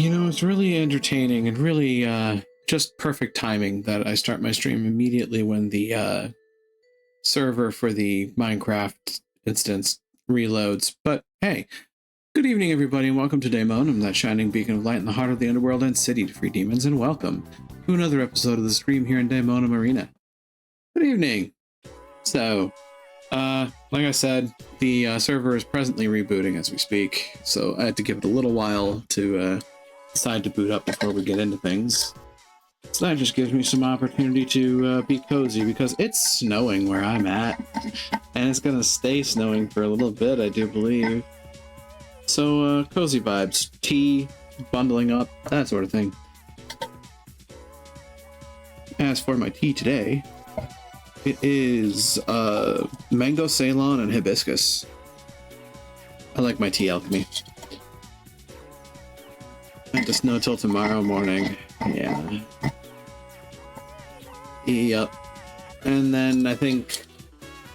You know, it's really entertaining and really just perfect timing that I start my stream immediately when the server for the Minecraft instance reloads. But hey, good evening, everybody, and welcome to Daemon. I'm that shining beacon of light in the heart of the underworld and city to free demons, and welcome to another episode of the stream here in Daemonum Arena. Good evening. So, like I said, the server is presently rebooting as we speak, so I had to give it a little while to decide to boot up before we get into things. So that just gives me some opportunity to be cozy, because it's snowing where I'm at, and it's gonna stay snowing for a little bit, I do believe. So, cozy vibes, tea, bundling up, that sort of thing. As for my tea today, it is mango Ceylon and hibiscus. I like my tea alchemy. I have to snow till tomorrow morning. Yeah. Yep. And then I think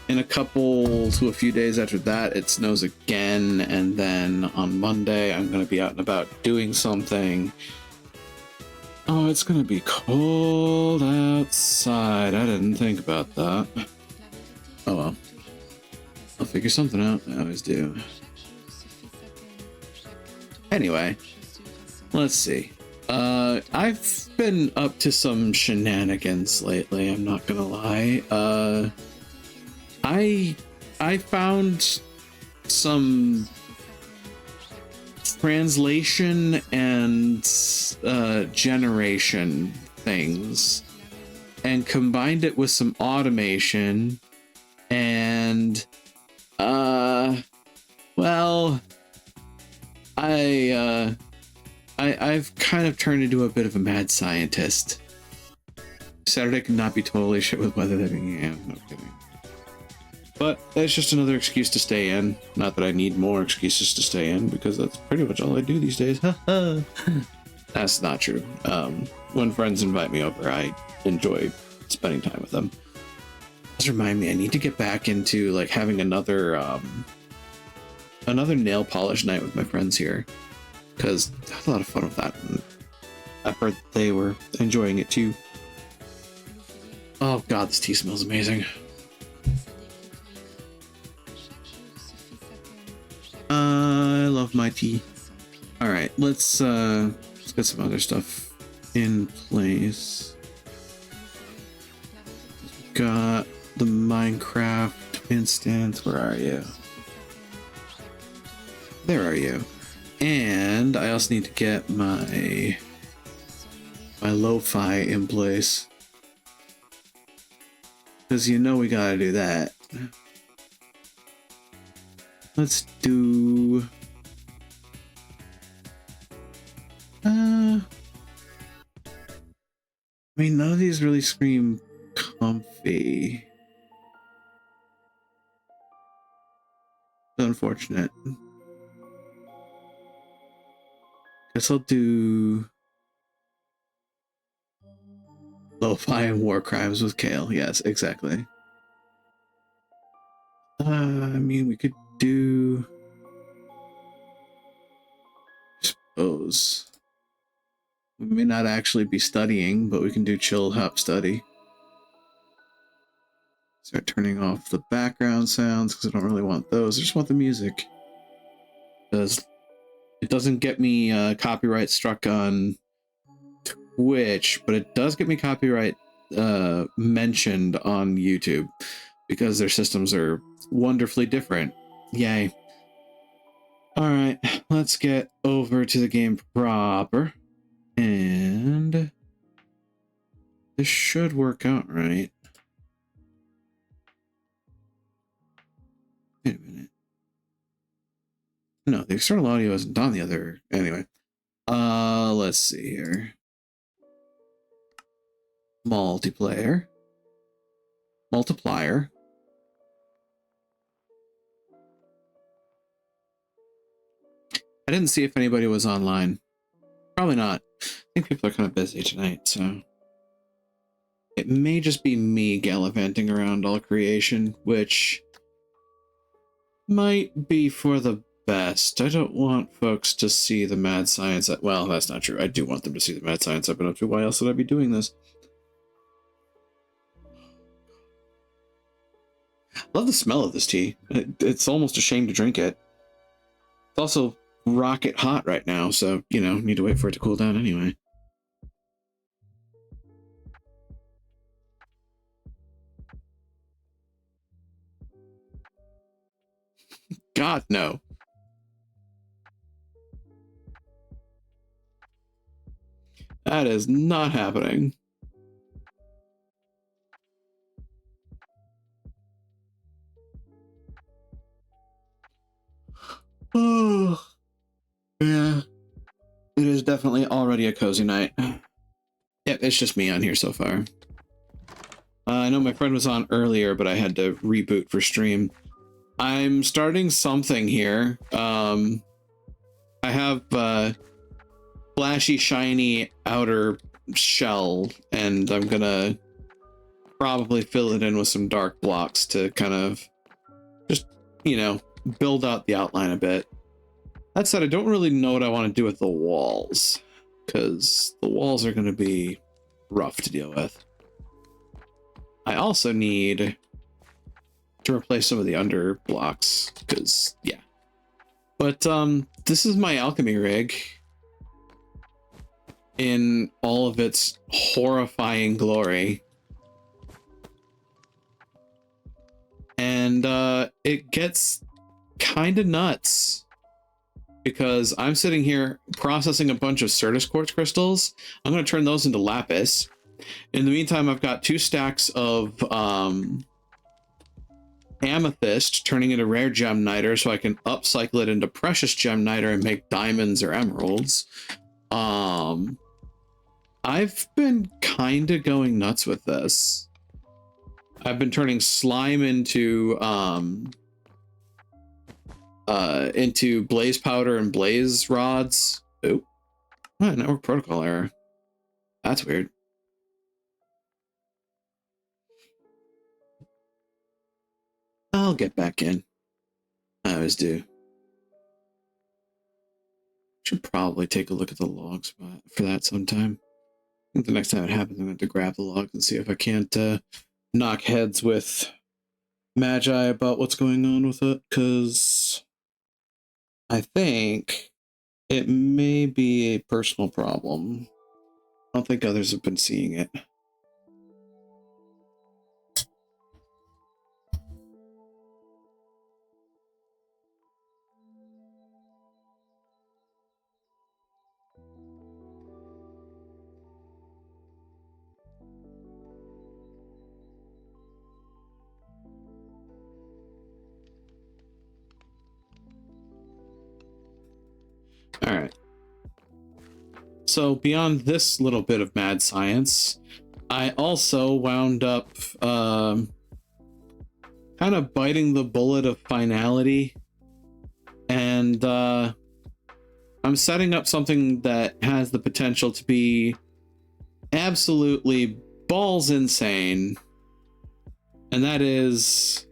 in a couple to a few days after that, it snows again. And then on Monday, I'm going to be out and about doing something. Oh, it's going to be cold outside. I didn't think about that. Oh well. I'll figure something out. I always do. Anyway, let's see. I've been up to some shenanigans lately, I'm not gonna lie. I found some translation and generation things and combined it with some automation, and well, I've kind of turned into a bit of a mad scientist. Saturday could not be totally shit with weather. Yeah, no kidding. But that's just another excuse to stay in. Not that I need more excuses to stay in, because that's pretty much all I do these days. That's not true. When friends invite me over, I enjoy spending time with them. Just remind me, I need to get back into like having another nail polish night with my friends here, because I had a lot of fun with that, and I've heard they were enjoying it too. Oh god, this tea smells amazing. I love my tea. All right, let's get some other stuff in place. Got the Minecraft instance. Where are you? There are you. And I also need to get my lo-fi in place, because you know we gotta do that. Let's do I mean, none of these really scream comfy. Unfortunate. Guess I'll do lo-fi and war crimes with Kale. Yes, exactly. I mean, we could do, I suppose, we may not actually be studying, but we can do chill hop study. Start turning off the background sounds, because I don't really want those. I just want the music, because it doesn't get me copyright struck on Twitch, but it does get me copyright mentioned on YouTube, because their systems are wonderfully different. Yay. Alright, let's get over to the game proper, and this should work out right. Wait a minute. No, the external audio isn't on the other. Anyway, let's see here. Multiplier. I didn't see if anybody was online. Probably not. I think people are kind of busy tonight, so it may just be me gallivanting around all creation, which might be for the best. I don't want folks to see the mad science. Well, that's not true. I do want them to see the mad science I've been up to. Why else would I be doing this? I love the smell of this tea. It's almost a shame to drink it. It's also rocket hot right now, so, you know, need to wait for it to cool down anyway. God, no. That is not happening. Oh, yeah. It is definitely already a cozy night. Yep, it's just me on here so far. I know my friend was on earlier, but I had to reboot for stream. I'm starting something here. I have flashy, shiny outer shell, and I'm gonna probably fill it in with some dark blocks to kind of just, you know, build out the outline a bit. That said, I don't really know what I want to do with the walls, because the walls are going to be rough to deal with. I also need to replace some of the under blocks, because, yeah. But this is my alchemy rig in all of its horrifying glory. And it gets kind of nuts, because I'm sitting here processing a bunch of Certus quartz crystals. I'm going to turn those into lapis. In the meantime, I've got 2 stacks of amethyst turning into rare gem niter, so I can upcycle it into precious gem niter and make diamonds or emeralds. I've been kind of going nuts with this. I've been turning slime into blaze powder and blaze rods. Oh, what, network protocol error. That's weird. I'll get back in. I always do. Should probably take a look at the logs for that sometime. I think the next time it happens, I'm going to have to grab the logs and see if I can't knock heads with Magi about what's going on with it, because I think it may be a personal problem. I don't think others have been seeing it. All right. So beyond this little bit of mad science, I also wound up kind of biting the bullet of finality, and I'm setting up something that has the potential to be absolutely balls insane, and that is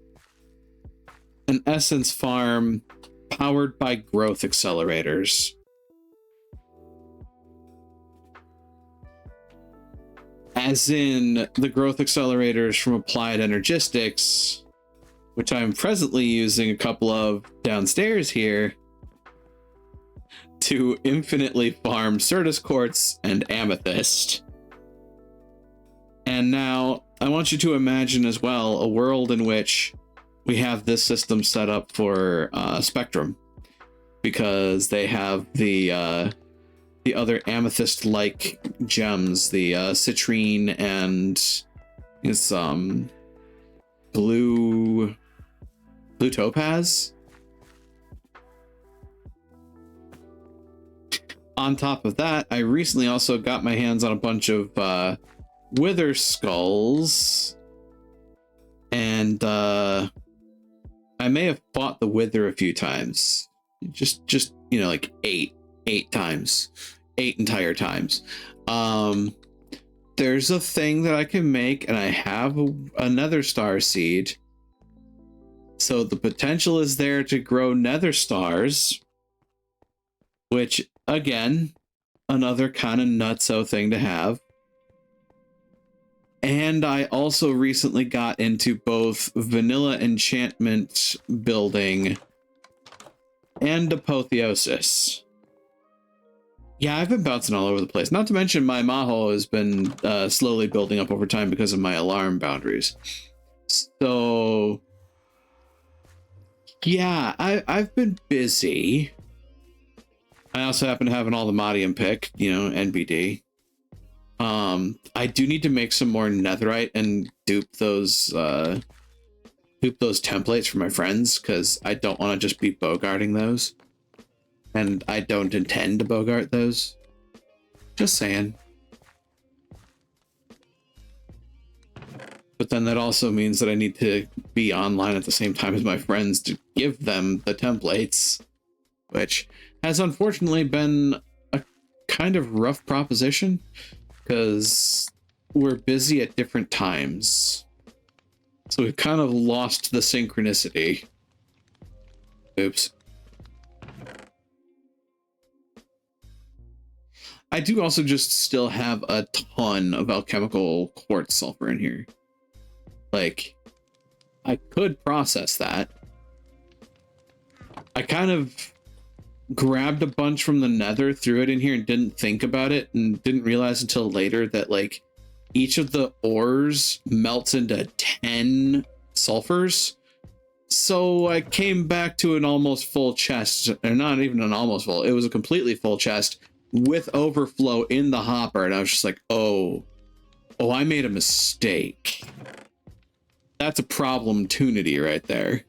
an essence farm powered by growth accelerators. As in the growth accelerators from Applied Energistics, which I'm presently using a couple of downstairs here to infinitely farm Certus quartz and amethyst. And now I want you to imagine as well a world in which we have this system set up for Spectrum, because they have the other amethyst-like gems, the citrine and is blue topaz. On top of that, I recently also got my hands on a bunch of wither skulls, and I may have fought the wither a few times, just you know, like eight times, 8 entire times. There's a thing that I can make, and I have another star seed So the potential is there to grow nether stars, which, again, another kind of nutso thing to have. And I also recently got into both vanilla enchantment building and apotheosis. Yeah, I've been bouncing all over the place. Not to mention my Maho has been slowly building up over time because of my alarm boundaries. So, yeah, I've been busy. I also happen to have an Aldemadium pick, you know, NBD. I do need to make some more netherite and dupe those templates for my friends, because I don't want to just be bogarting those. And I don't intend to bogart those. Just saying. But then that also means that I need to be online at the same time as my friends to give them the templates, which has unfortunately been a kind of rough proposition, because we're busy at different times. So we've kind of lost the synchronicity. Oops. I do also just still have a ton of alchemical quartz sulfur in here. Like, I could process that. I kind of grabbed a bunch from the nether, threw it in here, and didn't think about it, and didn't realize until later that, like, each of the ores melts into 10 sulfurs. So I came back to an almost full chest, or not even an almost full, it was a completely full chest with overflow in the hopper, and I was just like, oh, I made a mistake. That's a problem-tunity right there.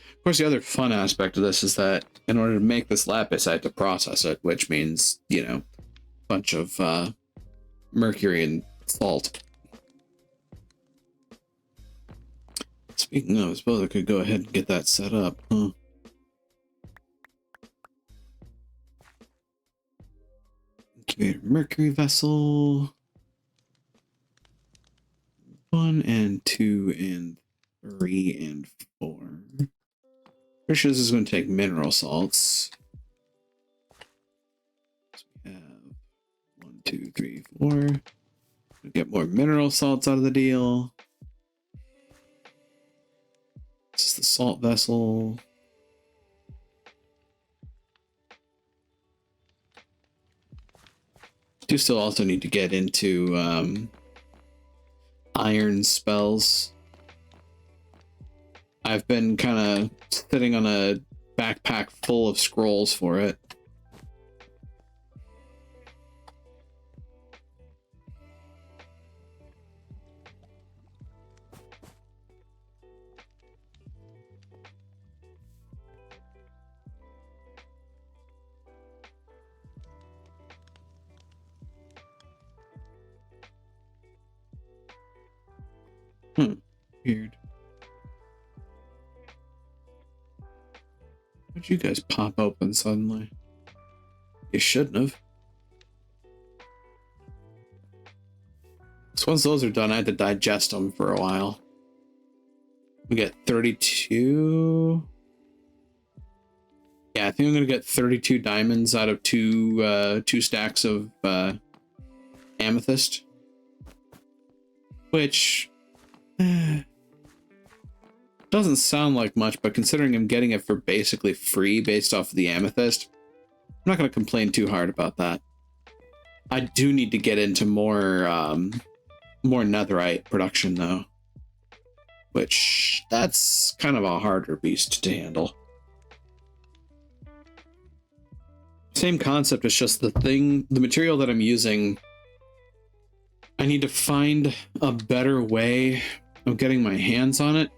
Of course, the other fun aspect of this is that in order to make this lapis, I had to process it, which means, you know, a bunch of mercury and salt. Speaking of, I suppose I could go ahead and get that set up, huh? Incubator mercury vessel. 1 and 2 and 3 and 4. Pretty sure this is going to take mineral salts. So we have 1, 2, 3, 4. We get more mineral salts out of the deal. This is the salt vessel. Do still also need to get into iron spells. I've been kind of sitting on a backpack full of scrolls for it. Weird. Why'd you guys pop open suddenly? You shouldn't have. So once those are done, I had to digest them for a while. We get 32. Yeah, I think I'm gonna get 32 diamonds out of two stacks of amethyst, which doesn't sound like much, but considering I'm getting it for basically free based off of the amethyst, I'm not gonna complain too hard about that. I do need to get into more netherite production though, which that's kind of a harder beast to handle. Same concept, it's just the material that I'm using, I need to find a better way of getting my hands on it.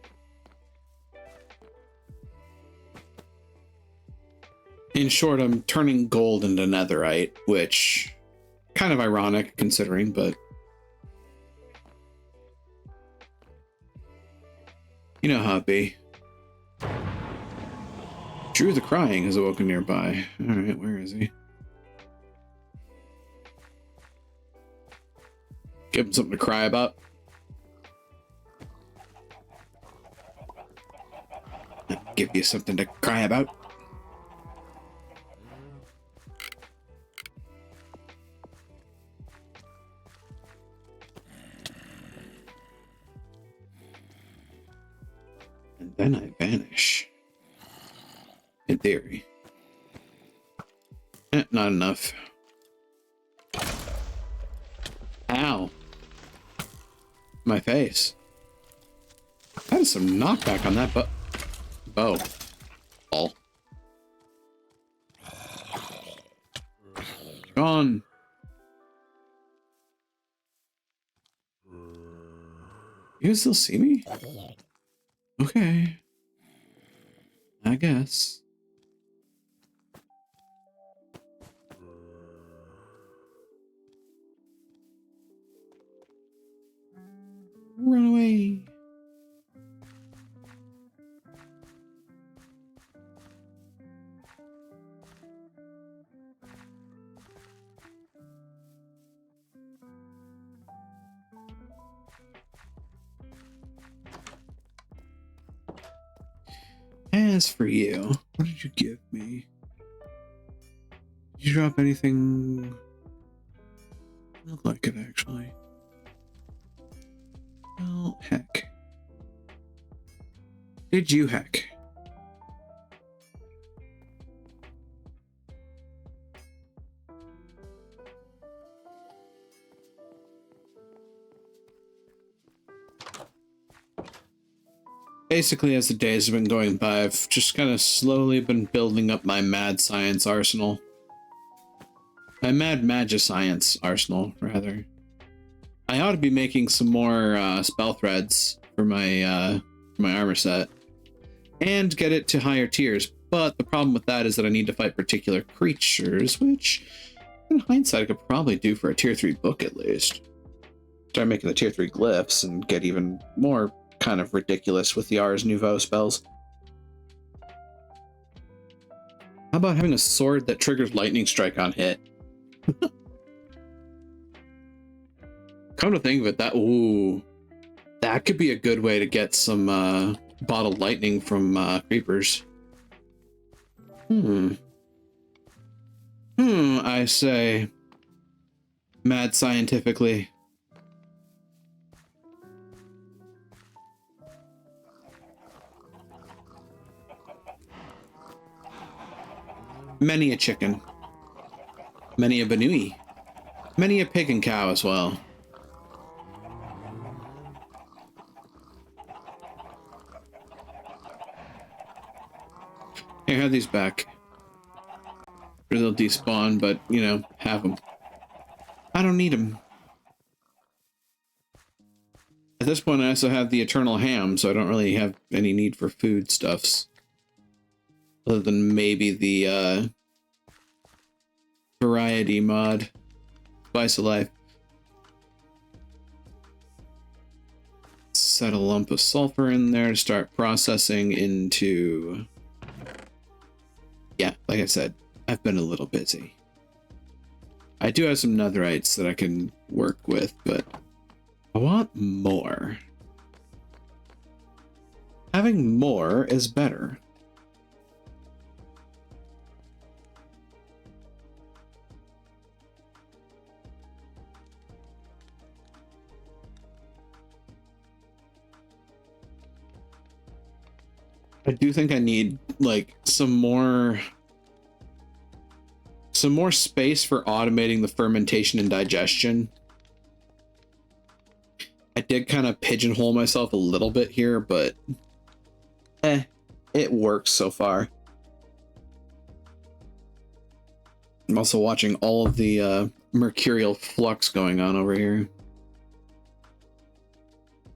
In short, I'm turning gold into netherite, which kind of ironic considering, but you know how it be. Drew the Crying has awoken nearby. Alright, where is he? Give him something to cry about. Give you something to cry about. And then I vanish. In theory. Not enough. Ow. My face. That is some knockback on that bow. All. Gone. You can still see me? Okay. I guess. Run away. As for you, what did you give me? Did you drop anything? Look like it, actually. Well, heck. Did you heck? Basically, as the days have been going by, I've just kind of slowly been building up my mad science arsenal. My mad magiscience arsenal, rather. I ought to be making some more spell threads for my armor set. And get it to higher tiers. But the problem with that is that I need to fight particular creatures, which, in hindsight, I could probably do for a tier 3 book at least. Start making the tier 3 glyphs and get even more kind of ridiculous with the Ars Nouveau spells. How about having a sword that triggers lightning strike on hit? Come to think of it, that could be a good way to get some bottled lightning from creepers. I say, mad scientifically. Many a chicken. Many a banui. Many a pig and cow as well. Here, have these back. Or they'll despawn, but, you know, have them. I don't need them. At this point, I also have the Eternal Ham, so I don't really have any need for foodstuffs. Other than maybe the variety mod. Spice of Life. Set a lump of sulfur in there to start processing into... Yeah, like I said, I've been a little busy. I do have some netherites that I can work with, but I want more. Having more is better. I do think I need like some more space for automating the fermentation and digestion. I did kind of pigeonhole myself a little bit here, but it works so far. I'm also watching all of the mercurial flux going on over here.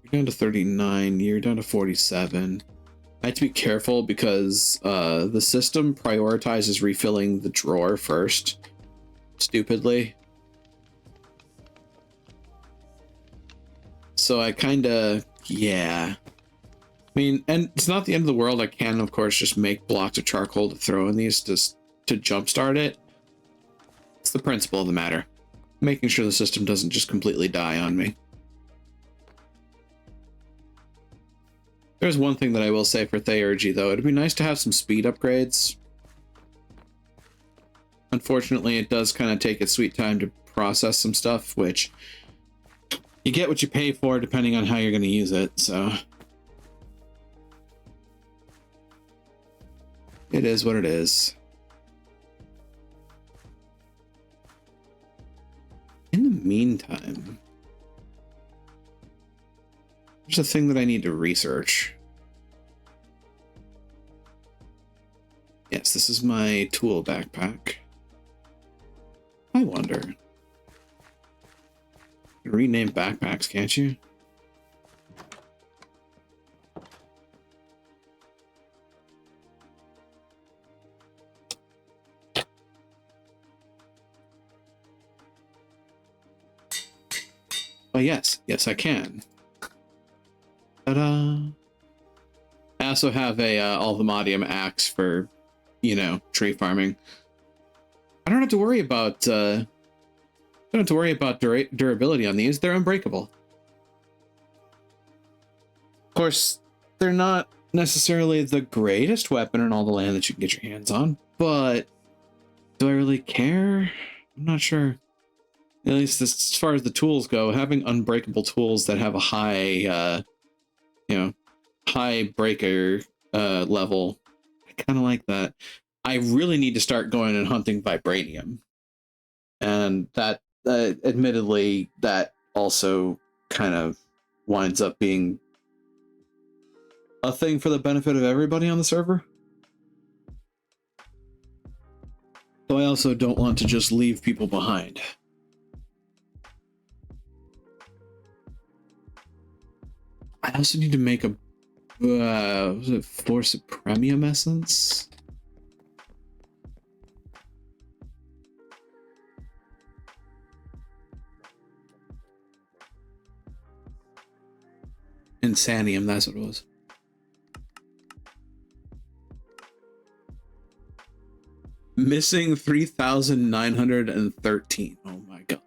You're down to 39, you're down to 47. I have to be careful because the system prioritizes refilling the drawer first, stupidly. So I kind of, yeah. I mean, and it's not the end of the world. I can, of course, just make blocks of charcoal to throw in these to jumpstart it. It's the principle of the matter. Making sure the system doesn't just completely die on me. There's one thing that I will say for Theurgy, though. It'd be nice to have some speed upgrades. Unfortunately, it does kind of take its sweet time to process some stuff, which you get what you pay for depending on how you're going to use it, so it is what it is. In the meantime, there's a thing that I need to research. Yes, this is my tool backpack. I wonder. Rename backpacks, can't you? Oh, yes. Yes, I can. Ta-da! I also have a Alvamodium axe for, you know, tree farming. I don't have to worry about durability on these. They're unbreakable. Of course, they're not necessarily the greatest weapon in all the land that you can get your hands on, but do I really care? I'm not sure. At least as far as the tools go, having unbreakable tools that have a high, you know, high breaker level, I kind of like that. I really need to start going and hunting vibranium, and that, admittedly, that also kind of winds up being a thing for the benefit of everybody on the server. So I also don't want to just leave people behind. I also need to make a was it Force Premium Essence? Insanium, that's what it was. Missing 3,913. Oh my god.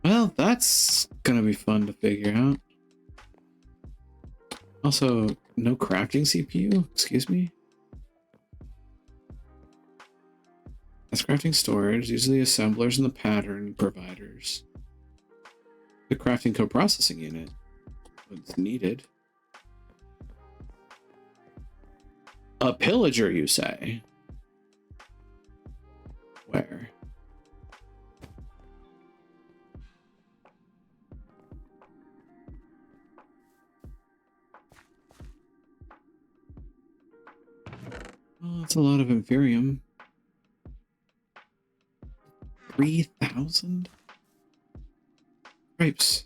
Well, that's gonna be fun to figure out. Also, no crafting CPU? Excuse me? That's crafting storage. These are the assemblers and the pattern providers. The crafting co-processing unit. What's needed? A pillager, you say? Where? Oh, that's a lot of Inferium. 3,000? Grapes.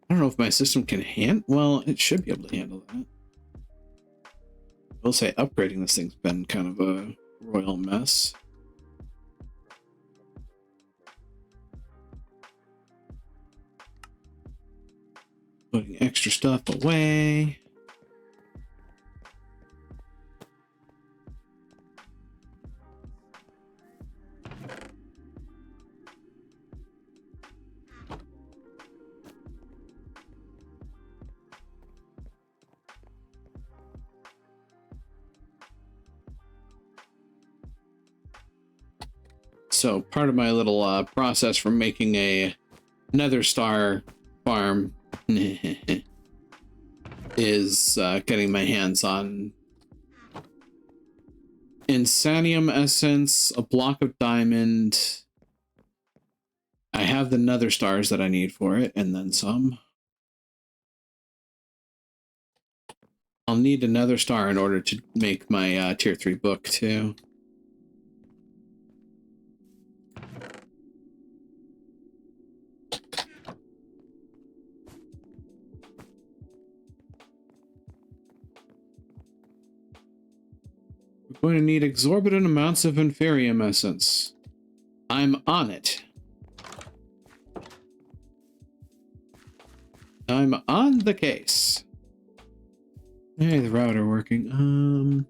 I don't know if my system can handle... Well, it should be able to handle that. I will say upgrading this thing's been kind of a royal mess. Putting extra stuff away. So part of my little process for making a Nether Star farm is getting my hands on Insanium Essence, a block of diamond. I have the Nether Stars that I need for it, and then some. I'll need another star in order to make my tier 3 book too. Going to need exorbitant amounts of Inferium essence. I'm on it. I'm on the case. Hey, the router working.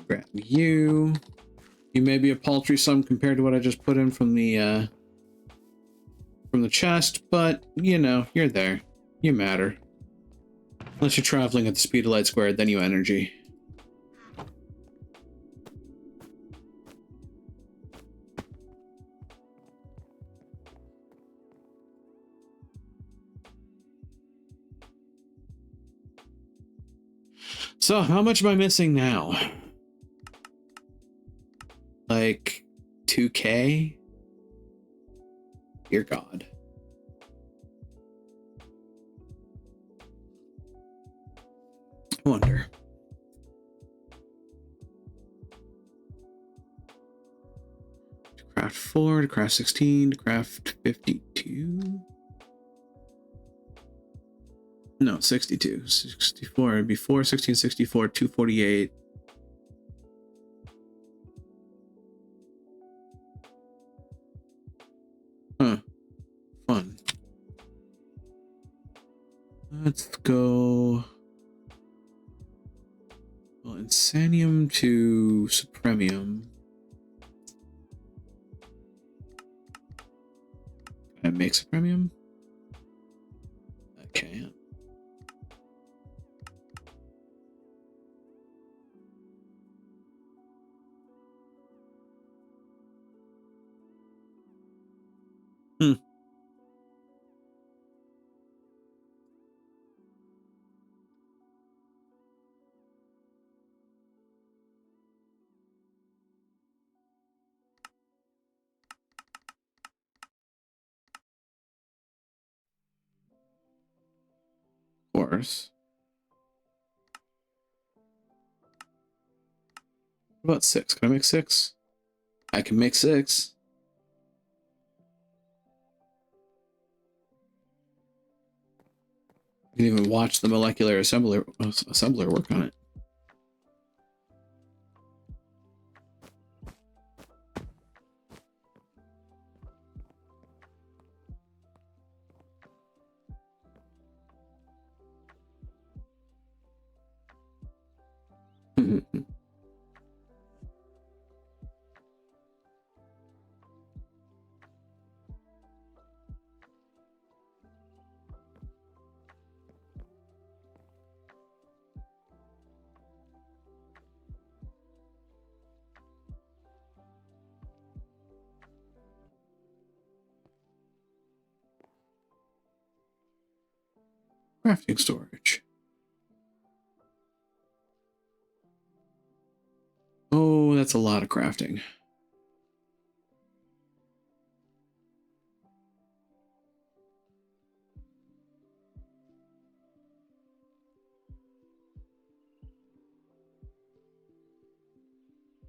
Grab you. You may be a paltry sum compared to what I just put in from the chest, but you know, you're there. You matter. Unless you're traveling at the speed of light squared, then you energy. So, how much am I missing now? Like 2K? Dear God. I wonder. To craft 4, to craft 16, to craft 52. No, 62. 64. It'd be 4, 16, 64, 248. Huh. Fun. Let's go. Well, Insanium to Supremium. Can I make Supremium? I can't. Hmm. Of course. What about 6? Can I make 6? I can make 6. You can even watch the molecular assembler work on it. Crafting storage. Oh, that's a lot of crafting.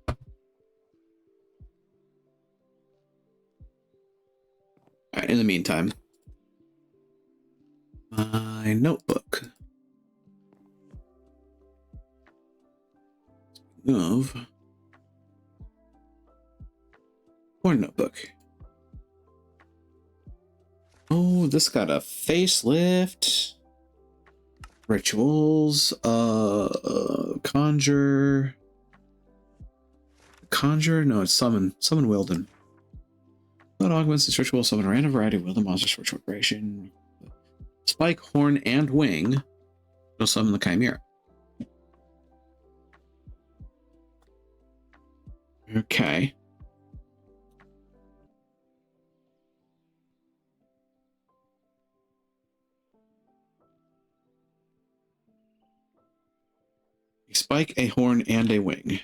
All right, in the meantime, my notebook of Horn notebook. Oh, this got a facelift. Rituals. Conjure. Conjure? No, it's summon. Summon Wilden. That augments this ritual. Summon a random variety of Wilden monsters for short duration. Spike, horn, and wing. It'll summon the Chimera. Okay. A spike, a horn, and a wing.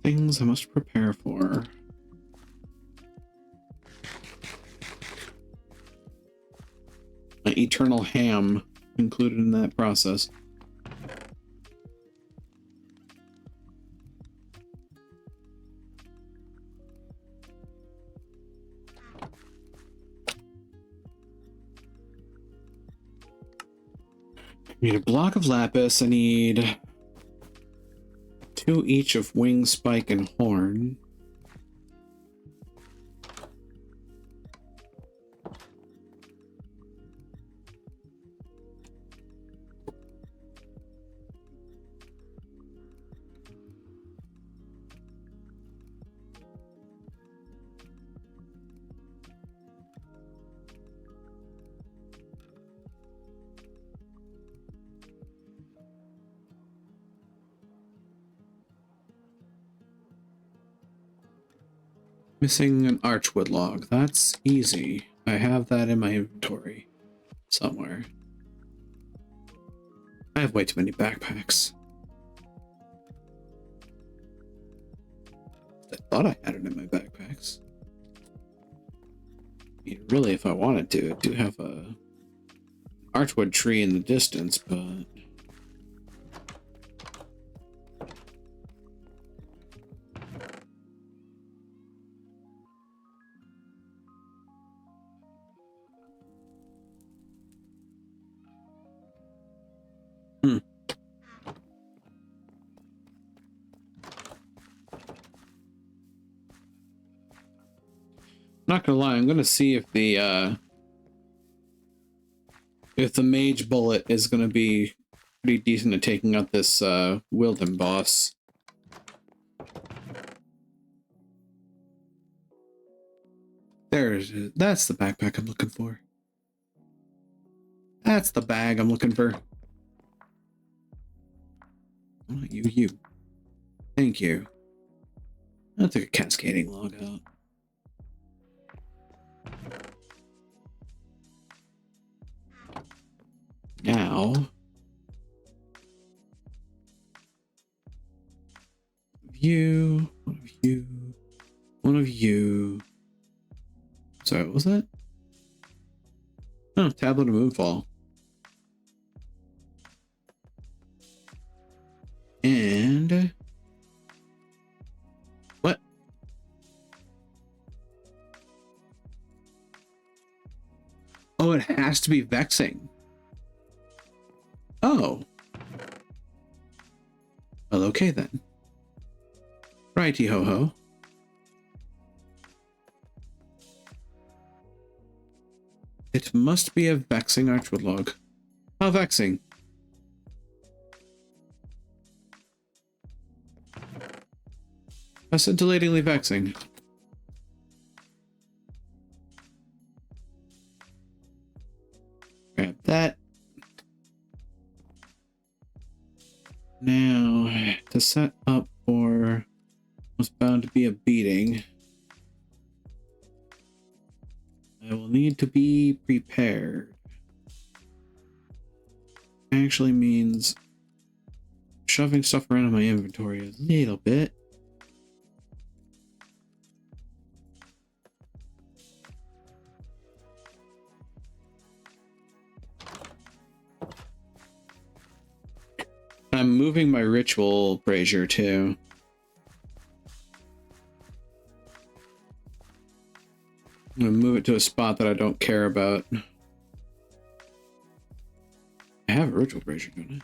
Things I must prepare for. An eternal ham included in that process. I need a block of lapis. I need 2 each of wing, spike, and horn. Missing an archwood log. That's easy. I have that in my inventory somewhere. I have way too many backpacks. I thought I had it in my backpacks. I mean, really, if I wanted to, I do have a archwood tree in the distance, but not gonna lie, I'm gonna see if the mage bullet is gonna be pretty decent at taking out this Wilden boss. That's the backpack I'm looking for. That's the bag I'm looking for. Oh, you. Thank you. I'll take a cascading log out. Now, one of you. Sorry, what was that? Oh, Tablet of Moonfall. And what? Oh, it has to be vexing. Oh. Well, okay then. Righty ho ho. It must be a vexing archwood log. How vexing? How scintillatingly vexing. Grab that. Now, to set up for what's bound to be a beating, I will need to be prepared. Actually means shoving stuff around in my inventory a little bit. I'm moving my ritual brazier too. I'm gonna move it to a spot that I don't care about. I have a ritual brazier, don't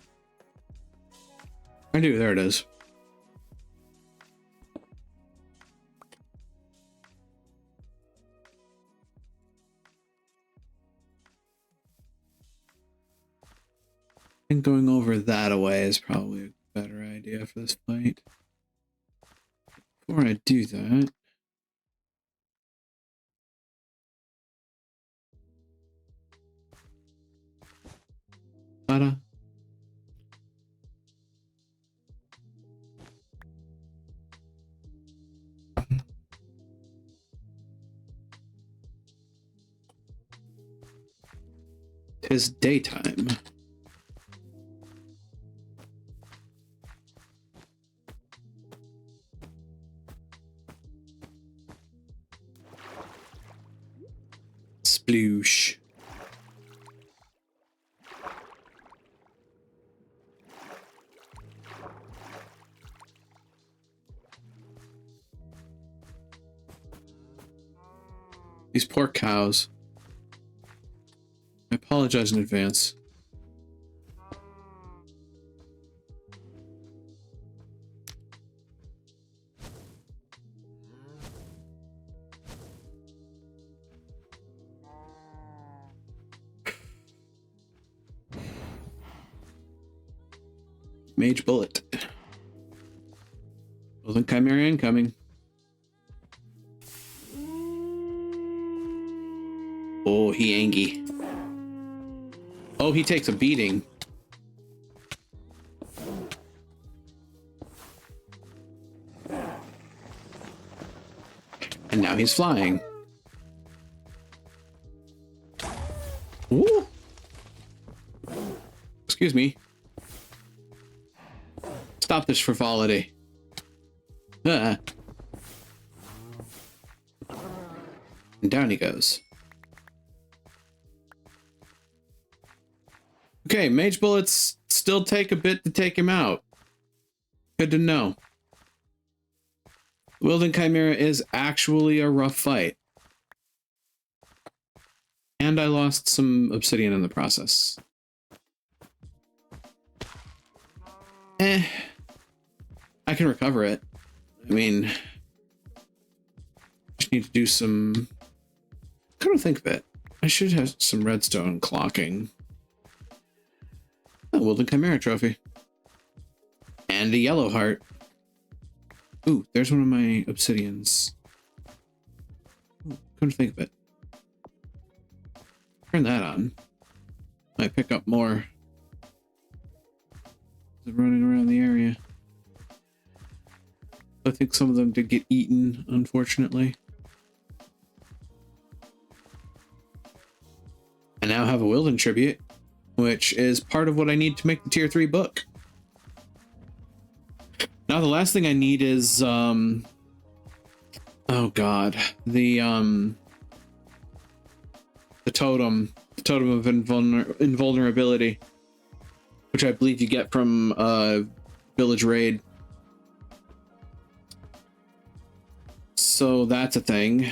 I? I do, there it is. I think going over that away is probably a better idea for this fight. Before I do that, ta-da. 'Tis daytime. Sploosh. These poor cows. I apologize in advance. Mage bullet. Wasn't Chimera incoming. Oh, he angry. Oh, he takes a beating. And now he's flying. Ooh. Excuse me. Stop this frivolity. And down he goes. Okay, mage bullets still take a bit to take him out. Good to know. Wilden Chimera is actually a rough fight. And I lost some obsidian in the process. I can recover it. I mean, just need to do some... I don't think of it. I should have some redstone clocking. Oh, Wilden Chimera trophy. And a yellow heart. Ooh, there's one of my obsidians. Ooh, couldn't think of it. Turn that on. Might pick up more. Running around the area. I think some of them did get eaten, unfortunately. I now have a Wilden tribute, which is part of what I need to make the tier 3 book. Now the last thing I need is oh god, the totem of invulnerability, which I believe you get from village raid. So that's a thing.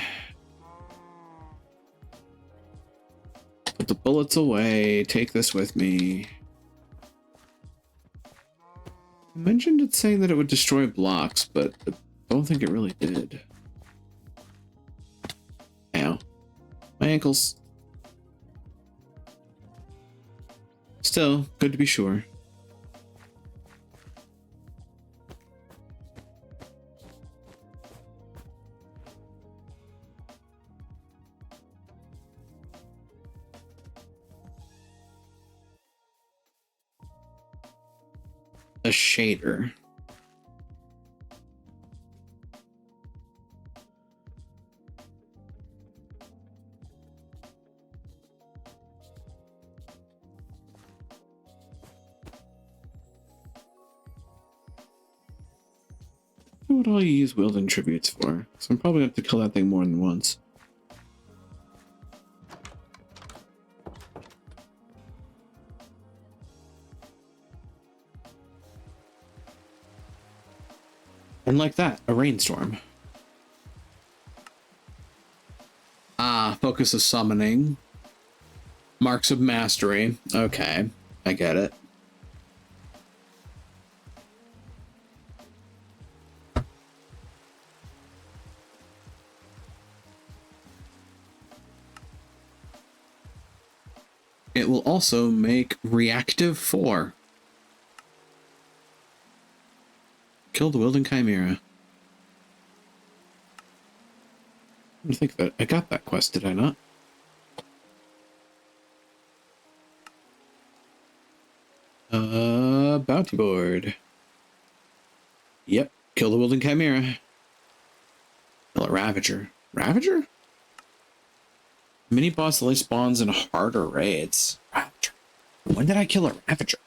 Put the bullets away. Take this with me. I mentioned it saying that it would destroy blocks, but I don't think it really did. Ow. My ankles. Still, good to be sure. A shader. What will I use Wilden tributes for? So I'm probably going to have to kill that thing more than once. And like that, a rainstorm. Ah, focus of summoning. Marks of mastery. Okay, I get it. It will also make reactive 4. Kill the Wilden Chimera. I think of it. I got that quest, did I not? Bounty board. Yep. Kill the Wilden Chimera. Kill a Ravager. Ravager? Mini boss only spawns in harder raids. Ravager. When did I kill a Ravager?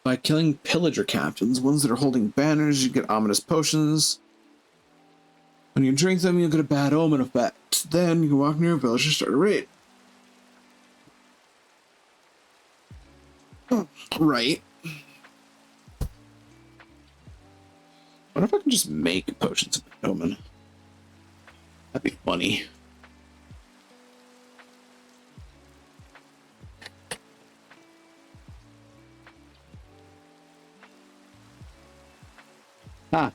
By killing pillager captains, ones that are holding banners, you get ominous potions. When you drink them, you'll get a bad omen effect. Then you can walk near a village and start a raid. Right. What if I can just make potions of bad omen? That'd be funny. Ah.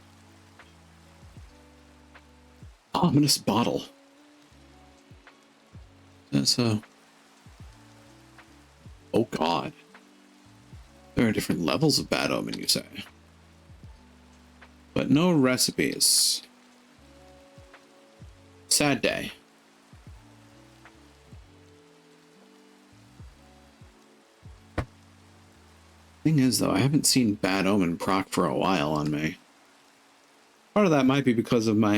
Ominous bottle. So. Oh god. There are different levels of bad omen, you say? But no recipes. Sad day. Thing is, though, I haven't seen bad omen proc for a while on me. Part of that might be because of my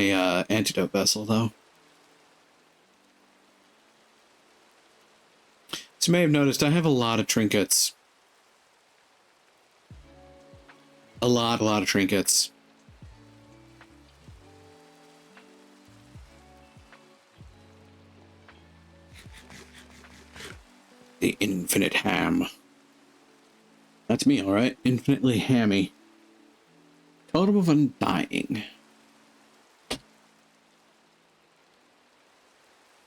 antidote vessel, though. As you may have noticed, I have a lot of trinkets. A lot of trinkets. The infinite ham. That's me, alright? Infinitely hammy. Totem of Undying.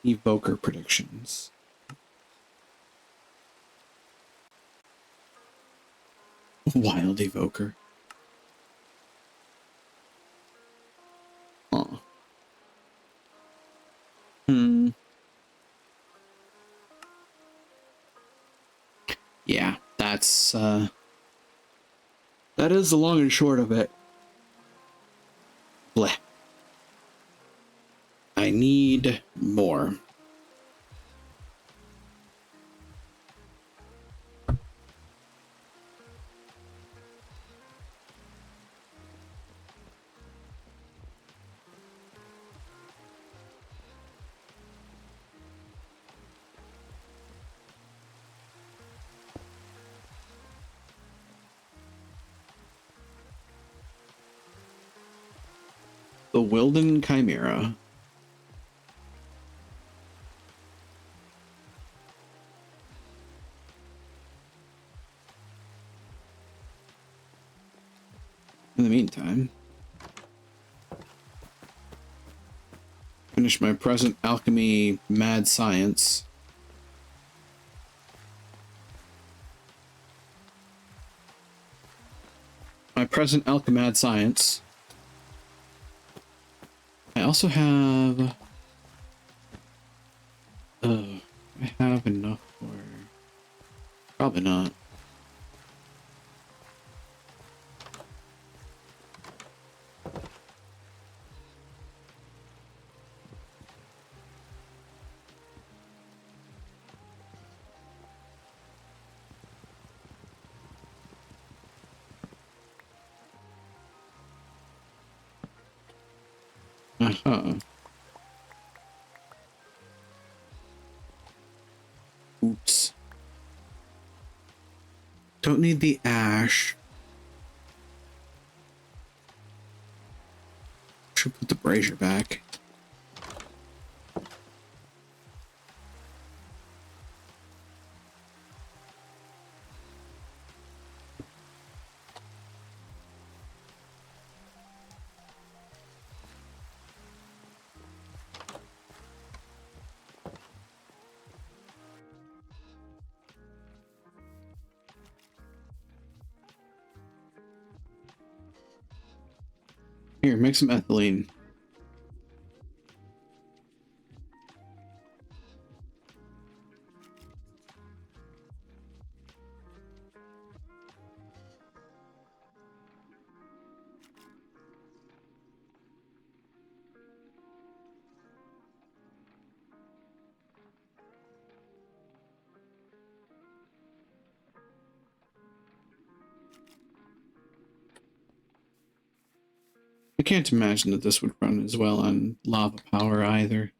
Evoker predictions. Wild Evoker. Huh. Yeah, that's, that is the long and short of it. Blech. I need more. The Wilden Chimera. In the meantime, finish my present alchemy mad science. My present alchemad science. I also have I have enough for probably not. Uh-huh. Oops. Don't need the ash. Should put the brazier back. Here, make some ethylene. I can't imagine that this would run as well on lava power either.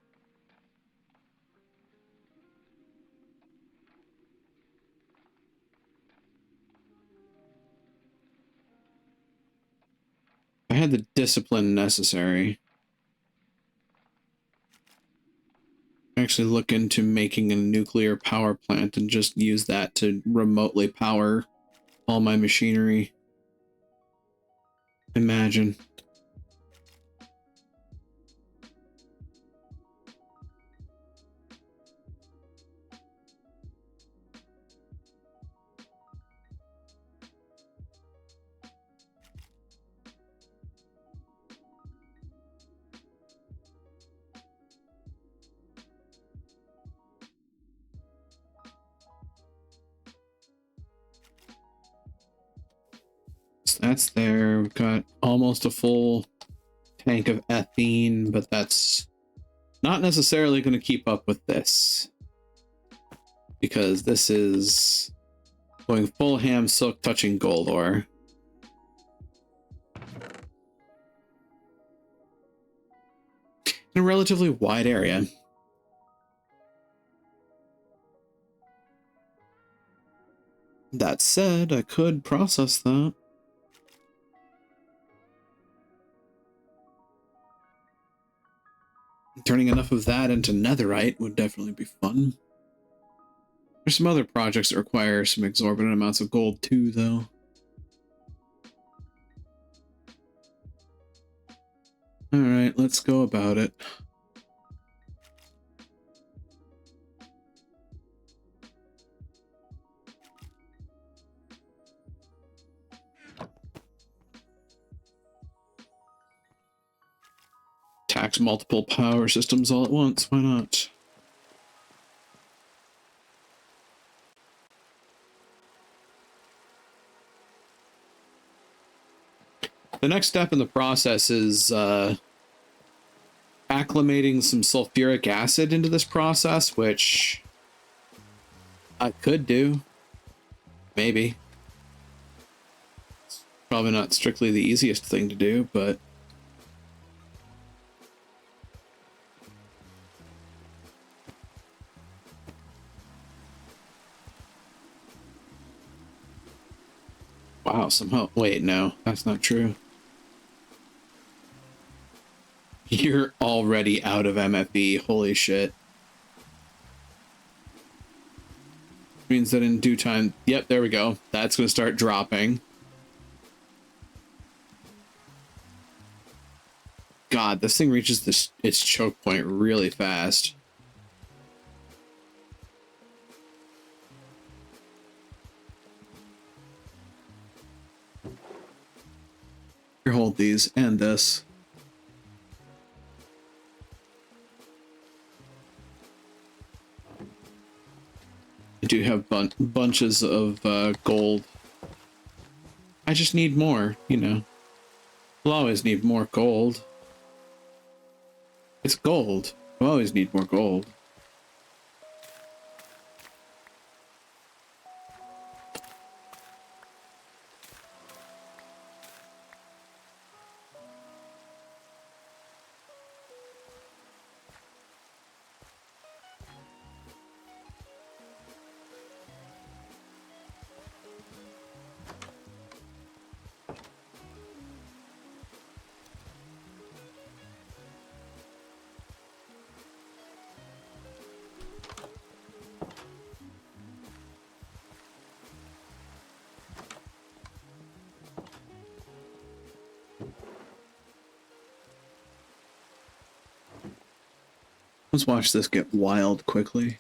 I had the discipline necessary. actually look into making a nuclear power plant and just use that to remotely power all my machinery. Imagine. So that's there. We've got almost a full tank of ethene, but that's not necessarily going to keep up with this, because this is going full ham silk touching gold ore. In a relatively wide area. That said, I could process that. Turning enough of that into netherite would definitely be fun. There's some other projects that require some exorbitant amounts of gold too, though. Alright, let's go about it. Tax multiple power systems all at once, why not? The next step in the process is acclimating some sulfuric acid into this process, which I could do. Maybe. It's probably not strictly the easiest thing to do, but wow, somehow. Wait, no, that's not true. You're already out of MFE. Holy shit. Means that in due time. Yep, there we go. That's going to start dropping. God, this thing reaches its choke point really fast. Here, hold these and this. I do have bunches of gold. I just need more, you know. We'll always need more gold. It's gold. We'll always need more gold. Let's watch this get wild quickly.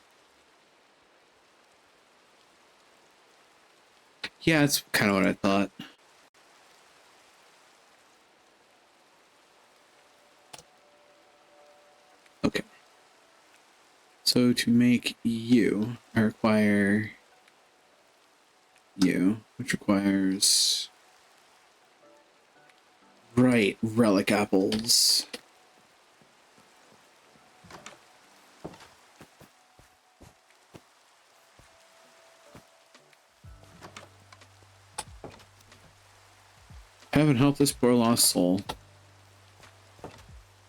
Yeah, it's kind of what I thought. Okay. So to make you, I require you, which requires right relic apples. Heaven help this poor lost soul.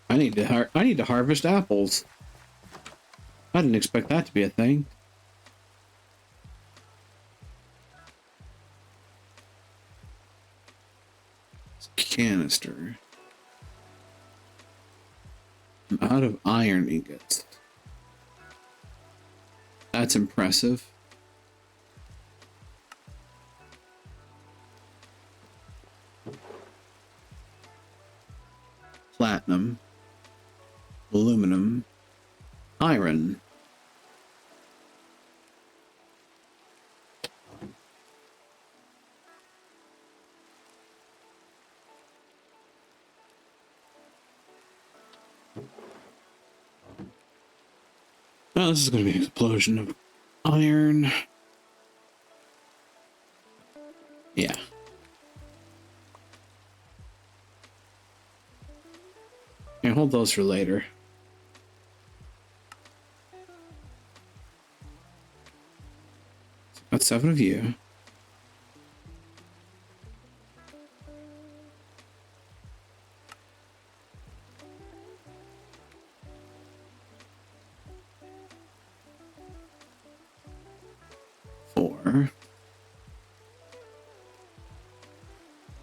I need to harvest apples. I didn't expect that to be a thing. It's a canister. I'm out of iron ingots. That's impressive. Platinum, aluminum, iron. Oh, this is going to be an explosion of iron. Yeah. Yeah, hold those for later. Got 7 of you. Four.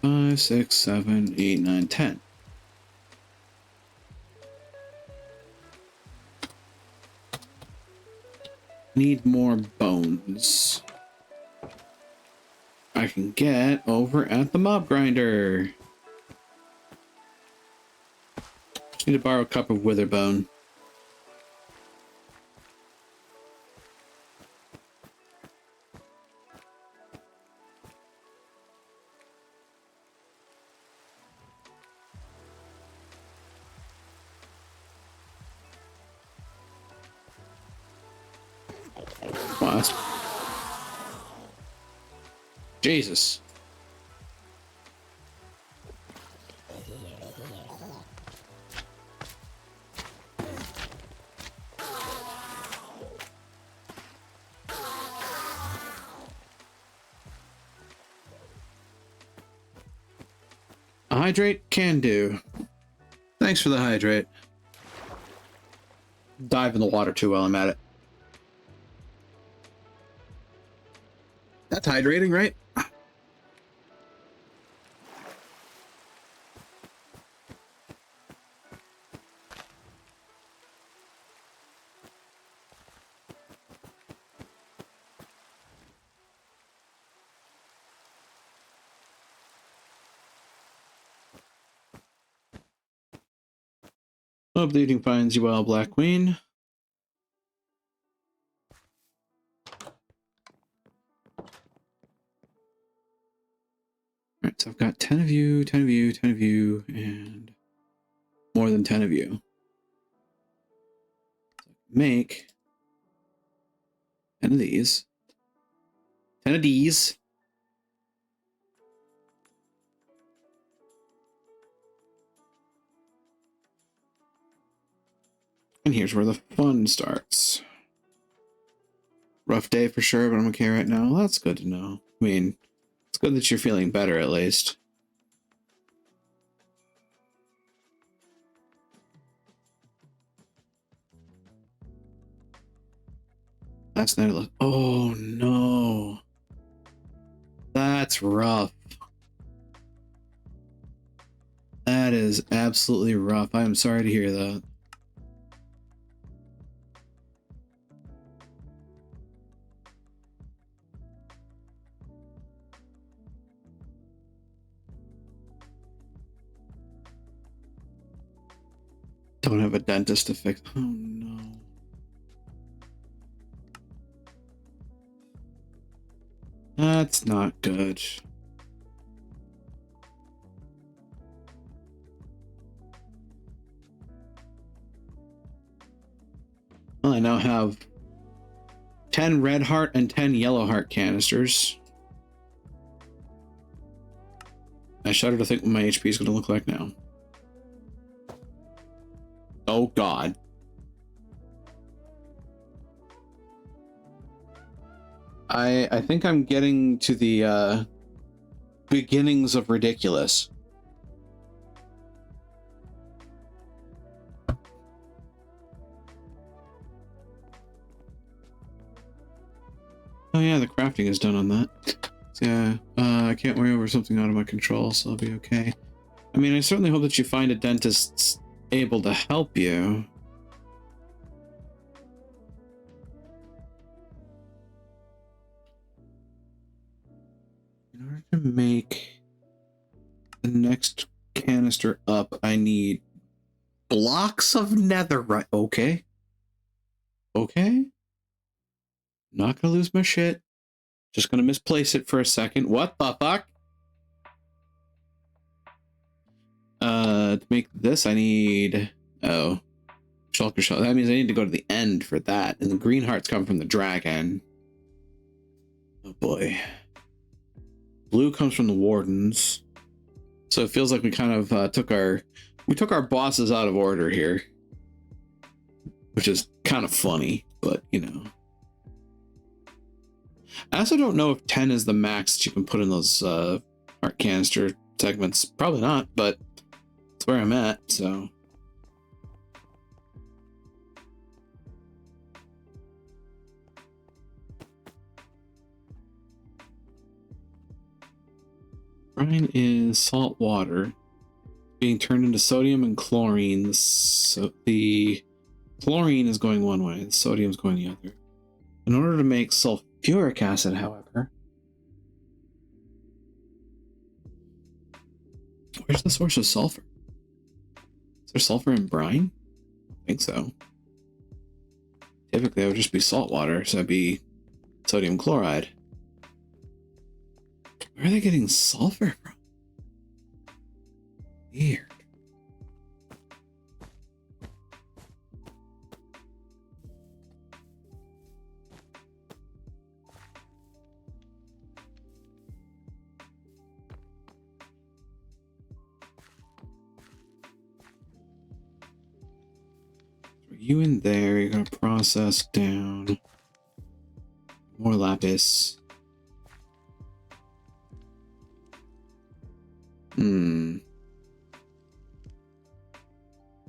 5, 6, 7, 8, 9, 10. Need more bones. I can get over at the mob grinder. Just need to borrow a cup of witherbone. Wow, that's... Jesus. A hydrate can do. Thanks for the hydrate. Dive in the water too while I'm at it. That's hydrating, right? Oh, bleeding finds you well, Black Queen. Alright, so I've got 10 of you, 10 of you, 10 of you, and more than 10 of you. Make 10 of these. 10 of these. And here's where the fun starts. Rough day for sure, but I'm okay right now. Well, that's good to know. I mean, it's good that you're feeling better at least. Last night I looked. Oh no. That's rough. That is absolutely rough. I am sorry to hear that. Don't have a dentist to fix. Oh no. That's not good. Well, I now have 10 red heart and 10 yellow heart canisters. I shudder to think what my HP is going to look like now. Oh god. I think I'm getting to the beginnings of ridiculous. Oh yeah, the crafting is done on that. So, yeah, I can't worry over something out of my control, so I'll be okay. I mean, I certainly hope that you find a dentist able to help you. to make the next canister up, I need blocks of netherite. Okay. Okay. Not gonna lose my shit. Just gonna misplace it for a second. What the fuck? To make this, I need... Oh. Shulker Shell. That means I need to go to the end for that. And the green hearts come from the dragon. Oh boy. Blue comes from the wardens. So it feels like we kind of took our bosses out of order here. Which is kind of funny, but you know. I also don't know if 10 is the max that you can put in those heart canister segments. Probably not, but that's where I'm at, so. Brine is salt water being turned into sodium and chlorine. So the chlorine is going one way, the sodium is going the other. In order to make sulfuric acid, however, where's the source of sulfur? Is there sulfur in brine? I think so. Typically, it would just be salt water, so it'd be sodium chloride. Where are they getting sulfur from? Weird. You in there, you're gonna process down more lapis.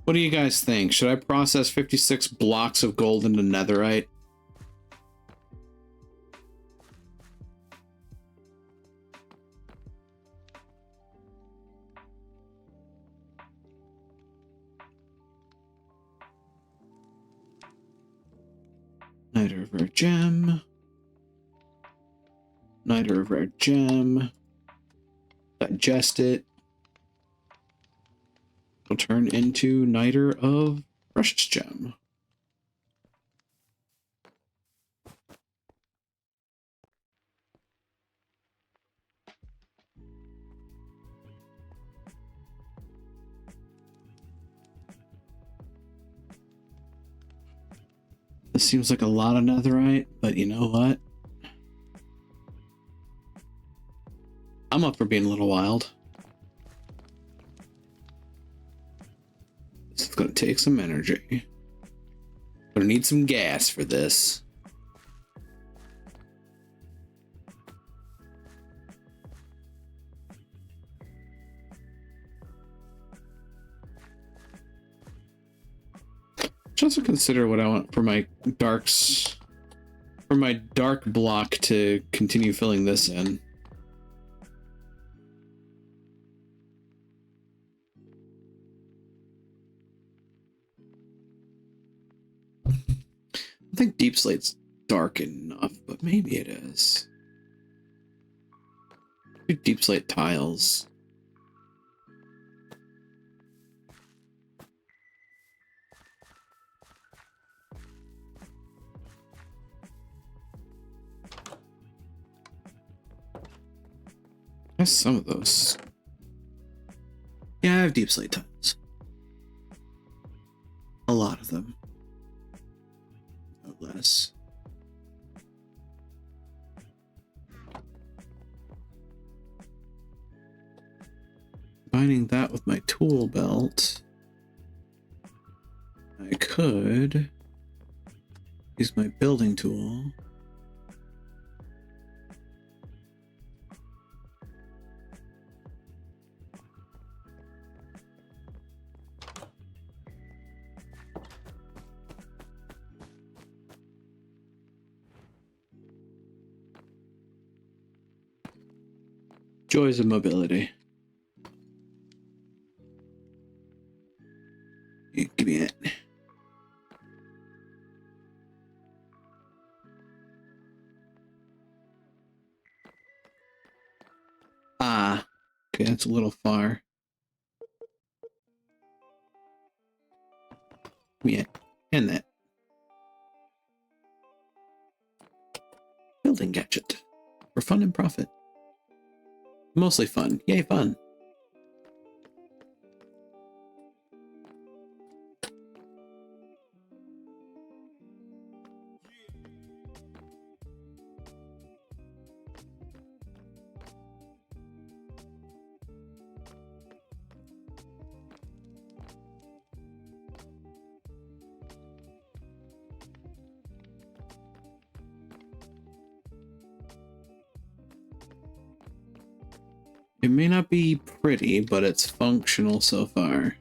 What do you guys think? Should I process 56 blocks of gold into netherite? Niter of rare gem. Niter of rare gem. Digest it. Will turn into niter of precious gem. This seems like a lot of netherite, but you know what? I'm up for being a little wild. This is gonna take some energy. Gonna need some gas for this. Should also consider what I want for my darks, for my dark block to continue filling this in. I think deep slate's dark enough, but maybe it is. Deep slate tiles. I have some of those. Yeah, I have deep slate tiles. A lot of them. No less. Combining that with my tool belt, I could use my building tool. Joys of mobility. Give me it. That's a little far. Yeah, and that. Building gadget. For fun and profit. Mostly fun. Yay, fun. It may not be pretty, but it's functional so far.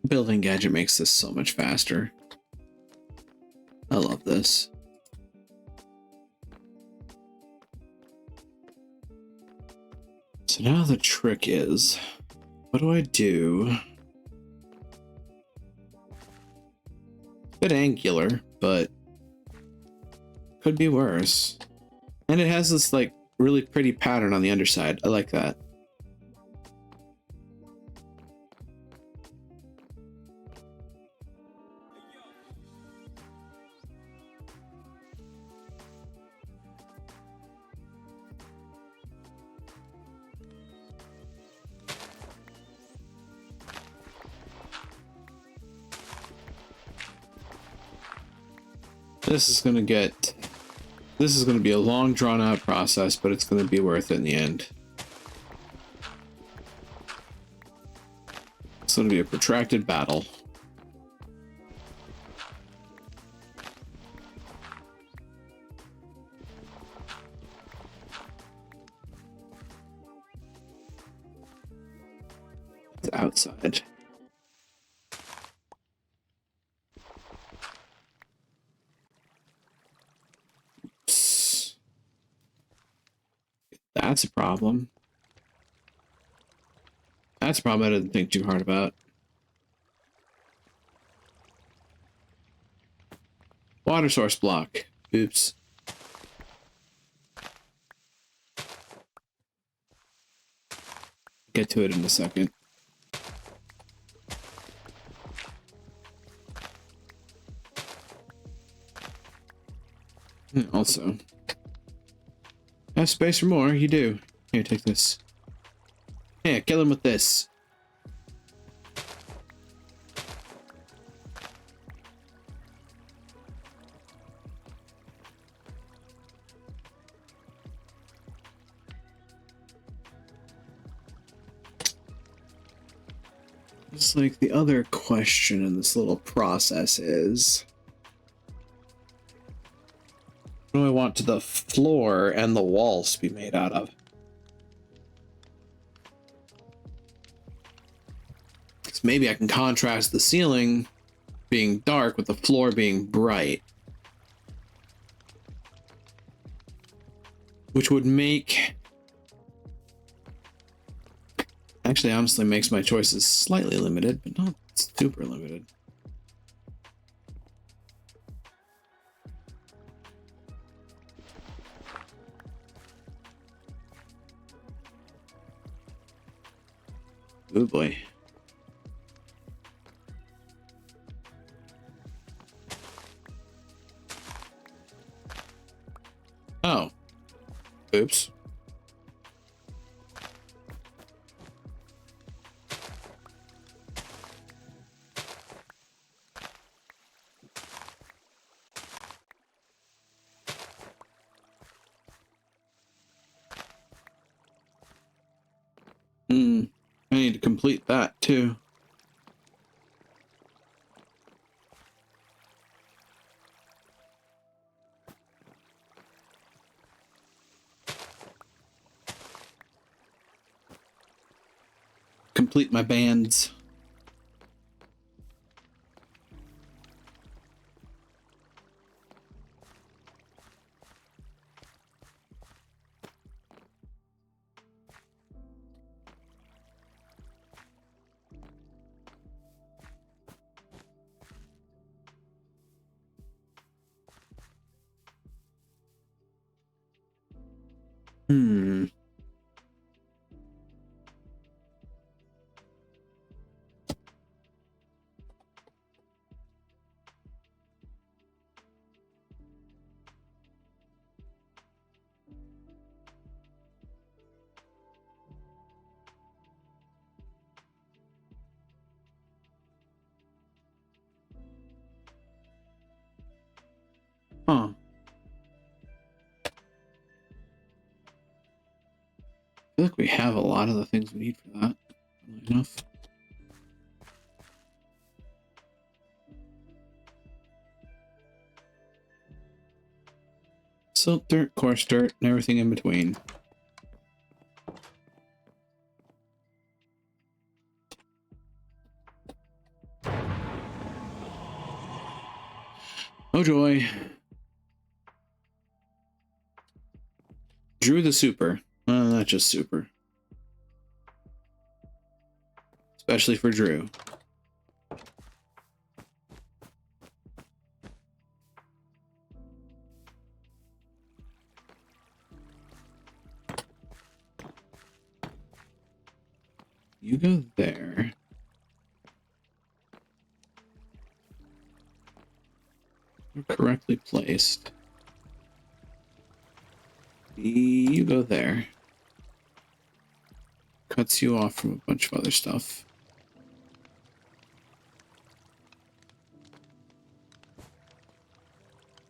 Building gadget makes this so much faster. I love this. So now the trick is, what do I do? A bit angular, but could be worse. And it has this like really pretty pattern on the underside. I like that. This is going to be a long drawn out process, but it's going to be worth it in the end. It's going to be a protracted battle. It's outside. That's a problem. That's a problem I didn't think too hard about. Water source block. Oops. Get to it in a second. Also, have space for more? You do. Here, take this. Here, kill him with this. It's like the other question in this little process is, what do I want the floor and the walls to be made out of? Because maybe I can contrast the ceiling being dark with the floor being bright. Which would make... Actually, honestly, makes my choices slightly limited, but not super limited. Oh boy. Oh. Oops. I need to complete that too. Complete my bands. Hmm. Huh. I feel like we have a lot of the things we need for that. Enough. Silt dirt, coarse dirt, and everything in between. Oh joy. Drew the super. Not just super. Especially for Drew. You go there. You're correctly placed. You go there. Cuts you off from a bunch of other stuff.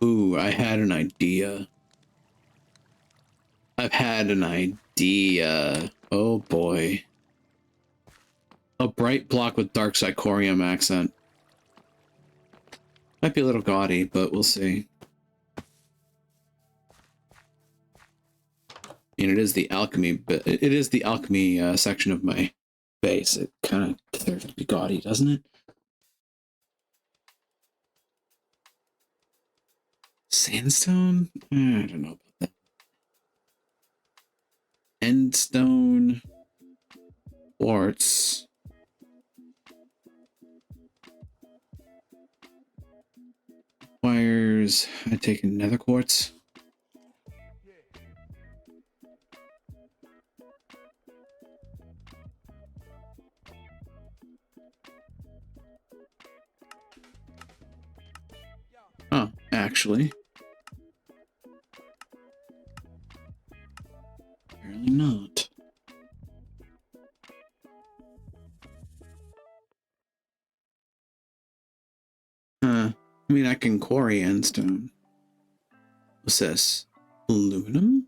Ooh, I had an idea. I've had an idea. Oh boy. A bright block with dark Psychorium accent. Might be a little gaudy, but we'll see. And it is the alchemy, but it is the alchemy section of my base. It kind of deserves to be gaudy, doesn't it? Sandstone? I don't know about that. Endstone. Quartz. Wires. I take another quartz. Oh, actually. Apparently not. I mean, I can quarry endstone. What's this? Aluminum?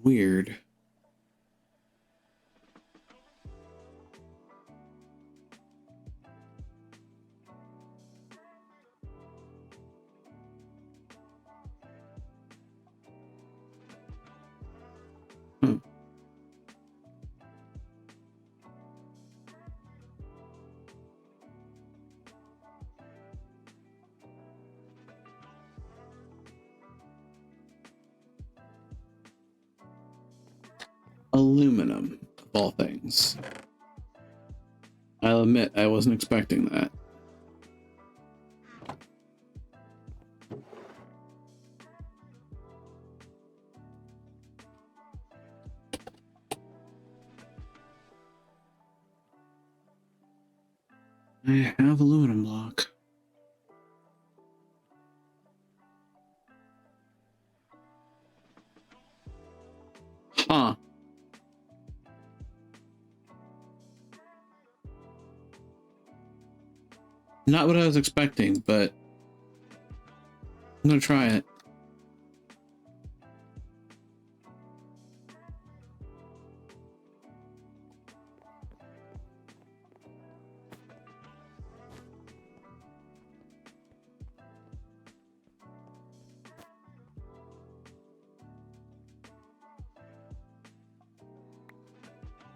Weird. Huh. Aluminum, of all things. I'll admit, I wasn't expecting that. I have aluminum block. Huh. Not what I was expecting, but I'm gonna try it.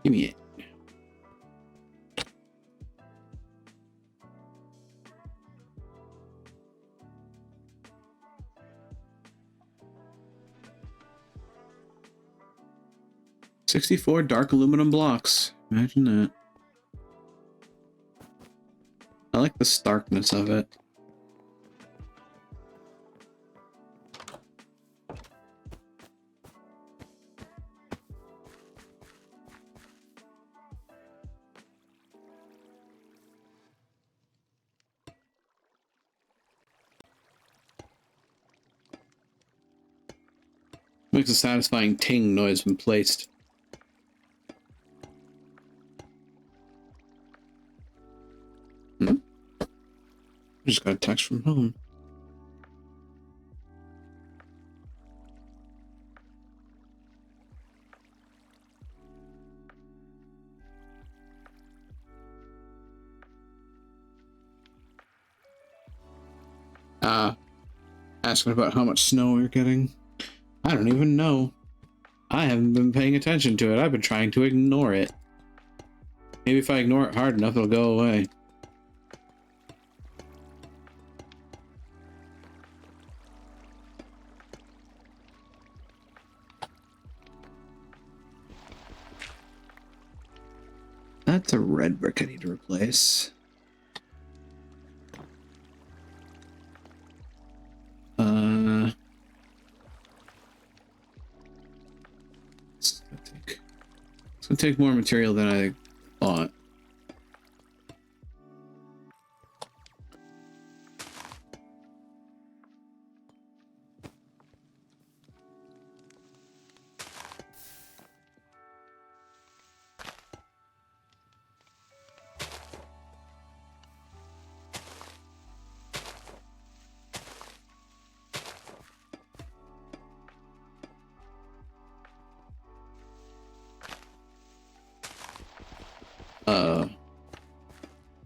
Give me it. $64 dark aluminum blocks. Imagine that. I like the starkness of it. Makes a satisfying ting noise when placed. I just got a text from home. Asking about how much snow we're getting. I don't even know. I haven't been paying attention to it. I've been trying to ignore it. Maybe if I ignore it hard enough, it'll go away. That's a red brick I need to replace. It's gonna take more material than I thought.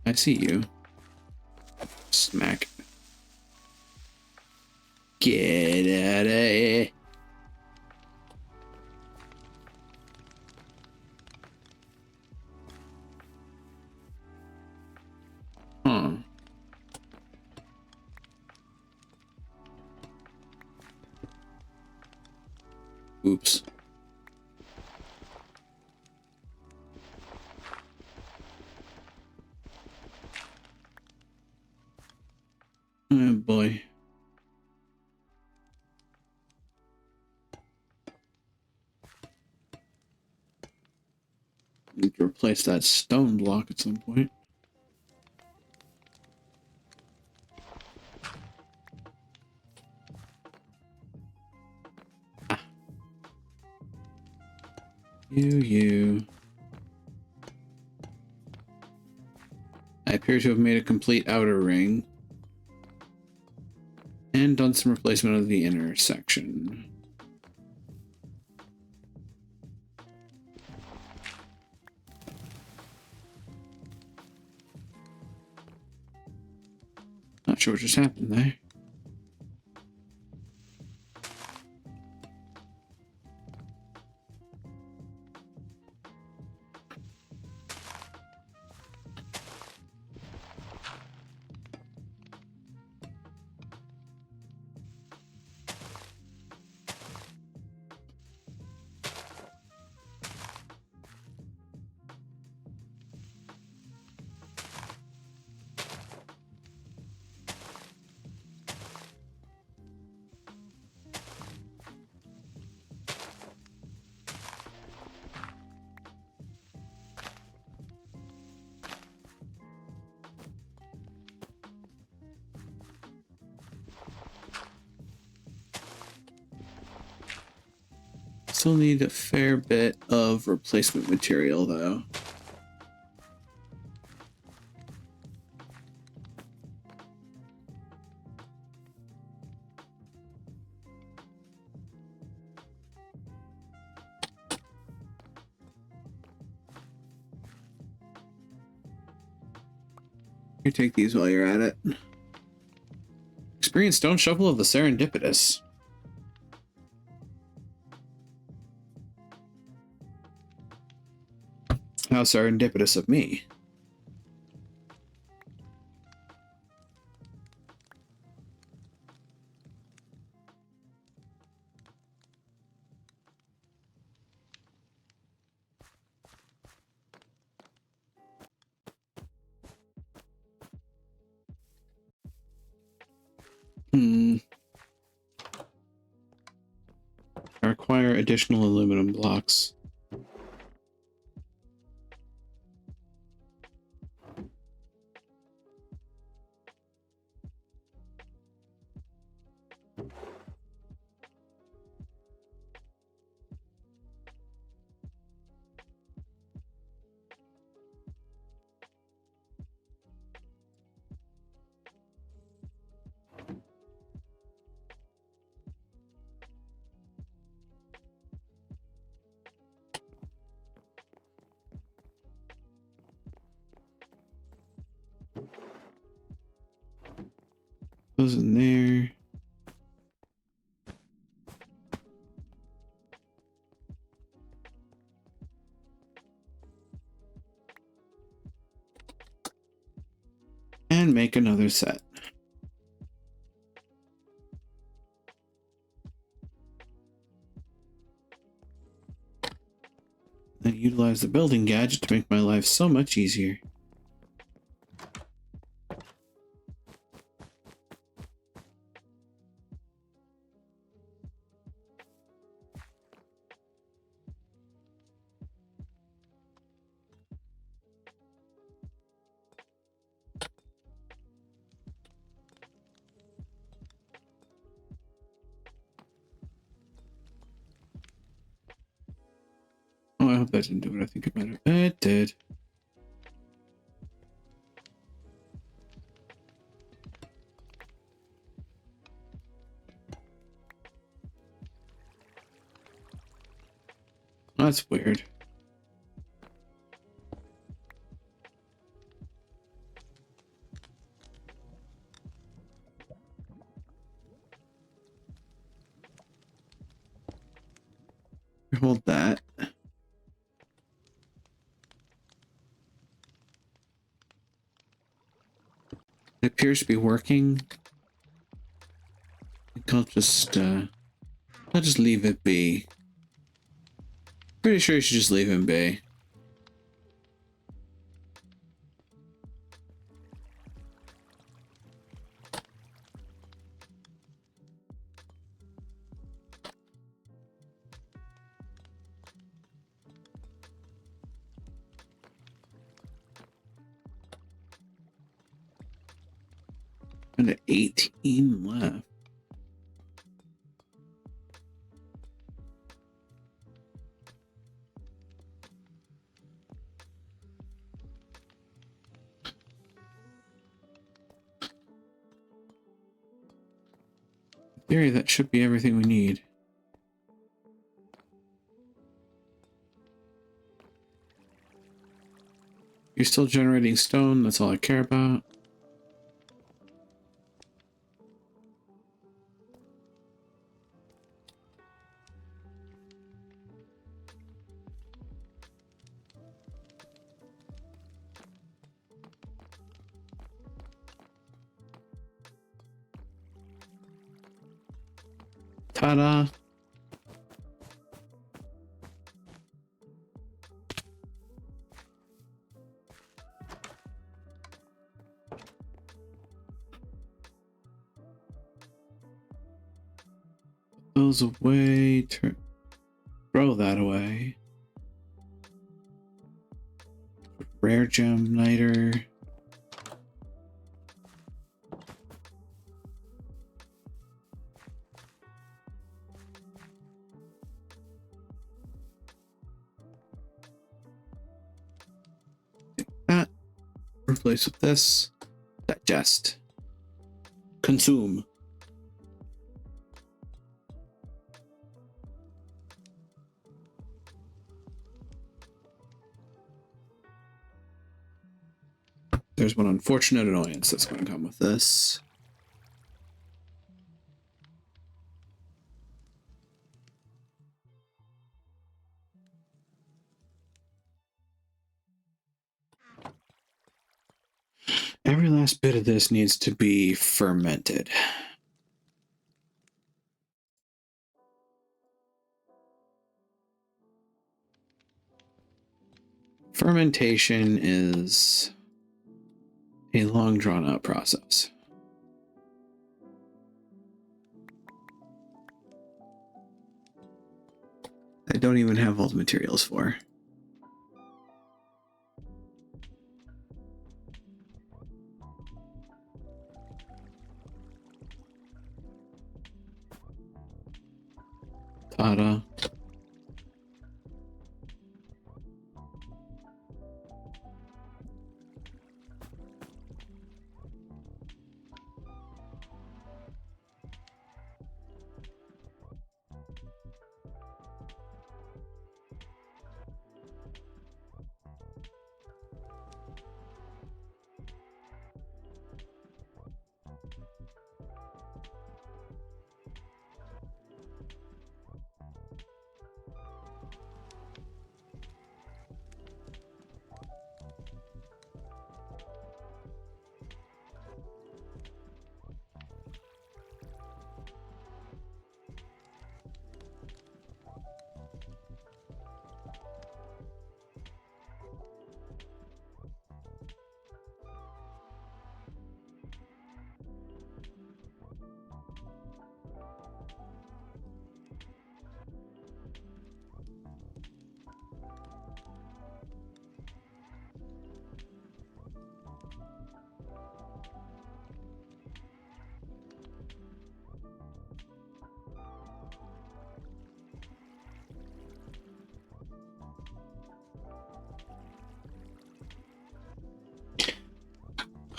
I see you. Smack. Get out of here. Huh. Oops. Oh boy. Need to replace that stone block at some point. Ah. You. I appear to have made a complete outer ring. And done some replacement of the inner section. Not sure what just happened there. Still need a fair bit of replacement material, though. Here, take these while you're at it. Experience Stone Shovel of the Serendipitous. How serendipitous of me. Acquire additional aluminum blocks. Those in there. And make another set. Then utilize the building gadget to make my life so much easier. Oh, I hope that didn't do what I think it might have. It did. That's weird. Hold that. It appears to be working. I think I'll just leave it be. Pretty sure you should just leave him be. And 18 left. In theory, that should be everything we need. You're still generating stone, that's all I care about. Ta-da! Those away, throw that away. Rare gem niter. That. Replace with this. Digest. Consume. There's one unfortunate annoyance that's going to come with this. last bit of this needs to be fermented. Fermentation is a long drawn out process. I don't even have all the materials for. Ta-da.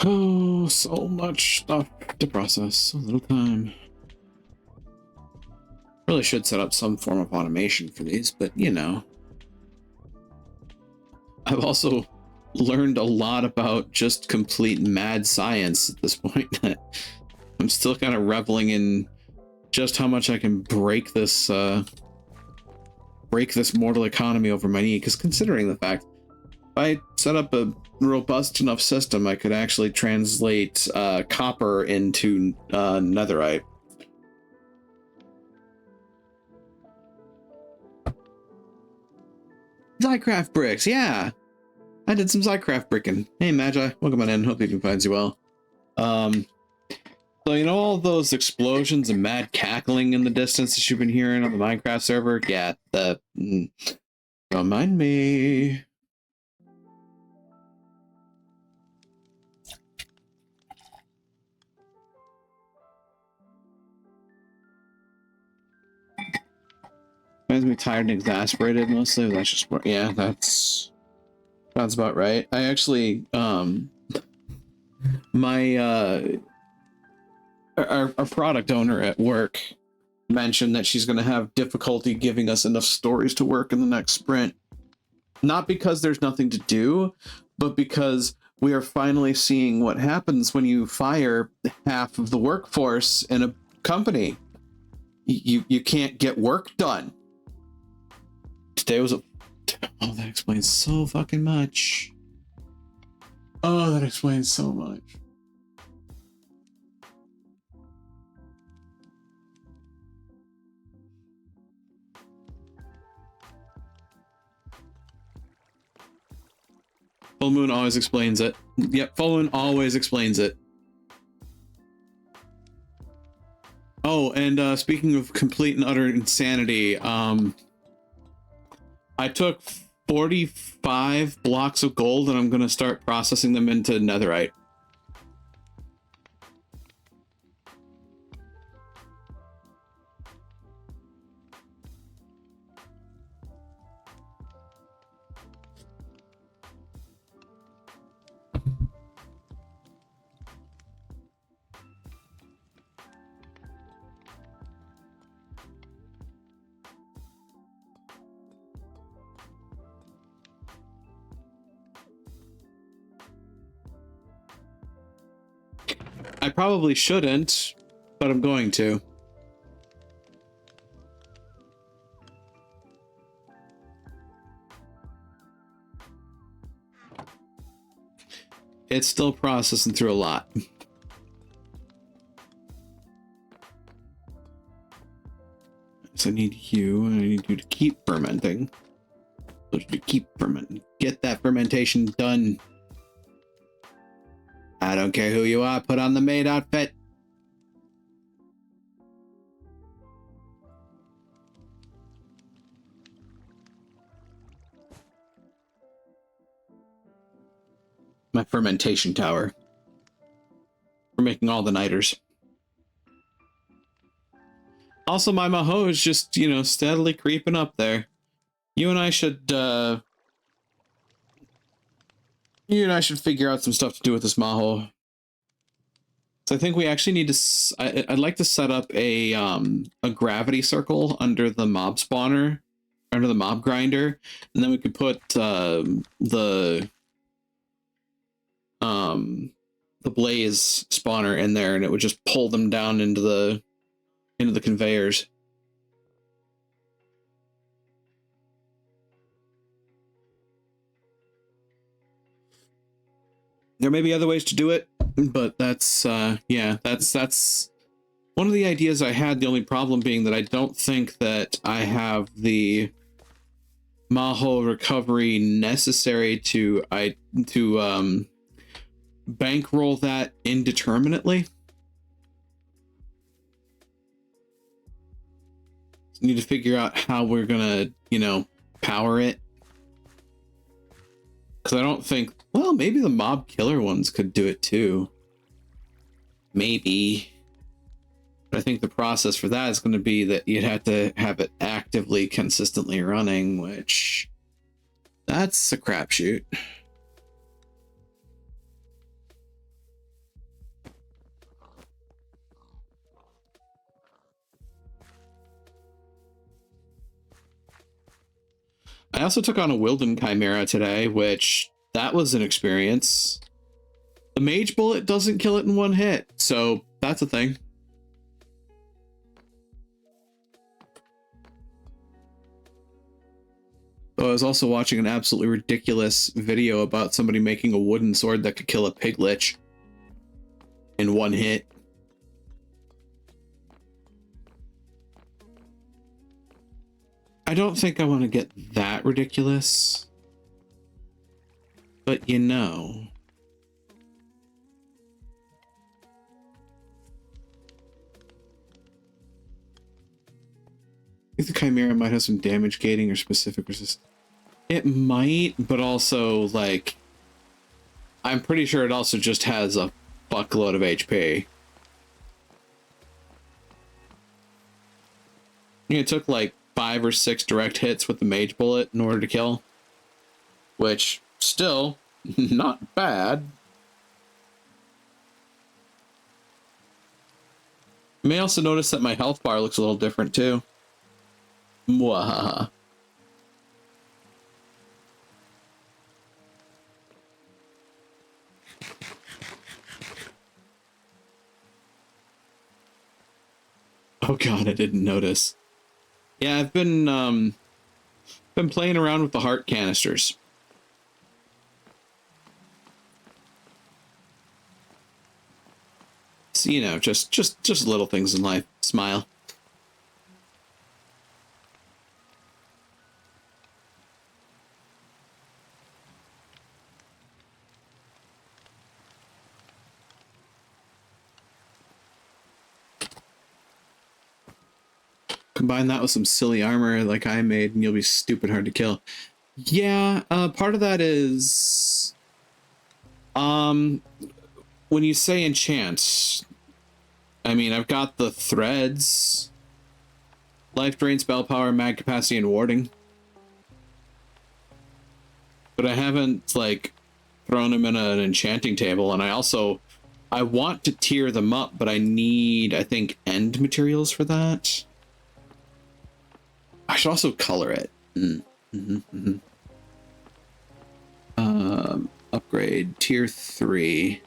Oh, so much stuff to process, so little time. Really should set up some form of automation for these, but you know. I've also learned a lot about just complete mad science at this point. I'm still kind of reveling in just how much I can break this mortal economy over my knee, because considering the fact if I set up a robust enough system, I could actually translate copper into netherite. Zycraft bricks, yeah. I did some Zycraft bricking. Hey Magi, welcome on in. Hope you finds you well. So you know all those explosions and mad cackling in the distance that you've been hearing on the Minecraft server? Yeah, don't mind me. Makes me tired and exasperated mostly. That's just yeah, that's sounds about right. I actually my our product owner at work mentioned that she's going to have difficulty giving us enough stories to work in the next sprint. Not because there's nothing to do, but because we are finally seeing what happens when you fire half of the workforce in a company. You can't get work done. Today was a... Oh, that explains so fucking much. Oh, that explains so much. Full Moon always explains it. Yep, Full Moon always explains it. Oh, and speaking of complete and utter insanity, I took 45 blocks of gold and I'm going to start processing them into netherite. I probably shouldn't, but I'm going to. It's still processing through a lot. So I need you, and I need you to keep fermenting. So to keep fermenting. Get that fermentation done. I don't care who you are, put on the maid outfit. My fermentation tower. We're making all the nighters. Also, my Maho is just, you know, steadily creeping up there. You and I should figure out some stuff to do with this Maho. So I think we actually need to. I'd like to set up a gravity circle under the mob spawner, under the mob grinder, and then we could put the blaze spawner in there, and it would just pull them down into the conveyors. There may be other ways to do it, but that's yeah, that's one of the ideas I had. The only problem being that I don't think that I have the Maho recovery necessary to bankroll that indeterminately. Need to figure out how we're gonna, you know, power it. Because I don't think, well, maybe the mob killer ones could do it too. Maybe. But I think the process for that is going to be that you'd have to have it actively, consistently running, which that's a crapshoot. I also took on a Wilden Chimera today, which that was an experience. The Mage Bullet doesn't kill it in one hit, so that's a thing. So I was also watching an absolutely ridiculous video about somebody making a wooden sword that could kill a pig lich in one hit. I don't think I want to get that ridiculous, but you know. I think the Chimera might have some damage gating or specific resistance. It might, but also, like, I'm pretty sure it also just has a fuckload of HP. It took like 5 or 6 direct hits with the Mage Bullet in order to kill, which still not bad. You may also notice that my health bar looks a little different too. Mwahaha. Oh god, I didn't notice. Yeah, I've been playing around with the heart canisters. So, you know, just little things in life. Smile. Combine that with some silly armor like I made, and you'll be stupid hard to kill. Yeah, part of that is... when you say enchant, I mean, I've got the threads. Life drain, spell power, mag capacity, and warding. But I haven't, like, thrown them in an enchanting table, and I want to tier them up, but I need, I think, end materials for that. I should also color it. Upgrade tier 3.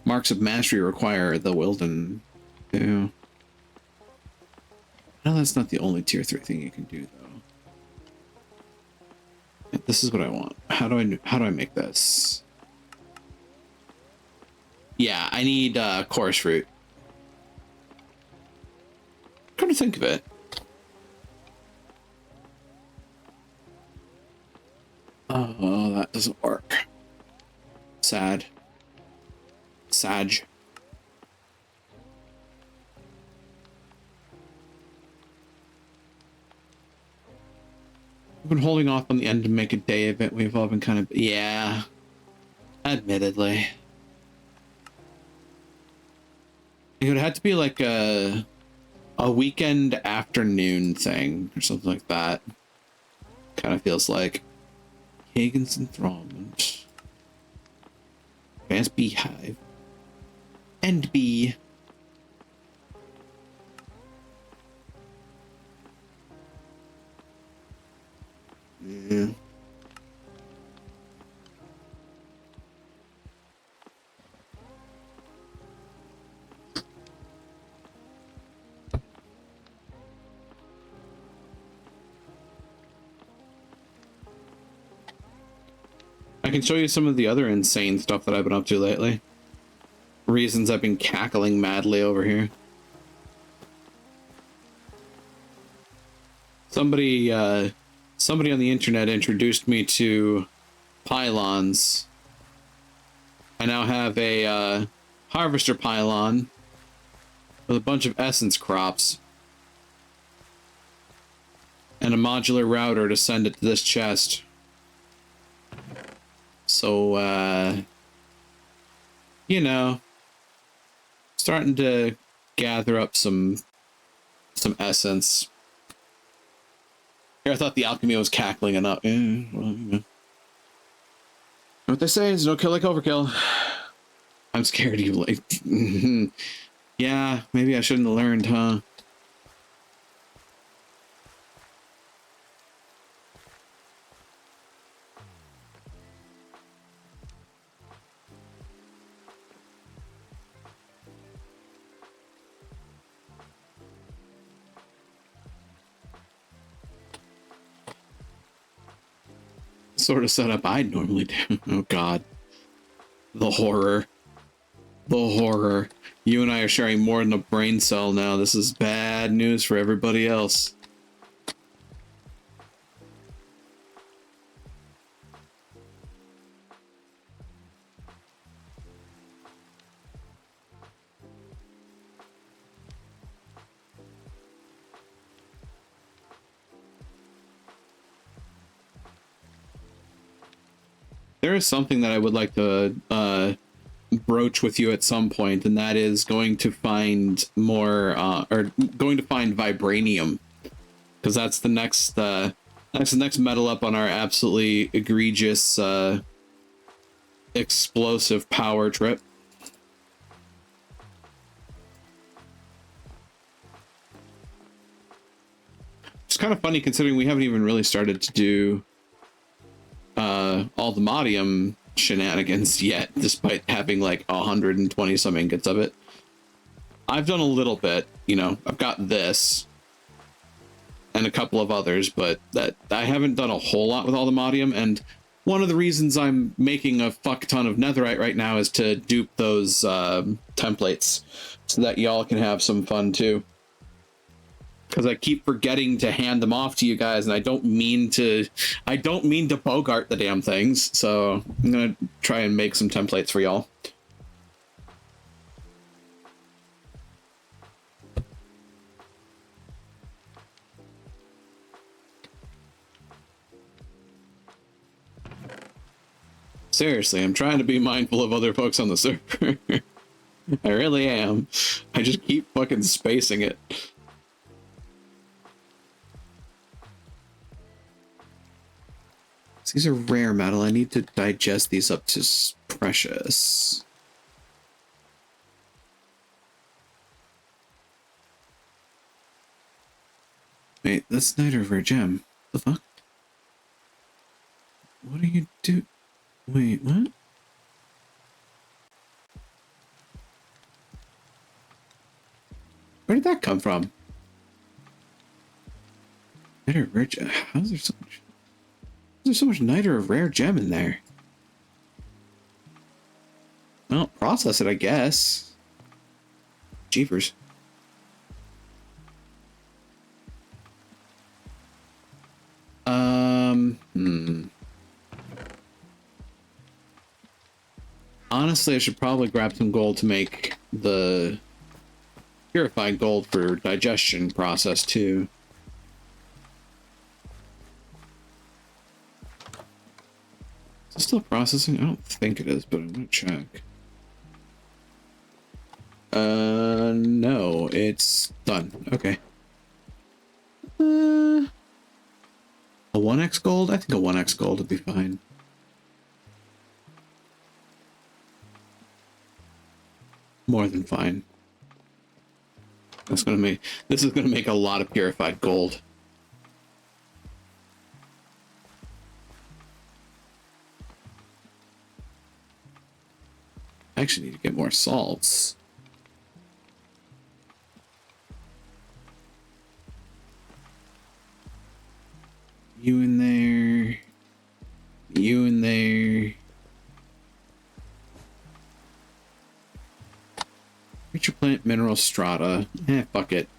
Marks of mastery require the Wilden. No, that's not the only tier 3 thing you can do though. This is what I want. How do I make this? Yeah, I need chorus fruit. Come to think of it. Oh, that doesn't work. Sad. Sag. We've been holding off on the end to make a day event. We've all been kind of, yeah, admittedly. It would have to be like a weekend afternoon thing or something like that. Kind of feels like Hagen's enthrallment. Advanced beehive. And bee. Yeah. I can show you some of the other insane stuff that I've been up to lately. Reasons I've been cackling madly over here. Somebody on the internet introduced me to pylons. I now have a harvester pylon with a bunch of essence crops and a modular router to send it to this chest. So, you know, starting to gather up some essence. Here, I thought the alchemy was cackling enough. Well, you know. What they say is no kill like overkill. I'm scared you like. Yeah, maybe I shouldn't have learned, huh? Sort of setup I'd normally do. Oh god. The horror. The horror. You and I are sharing more than a brain cell now. This is bad news for everybody else. There is something that I would like to broach with you at some point, and that is going to find more, or going to find vibranium, because that's the next metal up on our absolutely egregious explosive power trip. It's kind of funny considering we haven't even really started to do all the modium shenanigans yet, despite having like 120 some ingots of it. I've done a little bit, you know, I've got this and a couple of others, but that I haven't done a whole lot with all the modium. And one of the reasons I'm making a fuck ton of netherite right now is to dupe those templates so that y'all can have some fun too. Because I keep forgetting to hand them off to you guys, and I don't mean to bogart the damn things. So I'm gonna try and make some templates for y'all. Seriously, I'm trying to be mindful of other folks on the server. I really am. I just keep fucking spacing it. These are rare metal. I need to digest these up to precious. Wait, that's Night of Rare Gem. The fuck? What do you do? Wait, what? Where did that come from? Night of Rare Gem. How's there so much? There's so much Niter of Rare Gem in there. Well, process it, I guess. Jeepers. Honestly, I should probably grab some gold to make the purified gold for digestion process too. Is it still processing? I don't think it is, but I'm gonna check. No, it's done. Okay. A 1x gold? I think a 1x gold would be fine. More than fine. This is gonna make a lot of purified gold. I actually need to get more salts. You in there. You in there. Creature plant mineral strata. Fuck it.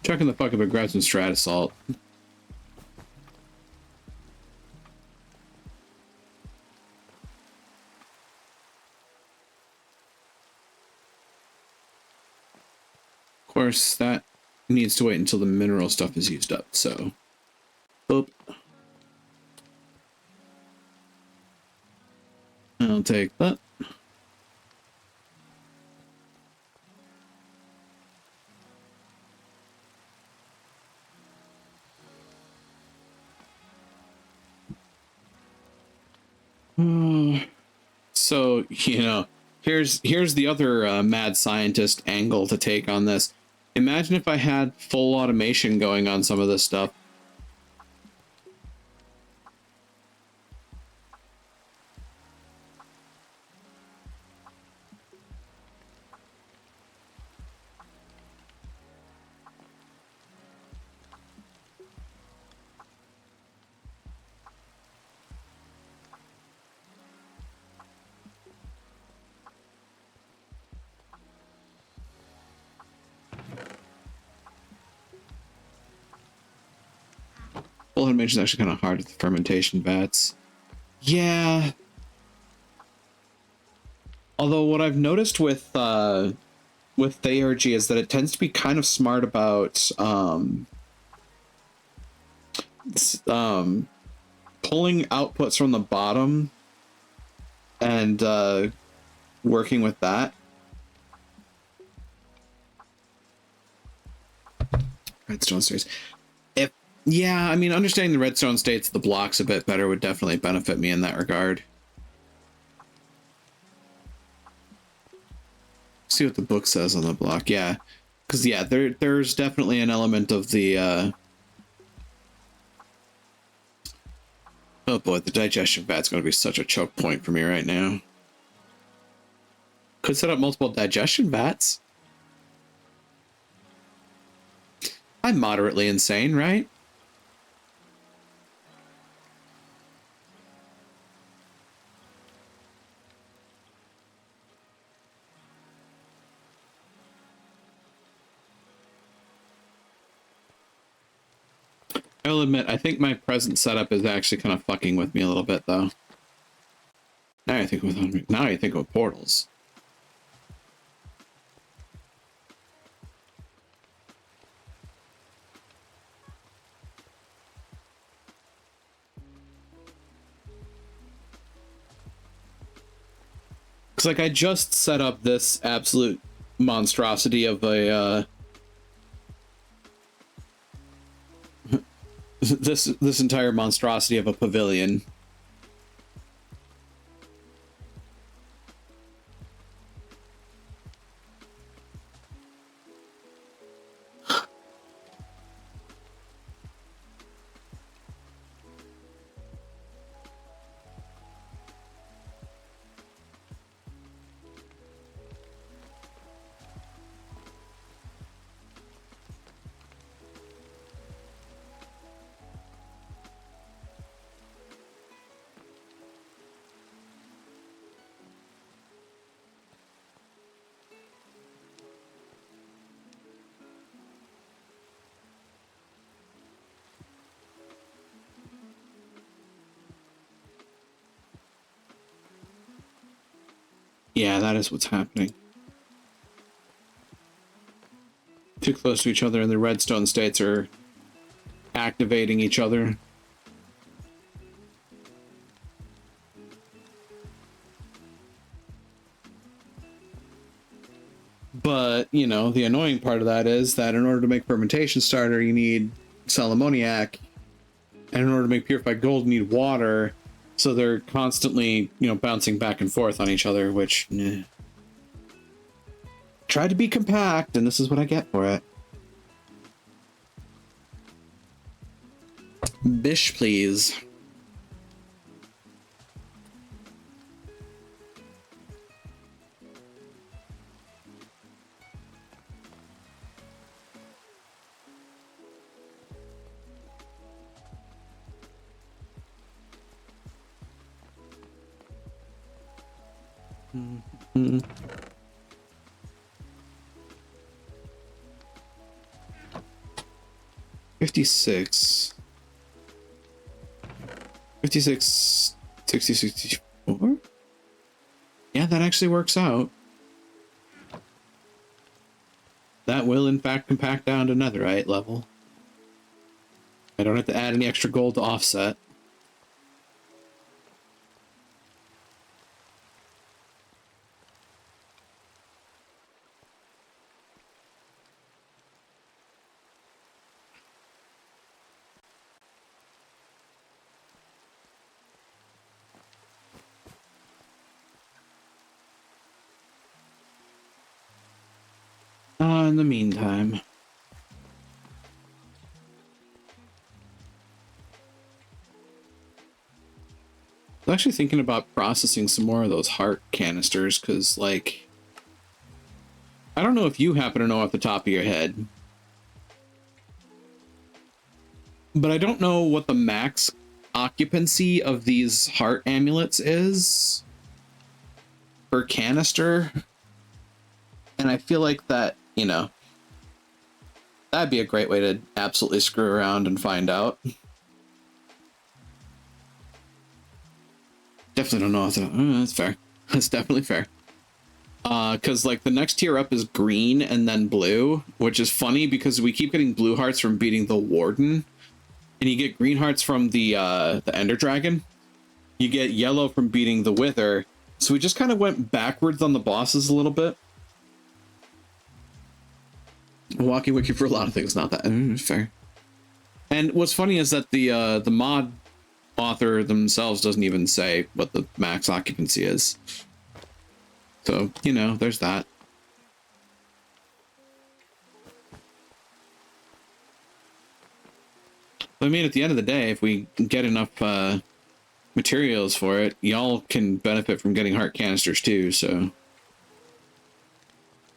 Chucking the fuck up and grab some strata salt. Of course, that needs to wait until the mineral stuff is used up, so. Boop. I'll take that. So, you know, here's the other mad scientist angle to take on this. Imagine if I had full automation going on some of this stuff. Full automation is actually kind of hard with the fermentation vats. Yeah. Although what I've noticed with Theurgy is that it tends to be kind of smart about pulling outputs from the bottom and working with that. Redstone states. Yeah, I mean, understanding the redstone states of the blocks a bit better would definitely benefit me in that regard. See what the book says on the block. Yeah, because yeah, there's definitely an element of the oh boy, the digestion vat's going to be such a choke point for me right now. Could set up multiple digestion vats. I'm moderately insane, right? I'll admit, I think my present setup is actually kind of fucking with me a little bit, though. Now I think with portals. Because, like, I just set up this absolute monstrosity of a this entire monstrosity of a pavilion. Yeah, that is what's happening. Too close to each other, and the redstone states are activating each other. But, you know, the annoying part of that is that in order to make fermentation starter, you need sal ammoniac. And in order to make purified gold, you need water. So they're constantly, you know, bouncing back and forth on each other, which... Tried to be compact, and this is what I get for it. Bish, please. Mm-hmm. 56. 56, 60, 64? Yeah, that actually works out. That will, in fact, compact down to netherite level. I don't have to add any extra gold to offset. In the meantime... I was actually thinking about processing some more of those heart canisters, because, like... I don't know if you happen to know off the top of your head, but I don't know what the max occupancy of these heart amulets is per canister. And I feel like that, you know, that'd be a great way to absolutely screw around and find out. Definitely don't know. That's fair. That's definitely fair. Because like the next tier up is green and then blue, which is funny because we keep getting blue hearts from beating the Warden, and you get green hearts from the Ender Dragon. You get yellow from beating the Wither. So we just kind of went backwards on the bosses a little bit. Walking Wiki for a lot of things, not that fair. And what's funny is that the mod author themselves doesn't even say what the max occupancy is. So, you know, there's that. I mean, at the end of the day, if we get enough materials for it, y'all can benefit from getting heart canisters too, so...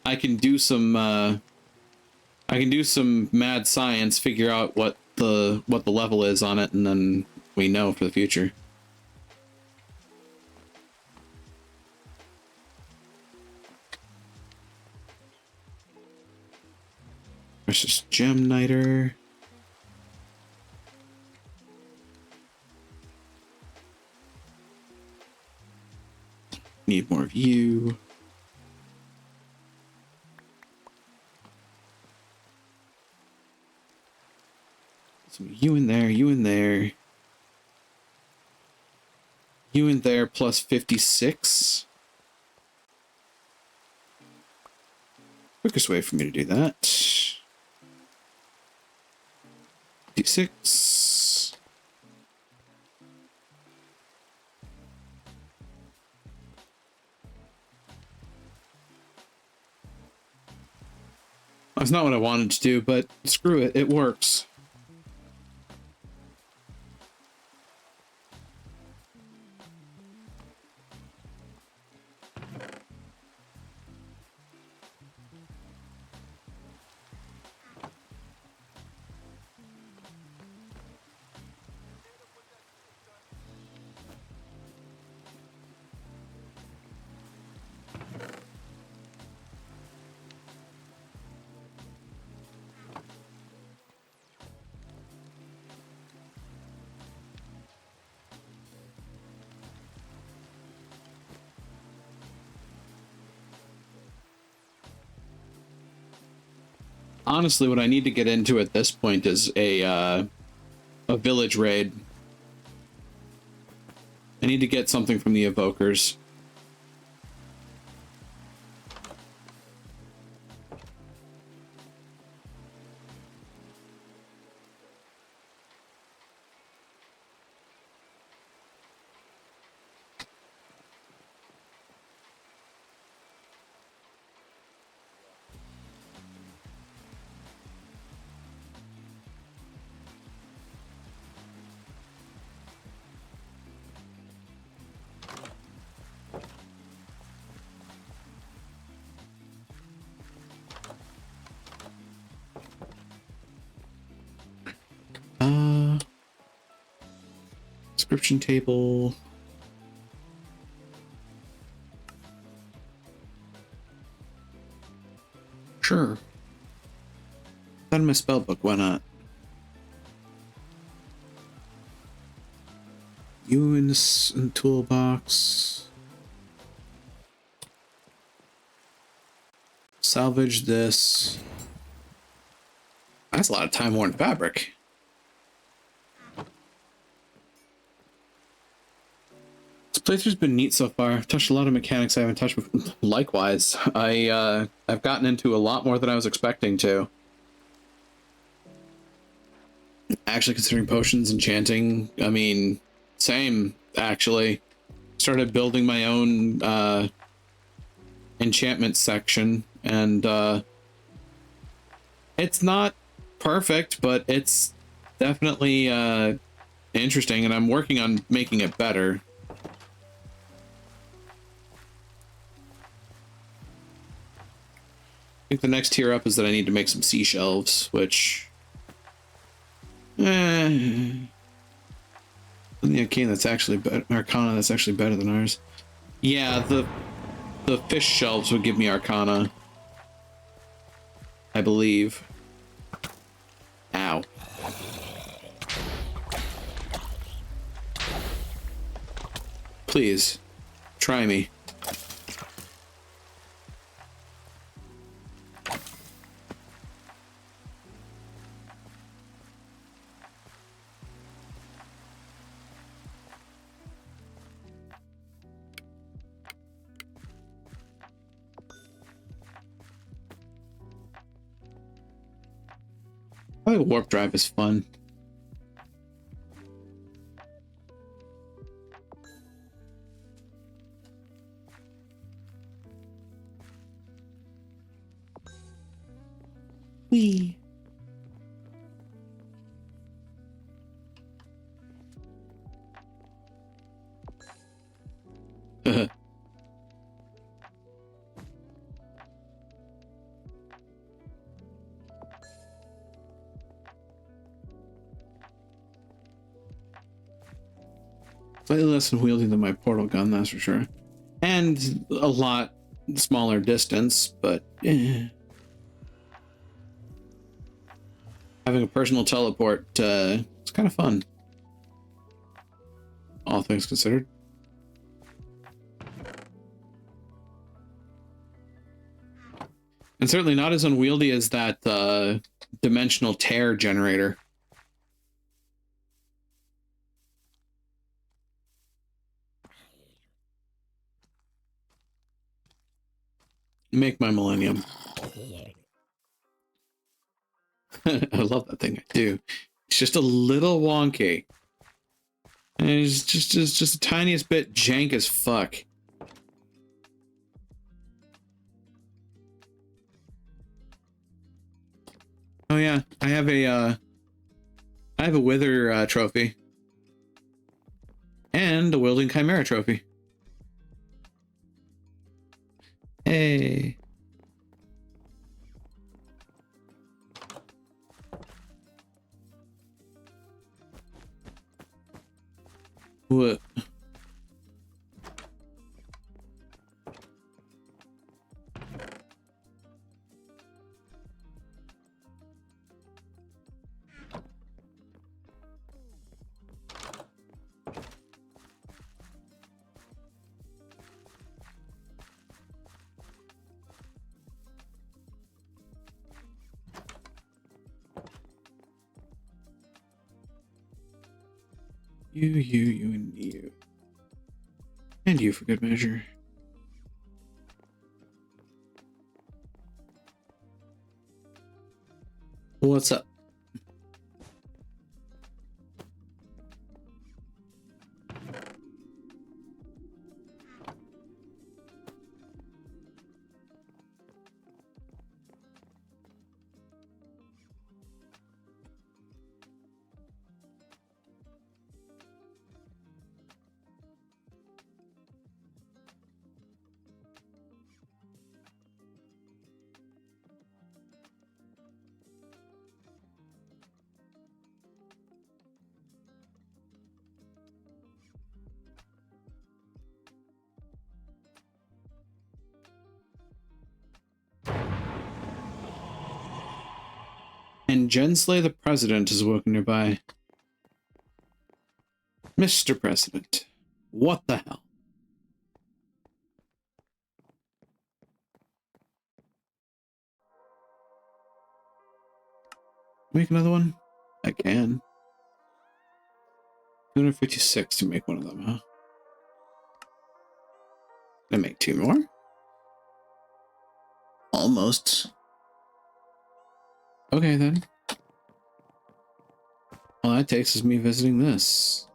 I can do some mad science, figure out what the level is on it, and then we know for the future. There's just Gem Niter. Need more of you. Some you in there, you in there. You in there plus 56. Quickest way for me to do that. 56. That's not what I wanted to do, but screw it, it works. Honestly, what I need to get into at this point is a village raid. I need to get something from the evokers. Description table. Sure. Not in my spell book, why not? You in the toolbox. Salvage this. That's a lot of time-worn fabric. This playthrough's been neat so far. I've touched a lot of mechanics I haven't touched before. Likewise, I've gotten into a lot more than I was expecting to. Actually, considering potions, enchanting, I mean, same, actually. Started building my own enchantment section, and it's not perfect, but it's definitely interesting, and I'm working on making it better. I think the next tier up is that I need to make some sea shelves, which... the arcane that's actually Arcana that's actually better than ours. Yeah, the fish shelves would give me Arcana, I believe. Ow. Please, try me. Probably warp drive is fun. Wee. Slightly less unwieldy than my portal gun, that's for sure. And a lot smaller distance, but having a personal teleport, it's kind of fun. All things considered. And certainly not as unwieldy as that dimensional tear generator. Make my millennium. I love that thing. I do. It's just a little wonky. And it's just the tiniest bit jank as fuck. Oh yeah, I have a Wither trophy. And a Wielding Chimera trophy. Hey. What? You, and you. And you for good measure. What's up? And Gensley the President is woken nearby. Mr. President, what the hell? Make another one? I can. 256 to make one of them, huh? Can I make 2 more? Almost. Okay, then. All that takes is me visiting this.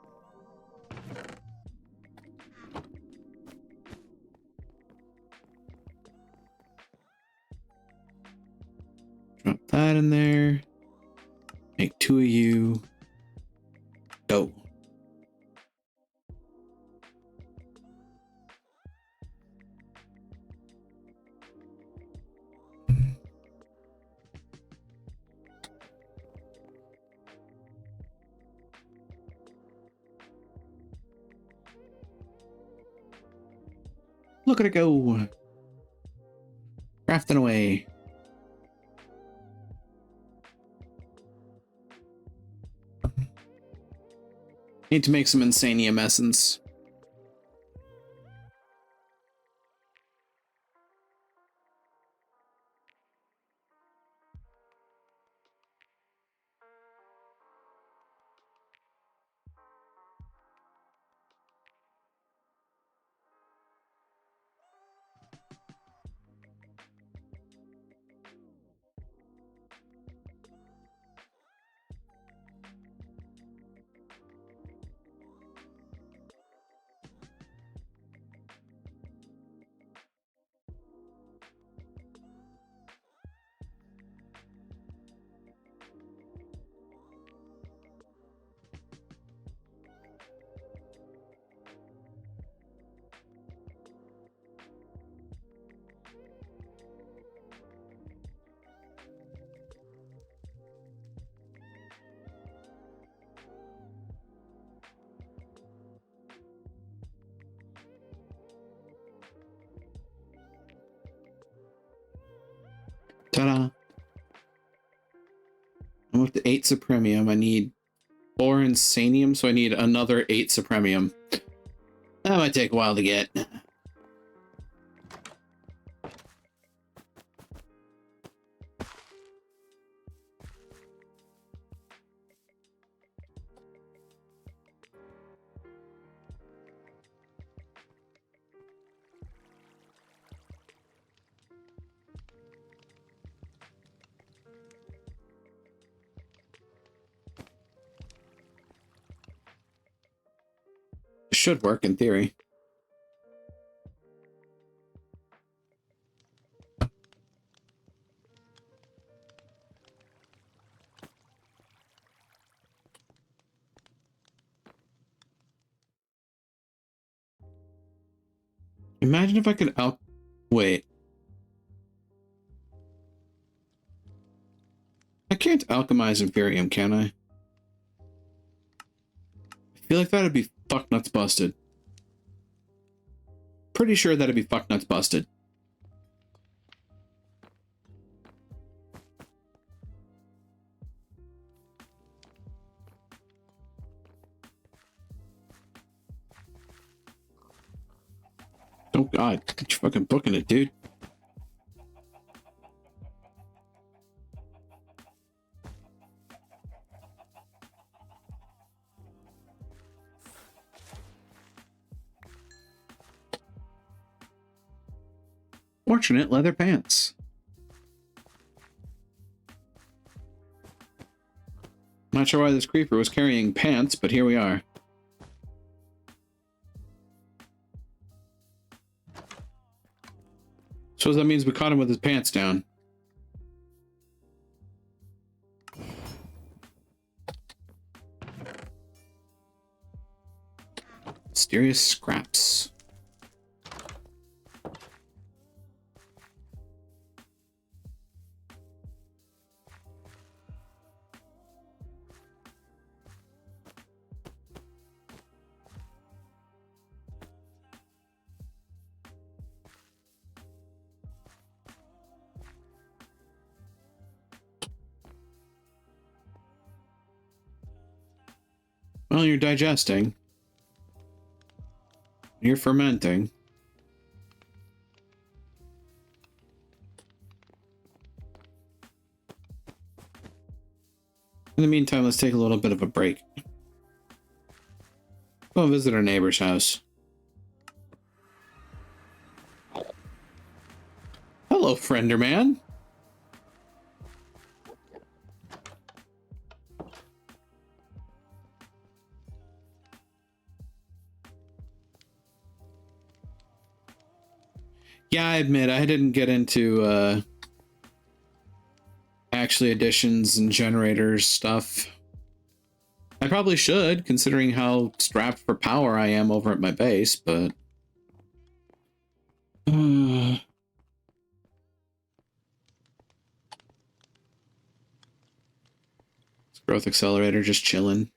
Drop that in there. Make 2 of you. Go. Look at it go. Crafting away. Need to make some Insanium essence. Ta-da. I'm up to 8 Supremium. I need 4 Insanium, so I need another 8 Supremium. That might take a while to get. It should work in theory. Imagine if I could wait. I can't alchemize Inferium, can I? I feel like that'd be fuck nuts busted. Pretty sure that'd be fuck nuts busted. Oh god, get your fucking booking it, dude. Fortunate leather pants. Not sure why this creeper was carrying pants, but here we are. So that means we caught him with his pants down. Mysterious scraps. Well, you're digesting. You're fermenting. In the meantime, let's take a little bit of a break. Go visit our neighbor's house. Hello, friender man. Yeah, I admit I didn't get into actually additions and generators stuff. I probably should, considering how strapped for power I am over at my base, but this growth accelerator just chilling.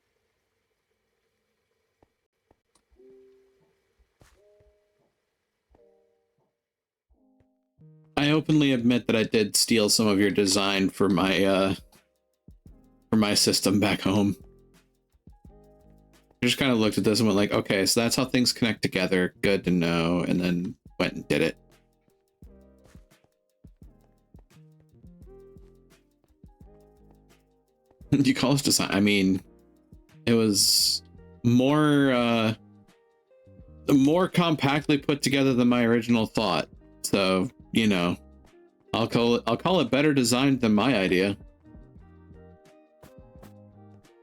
I openly admit that I did steal some of your design for my system back home. I just kind of looked at this and went like, okay, so that's how things connect together. Good to know. And then went and did it. You call us design? I mean, it was more compactly put together than my original thought. So, you know, I'll call it better designed than my idea.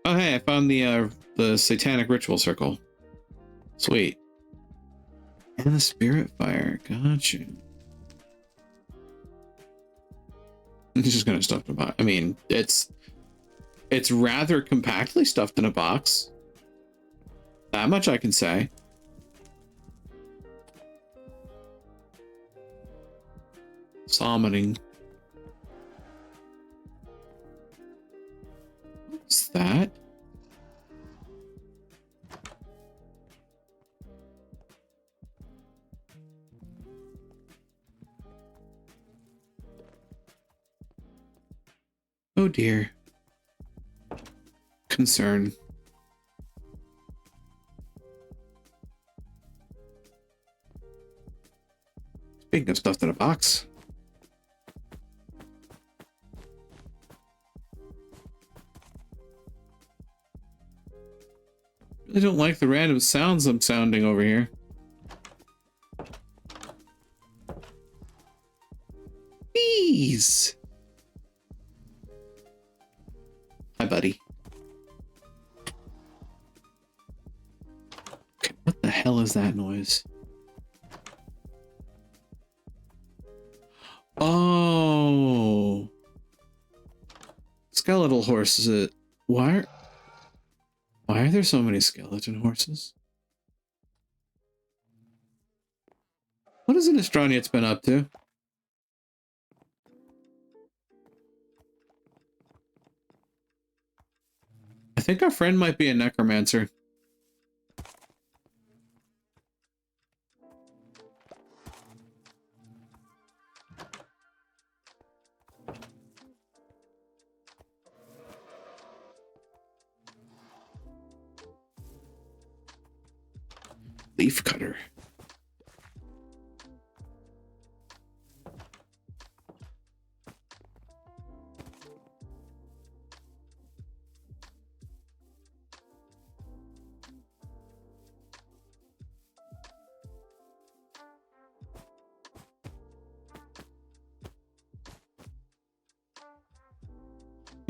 Oh, hey, I found the satanic ritual circle. Sweet. And the spirit fire. Gotcha. It's just gonna stuff in a box. I mean, it's rather compactly stuffed in a box. That much I can say. Summoning. What's that? Oh dear. Concern. Speaking of stuff in a box. I don't like the random sounds I'm sounding over here. Bees! Hi, buddy. Okay, what the hell is that noise? Oh! Skeletal horses. Why are there so many skeleton horses? What has Innistrania's been up to? I think our friend might be a necromancer. Leaf cutter.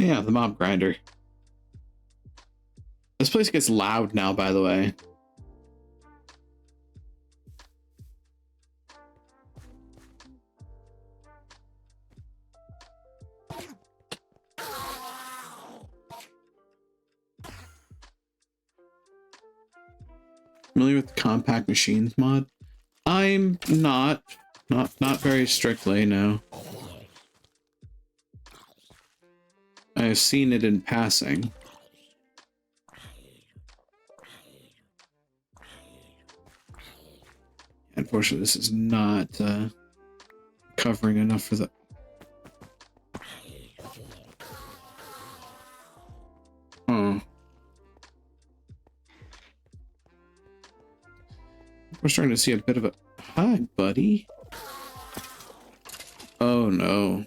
Yeah, the mob grinder. This place gets loud now, by the way. Familiar with the compact machines mod? I'm not very strictly, no. I've seen it in passing. Unfortunately, this is not covering enough for the... Oh. We're starting to see a bit of a... Hi, buddy. Oh, no.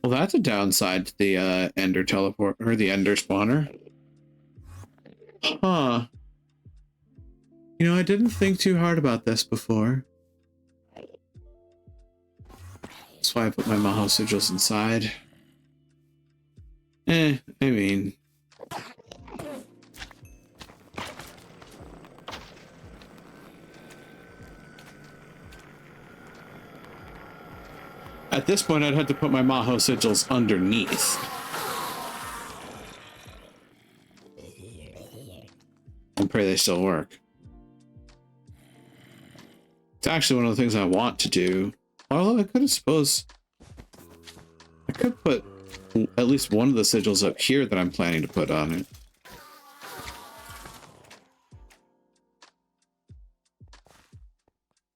Well, that's a downside to the Ender teleport, or the Ender spawner. Huh. You know, I didn't think too hard about this before. That's why I put my Maho sigils inside. I mean... At this point, I'd have to put my Maho sigils underneath. And pray they still work. It's actually one of the things I want to do. Although I could suppose... I could put at least one of the sigils up here that I'm planning to put on it.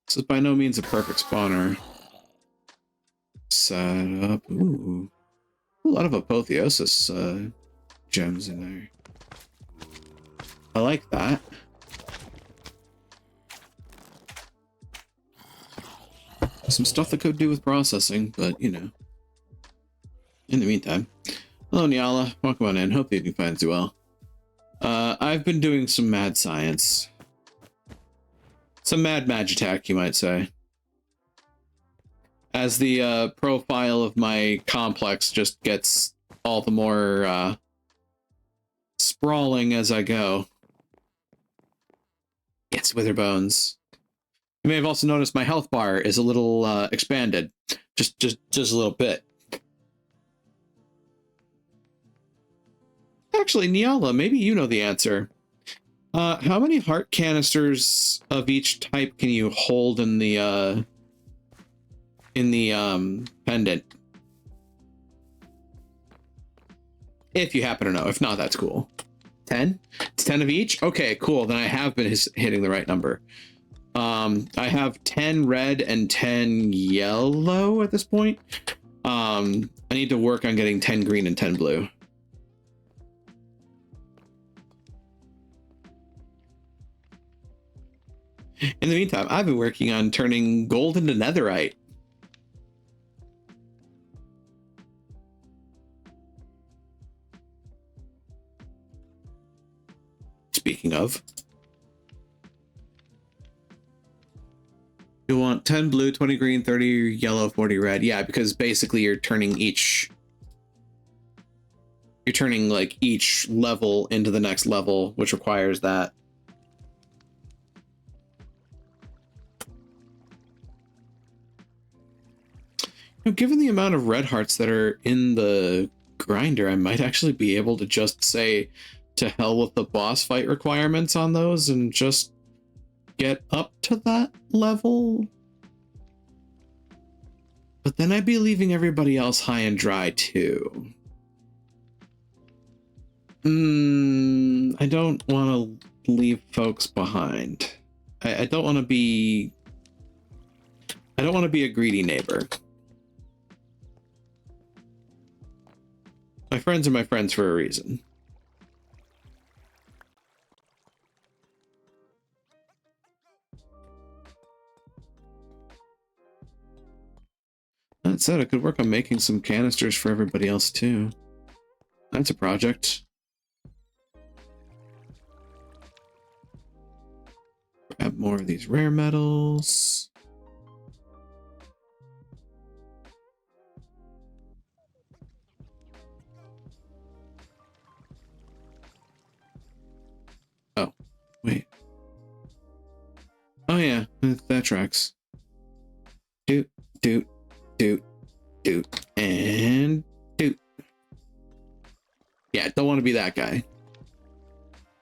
This is by no means a perfect spawner. Set up. Ooh. A lot of apotheosis gems in there. I like that. Some stuff that could do with processing, but you know. In the meantime. Hello, Nyala. Welcome on in. Hope you finds you well. I've been doing some mad science. Some mad magitech, you might say. As the profile of my complex just gets all the more sprawling as I go. Yes, Witherbones. You may have also noticed my health bar is a little expanded. Just a little bit. Actually, Nyala, maybe you know the answer. How many heart canisters of each type can you hold in the pendant? If you happen to know. If not, that's cool. 10? It's 10 of each? Okay, cool. Then I have been hitting the right number. I have 10 red and 10 yellow at this point. I need to work on getting 10 green and 10 blue. In the meantime, I've been working on turning gold into netherite. Speaking of, you want 10 blue, 20 green, 30 yellow, 40 red. Yeah, because basically you're turning like each level into the next level, which requires that. You know, given the amount of red hearts that are in the grinder, I might actually be able to just say to hell with the boss fight requirements on those and just get up to that level. But then I'd be leaving everybody else high and dry too. I don't want to leave folks behind. I don't want to be... I don't want to be a greedy neighbor. My friends are my friends for a reason. That said, I could work on making some canisters for everybody else too. That's a project. Grab more of these rare metals. Oh yeah, that tracks. Doot, doot, doot, doot, and doot. Yeah, don't want to be that guy.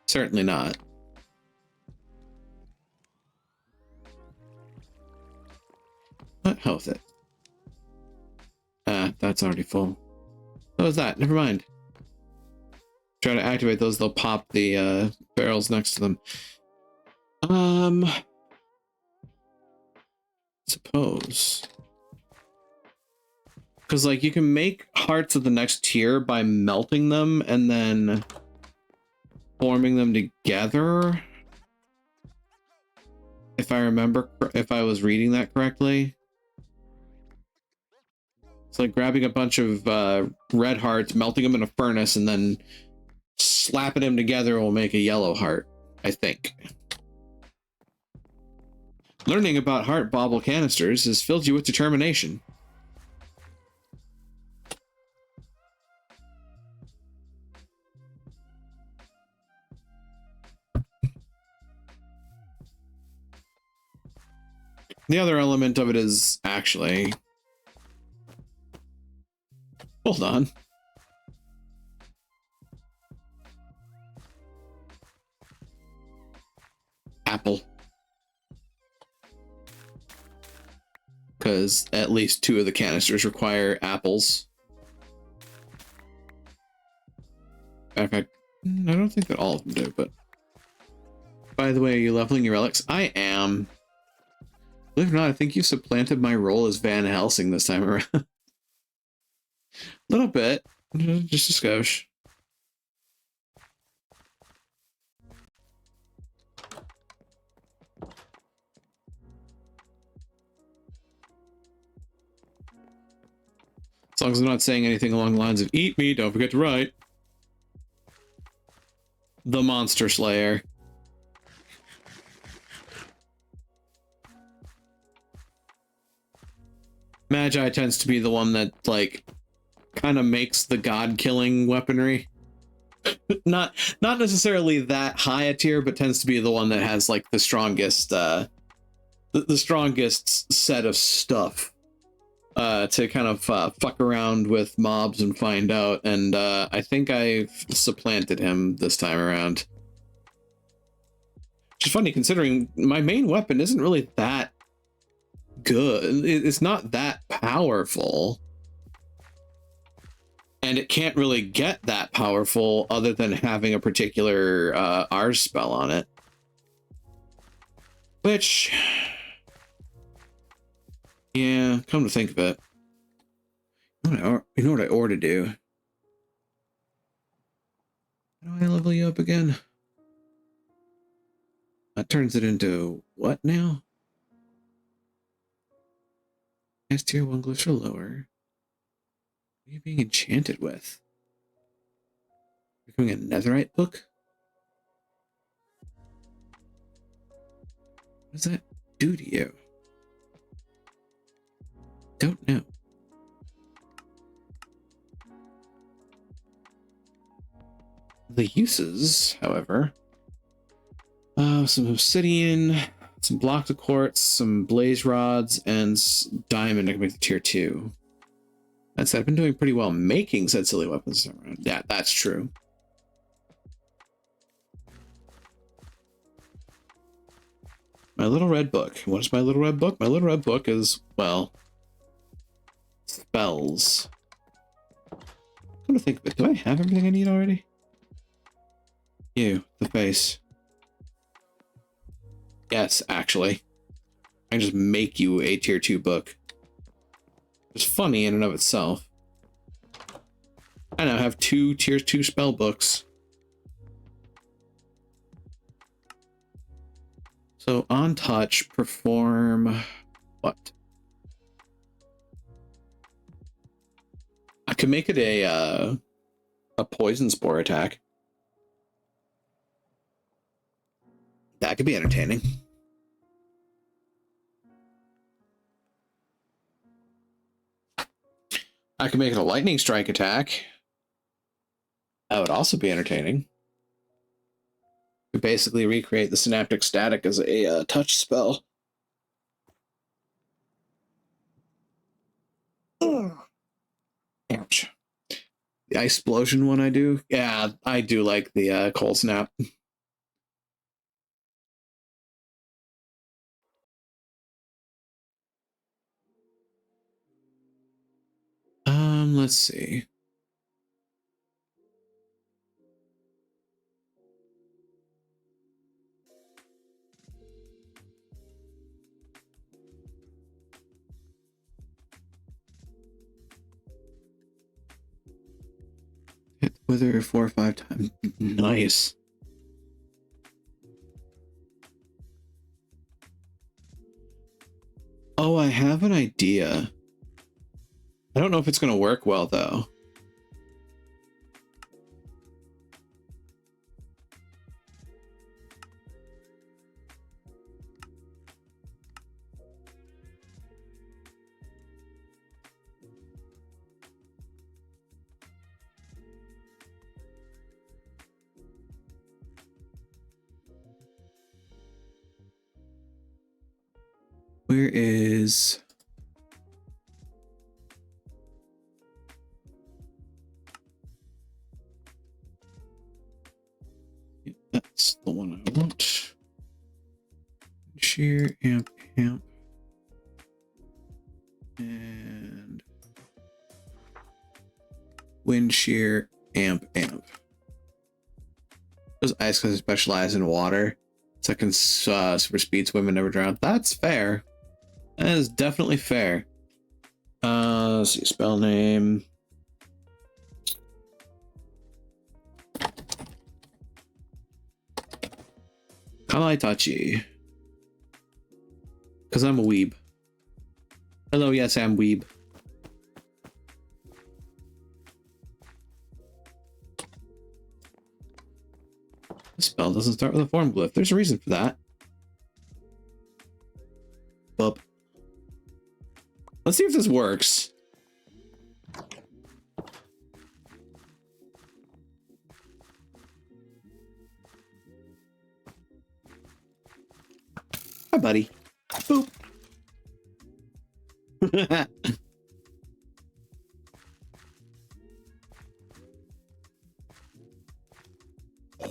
Certainly not. What health it? That's already full. What was that? Never mind. Try to activate those, they'll pop the barrels next to them. Suppose. Because, like, you can make hearts of the next tier by melting them and then forming them together. If I remember, if I was reading that correctly. It's like grabbing a bunch of red hearts, melting them in a furnace, and then slapping them together will make a yellow heart, I think. Learning about heart bauble canisters has filled you with determination. The other element of it is actually... Hold on. Apple. Because at least 2 of the canisters require apples. In fact, I don't think that all of them do, but... By the way, are you leveling your relics? I am. Believe it or not, I think you supplanted my role as Van Helsing this time around. A little bit. Just a skosh. As long as I'm not saying anything along the lines of eat me, don't forget to write. The Monster Slayer. Magi tends to be the one that, like, kind of makes the god-killing weaponry. not necessarily that high a tier, but tends to be the one that has, like, the strongest, the strongest set of stuff to kind of fuck around with mobs and find out. And I think I've supplanted him this time around. Which is funny, considering my main weapon isn't really that good. It's not that powerful, and it can't really get that powerful other than having a particular Ars spell on it, which, yeah, come to think of it, you know what I ought to do? How do I level you up again? That turns it into what now? S tier 1 glyphs or lower. What are you being enchanted with? Becoming a netherite book? What does that do to you? Don't know. The uses, however, some obsidian, some blocks of quartz, some blaze rods, and diamond. I can make the tier 2. That said, I've been doing pretty well making said silly weapons around. Yeah, that's true. My little red book. What is my little red book? My little red book is, well, spells. I'm gonna think of it. Do I have everything I need already? You, the face. Yes, actually. I can just make you a tier 2 book. It's funny in and of itself. I now have 2 tier 2 spell books. So on touch, perform what? I could make it a poison spore attack. That could be entertaining. I could make it a lightning strike attack. That would also be entertaining. We basically recreate the synaptic static as a touch spell. Ouch. The ice explosion one I do? Yeah, I do like the cold snap. Let's see. Hit wither 4 or 5 times. Nice. Oh, I have an idea. I don't know if it's going to work well, though. Where is... That's the one I want. Sheer, amp, amp. And... Wind shear, amp, amp. Those ice because I specialize in water. So I can super speed swim and never drown. That's fair. That is definitely fair. Let's see, spell name. Kalaitachi. Because I'm a weeb. Hello, yes, I'm weeb. The spell doesn't start with a form glyph. There's a reason for that. Boop. Let's see if this works. Hi, buddy. Boop.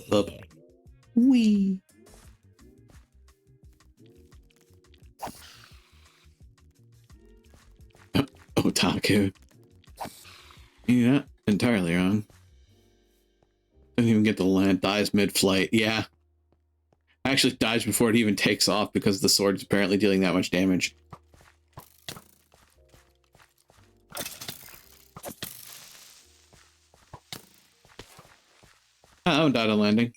Boop. Wee. Otaku. Yeah, entirely wrong. Doesn't even get the land, dies mid-flight. Yeah. Actually dies before it even takes off because the sword's apparently dealing that much damage. Oh, died on landing.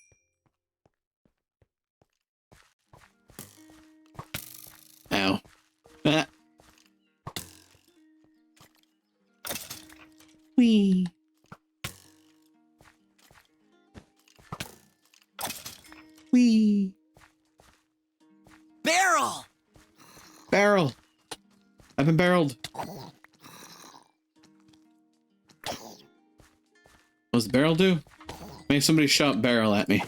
Ow. Ah. Whee. Whee. Barrel! Barrel. I've been barreled. What does the barrel do? Make somebody shout barrel at me.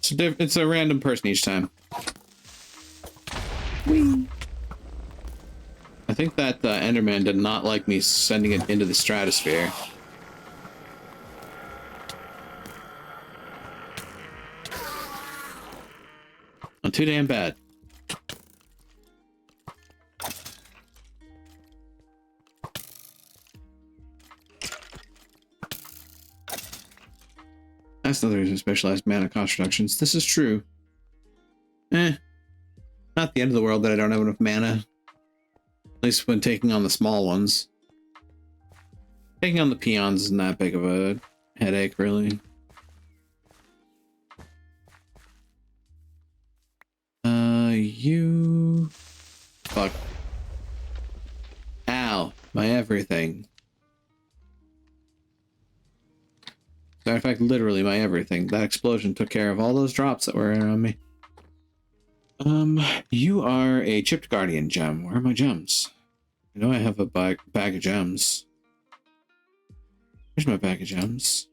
It's a random person each time. Whee. I think that Enderman did not like me sending it into the stratosphere. Not too damn bad. That's another reason specialized mana cost reductions. This is true. Not the end of the world that I don't have enough mana. At least when taking on the small ones. Taking on the peons isn't that big of a headache, really. You... Fuck. Ow. My everything. Matter of fact, literally my everything. That explosion took care of all those drops that were around me. You are a chipped guardian gem. Where are my gems? I know I have a bag of gems. Where's my bag of gems?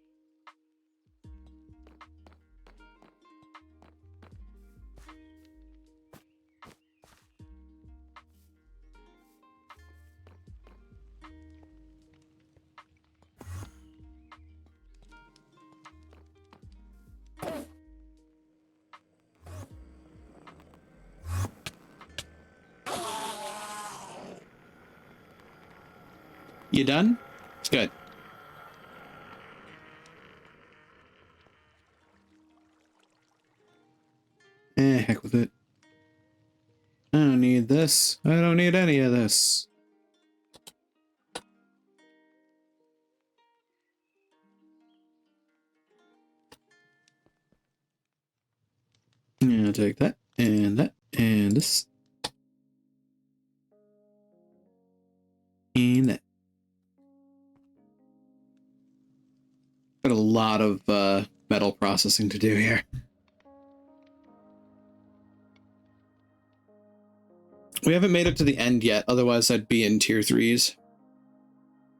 You done? It's good. Heck with it. I don't need this. I don't need any of this. Yeah, I'll take that, and this. And that. Got a lot of metal processing to do here. We haven't made it to the end yet, otherwise I'd be in tier 3s.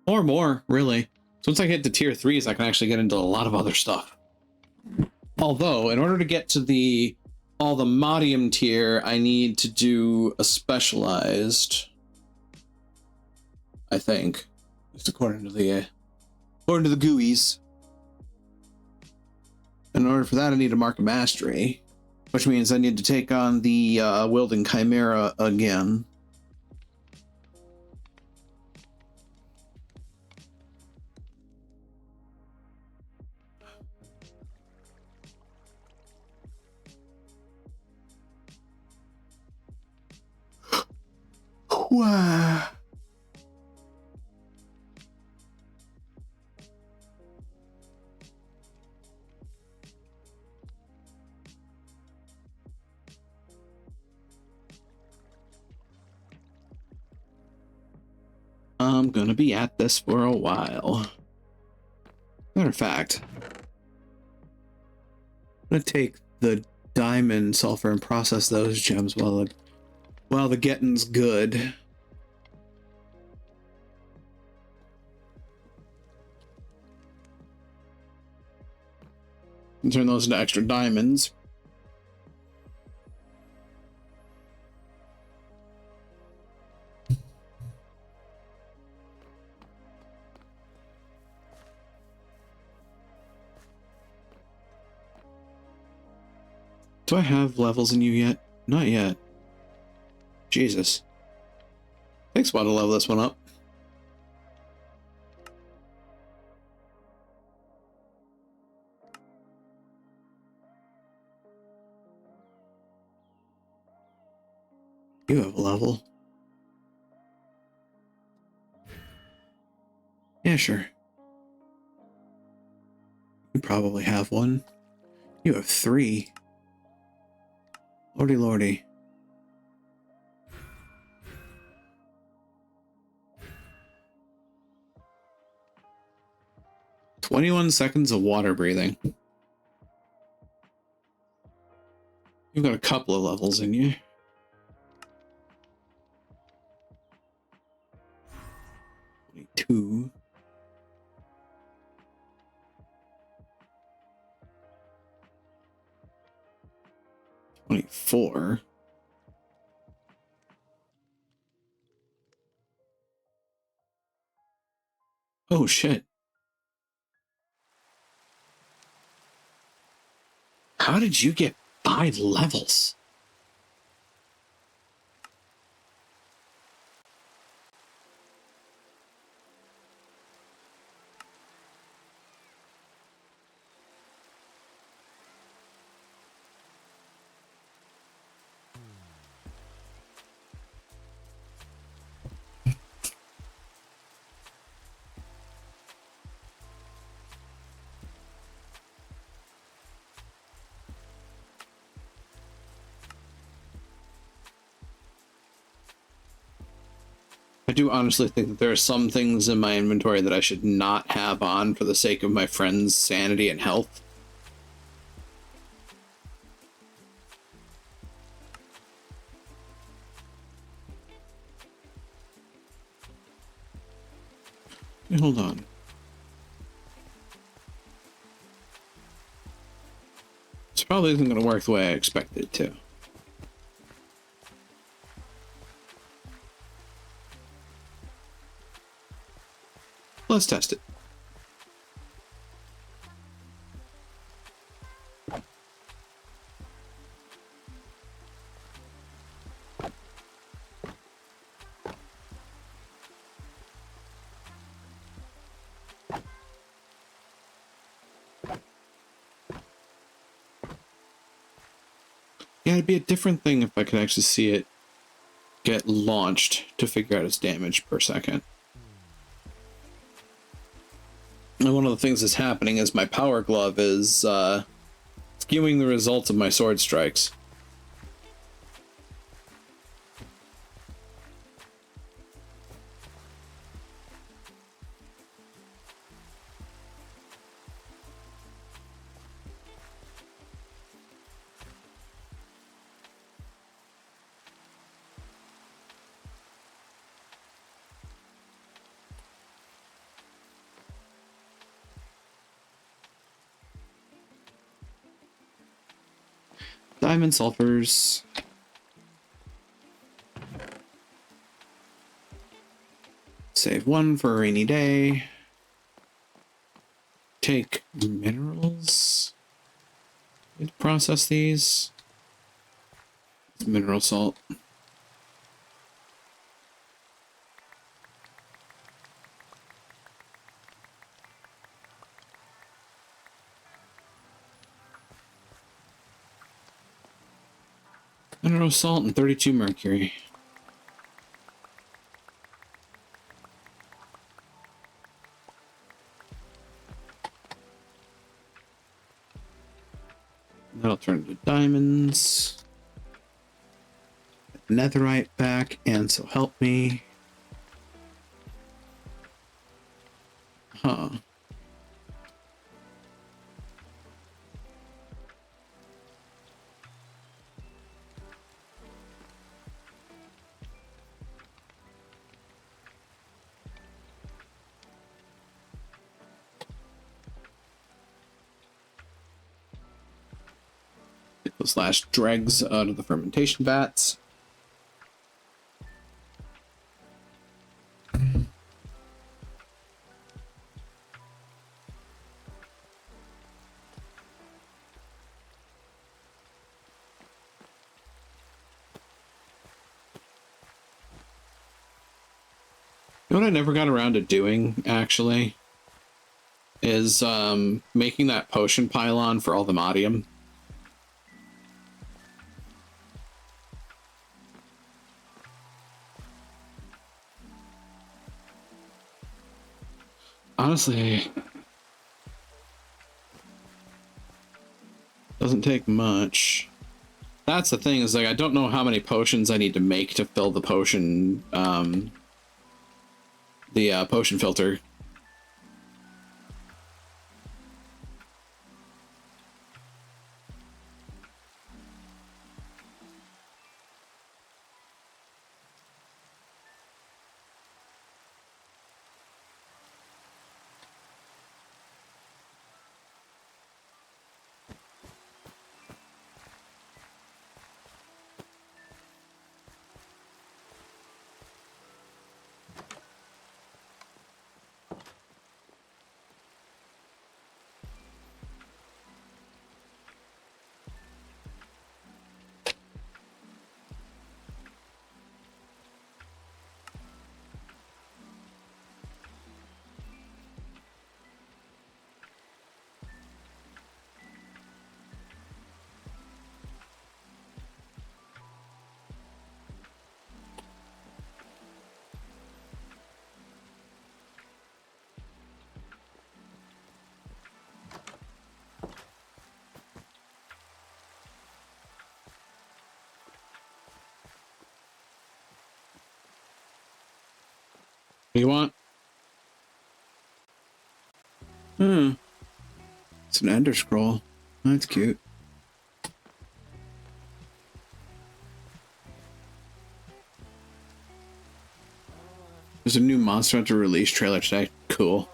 Or more, really. So once I get to tier 3s, I can actually get into a lot of other stuff. Although, in order to get to all the Modium tier, I need to do a specialized, I think. Just according to the GUIs. In order for that, I need a Mark of Mastery, which means I need to take on the Wielding Chimera again. Wow. I'm gonna be at this for a while. Matter of fact, I'm gonna take the diamond sulfur and process those gems while the getting's good. And turn those into extra diamonds. Do I have levels in you yet? Not yet. Jesus. Takes a while to level this one up. You have a level. Yeah, sure. You probably have one. You have 3. Lordy lordy. "21 seconds of water breathing." You've got a couple of levels in you. 22. 24. Oh shit. How did you get 5 levels? I do honestly think that there are some things in my inventory that I should not have on for the sake of my friend's sanity and health. Hey, hold on. This probably isn't going to work the way I expected it to. Let's test it. Yeah, it'd be a different thing if I could actually see it get launched to figure out its damage per second. And one of the things that's happening is my power glove is skewing the results of my sword strikes. Diamond sulfurs. Save one for a rainy day. Take minerals. Need to process these. It's mineral salt. Mineral salt and 32 mercury. That'll turn into diamonds. Netherite back, and so help me. Huh. Get those last dregs out of the fermentation vats. You know what I never got around to doing, actually, is making that potion pylon for all the modium. Honestly, doesn't take much. That's the thing, is like I don't know how many potions I need to make to fill the potion potion filter. What do you want? It's an ender scroll. That's cute. There's a new Monster Hunter release trailer today. Cool.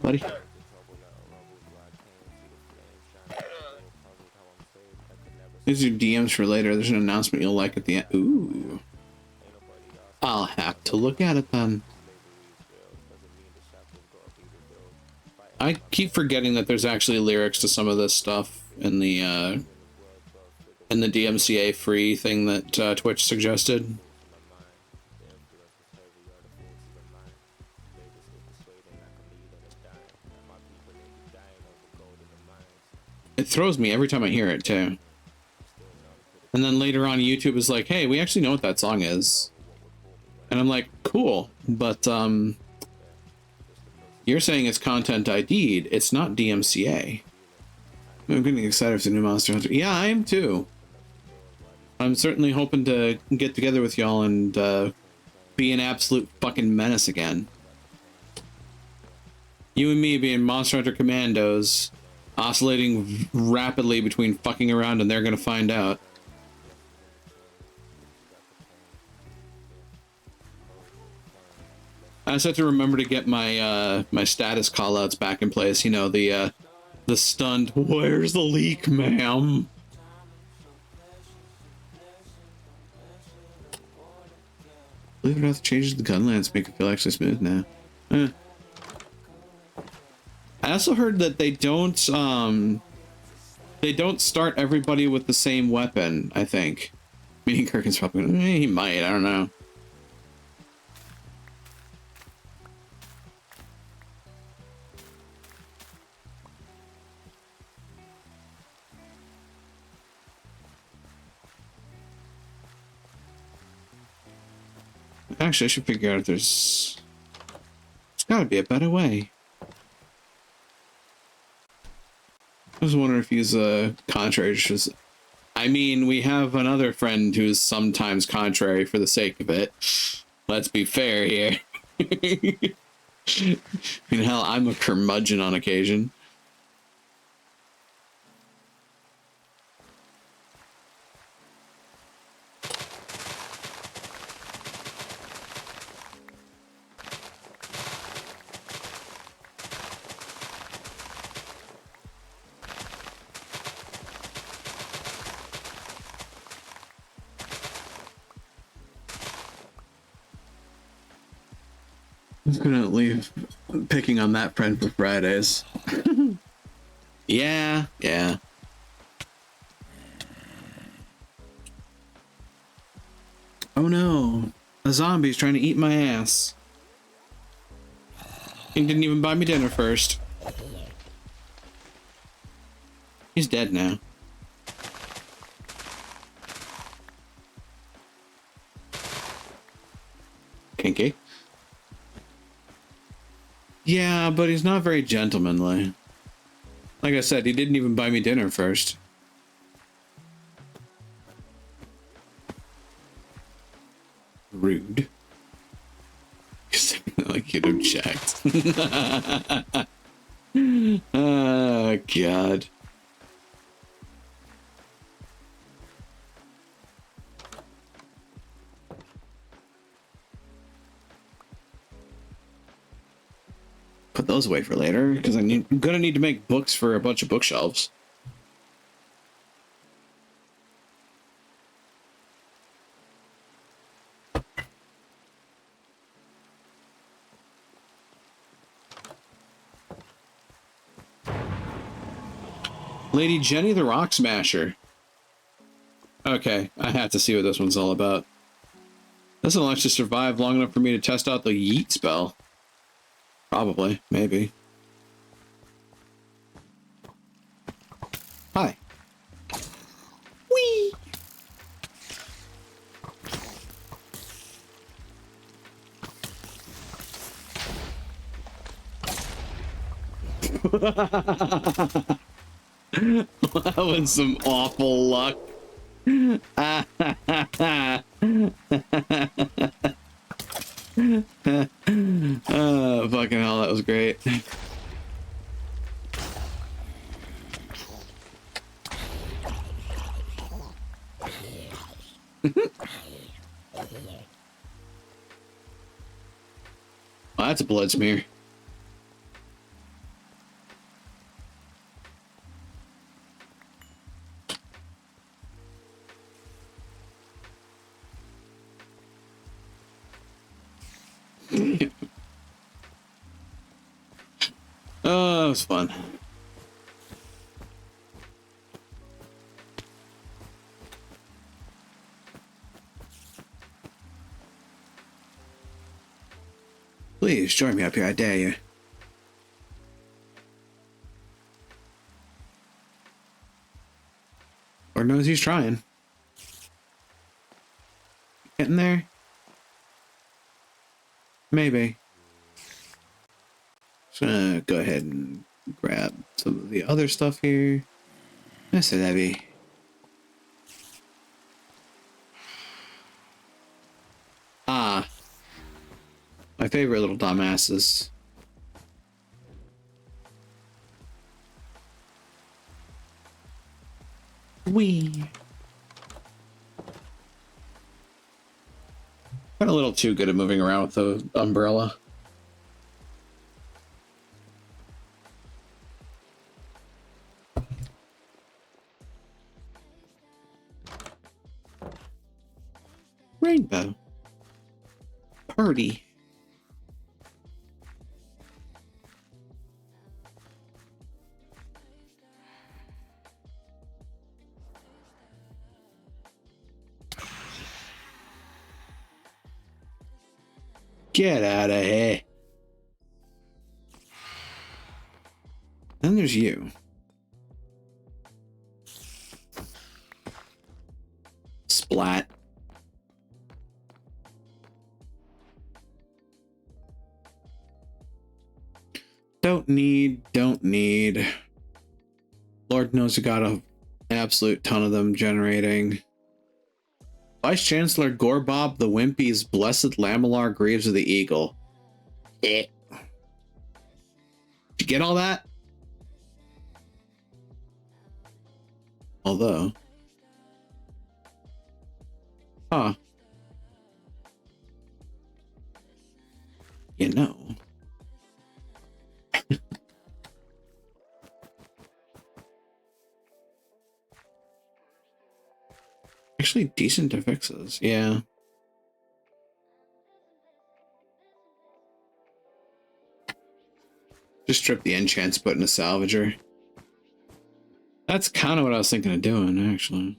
Buddy. These are DMs for later. There's an announcement you'll like at the end. Ooh. I'll have to look at it then. I keep forgetting that there's actually lyrics to some of this stuff in the DMCA free thing that Twitch suggested. It throws me every time I hear it too. And then later on, YouTube is like, "Hey, we actually know what that song is," and I'm like, "Cool," but you're saying it's content ID'd. It's not DMCA. I'm getting excited for the new Monster Hunter. Yeah, I am too. I'm certainly hoping to get together with y'all and be an absolute fucking menace again. You and me being Monster Hunter Commandos, oscillating rapidly between fucking around and they're gonna find out. I just have to remember to get my my status callouts back in place. You know, the stunned, "Where's the leak, ma'am?" Believe it or not, the changes to the Gunlands make it feel actually smooth now. I also heard that they don't start everybody with the same weapon, I think. Meaning Kirkin's probably gonna, he might, I don't know. Actually, I should figure out if there's gotta be a better way. I was wondering if he's contrary. Just, I mean, we have another friend who's sometimes contrary for the sake of it. Let's be fair here. I mean, hell, I'm a curmudgeon on occasion. I'm just gonna leave picking on that friend for Fridays. Yeah. Oh no, a zombie's trying to eat my ass. He didn't even buy me dinner first. He's dead now. Kinky. Yeah, but he's not very gentlemanly. Like I said, he didn't even buy me dinner first. Rude. Like you'd object. Oh, God. Put those away for later, because I'm gonna need to make books for a bunch of bookshelves. Lady Jenny the Rock Smasher. Okay, I have to see what this one's all about. This will actually survive long enough for me to test out the yeet spell. Probably, maybe. Hi. Whee! That was some awful luck. Oh, fucking hell, that was great. Well, that's a blood smear. Oh, was fun. Please join me up here, I dare you. Lord knows he's trying. Getting there? Maybe. Just gonna go ahead and grab some of the other stuff here. That's it, Abby. Ah. My favorite little dumbasses. Wee. Got a little too good at moving around with the umbrella. Rainbow. Party. Get out of here. Then there's you. Splat. Don't need. Lord knows I got an absolute ton of them generating. Vice Chancellor Gorbob the Wimpy's Blessed Lamellar Greaves of the Eagle. Did you get all that? Although. Huh. You know. Actually decent to fixes, yeah. Just strip the enchants, put in a salvager. That's kind of what I was thinking of doing, actually.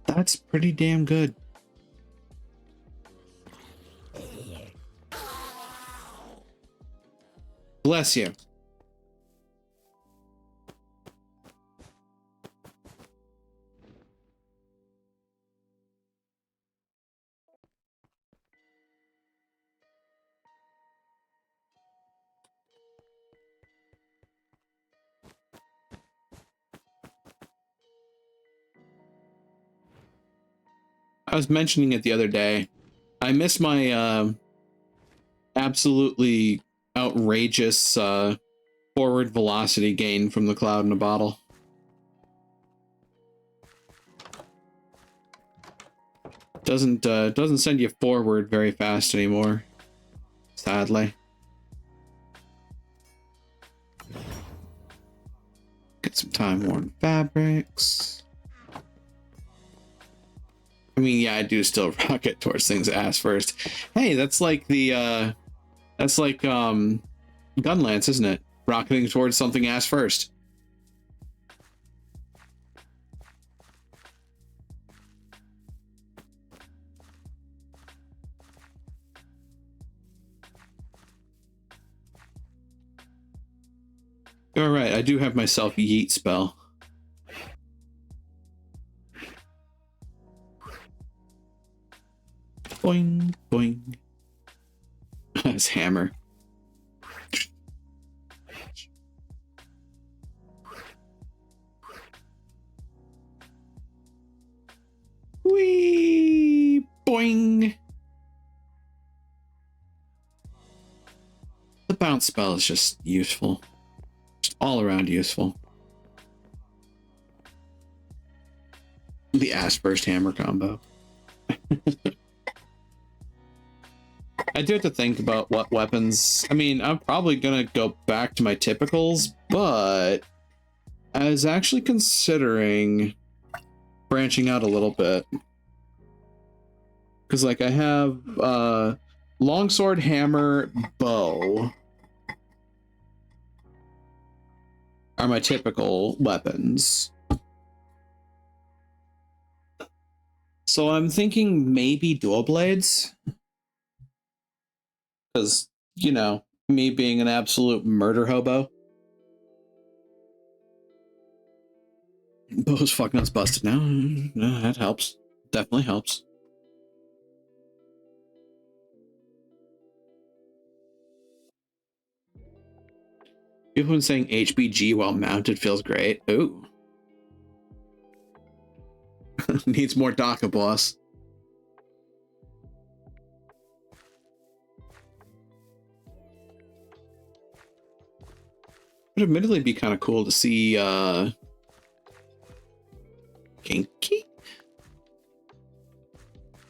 That's pretty damn good. Bless you. I was mentioning it the other day. I miss my absolutely outrageous forward velocity gain from the Cloud in a Bottle. Doesn't send you forward very fast anymore, sadly. Get some time-worn fabrics. I mean, yeah, I do still rocket towards things ass first. Hey, that's like the Gunlance, isn't it? Rocketing towards something ass first. All right, I do have myself yeet spell. Boing, boing. That's hammer. Wee, boing. The bounce spell is just useful. Just all around useful. The ass burst hammer combo. I do have to think about what weapons. I mean, I'm probably gonna go back to my typicals, but I was actually considering branching out a little bit. Because, like, I have longsword, hammer, bow are my typical weapons. So I'm thinking maybe dual blades. Because, you know, me being an absolute murder hobo. Bow's fuck nuts busted now. No, that helps. Definitely helps. People have been saying HBG while mounted feels great. Ooh. Needs more DACA, boss. Would admittedly be kind of cool to see Kinky?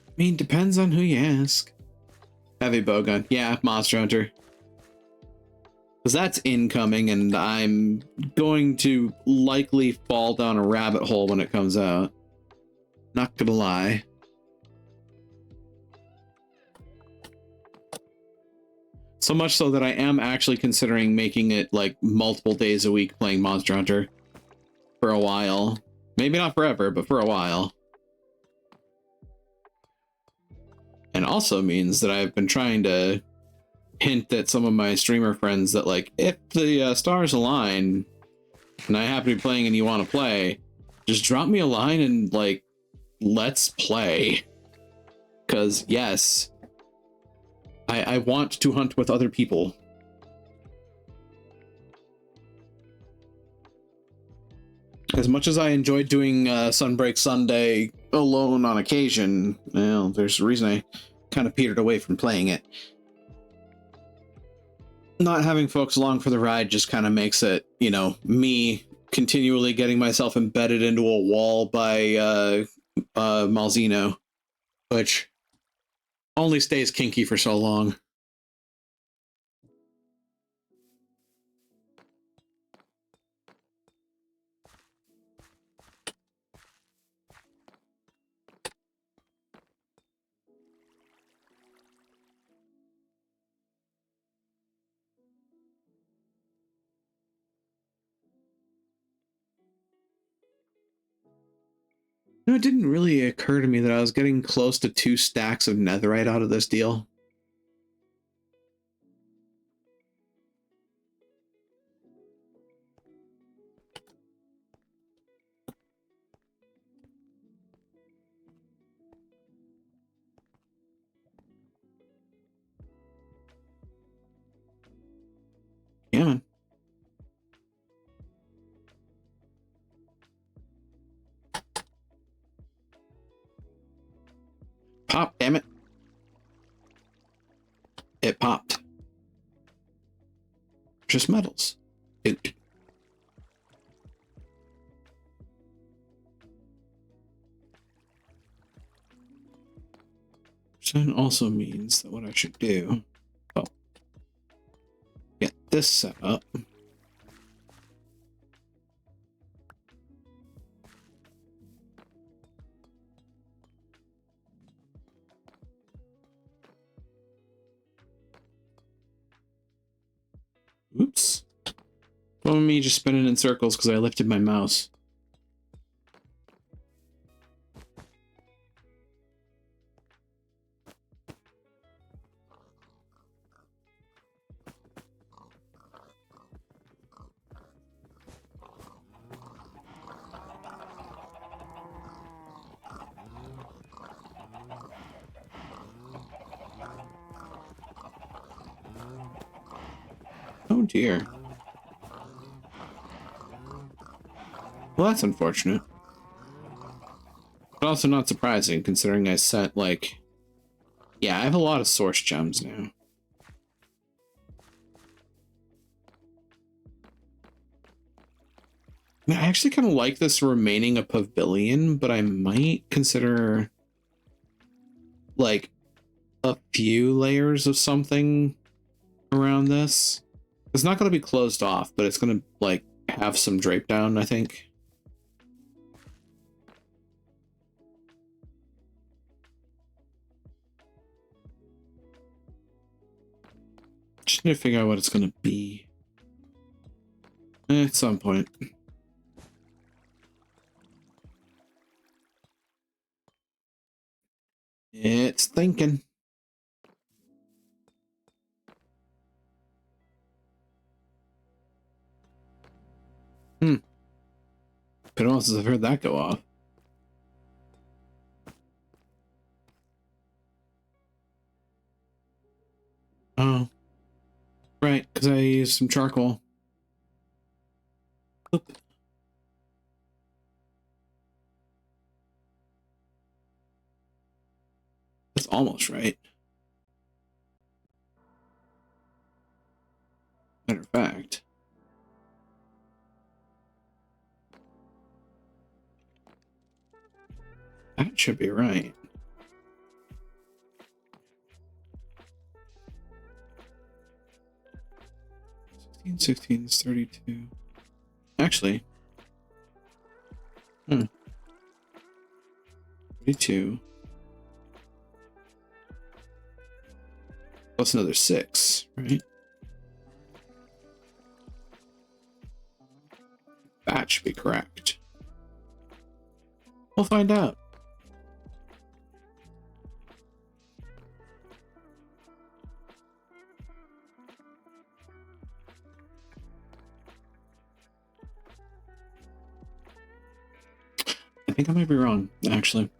I mean, depends on who you ask. Heavy bowgun. Yeah, Monster Hunter. Because that's incoming, and I'm going to likely fall down a rabbit hole when it comes out. Not gonna lie. So much so that I am actually considering making it like multiple days a week playing Monster Hunter for a while. Maybe not forever, but for a while. And also means that I've been trying to hint at some of my streamer friends that, like, if the stars align and I happen to be playing and you want to play, just drop me a line and, like, let's play. Because, yes, I want to hunt with other people. As much as I enjoyed doing Sunbreak Sunday alone on occasion, well, there's a reason I kind of petered away from playing it. Not having folks along for the ride just kind of makes it, you know, me continually getting myself embedded into a wall by Malzeno, which only stays kinky for so long. No, it didn't really occur to me that I was getting close to 2 stacks of netherite out of this deal. Yeah, man. Pop, damn it. It popped. Just metals. It. Which then also means that what I should do, well, get this set up. Oops. Well, me just spinning in circles because I lifted my mouse. Oh dear. Well, that's unfortunate. But also not surprising, considering I sent, like... Yeah, I have a lot of source gems now. I actually kind of like this remaining a pavilion, but I might consider, like, a few layers of something around this. It's not going to be closed off, but it's going to like have some drape down, I think. Just need to figure out what it's going to be at some point. It's thinking. Could also have heard that go off. Oh. Right, because I used some charcoal. Oop. That's almost right. Matter of fact. That should be right. $16 is 32. Actually. 32. Plus another 6, right? That should be correct. We'll find out. I think I might be wrong, actually.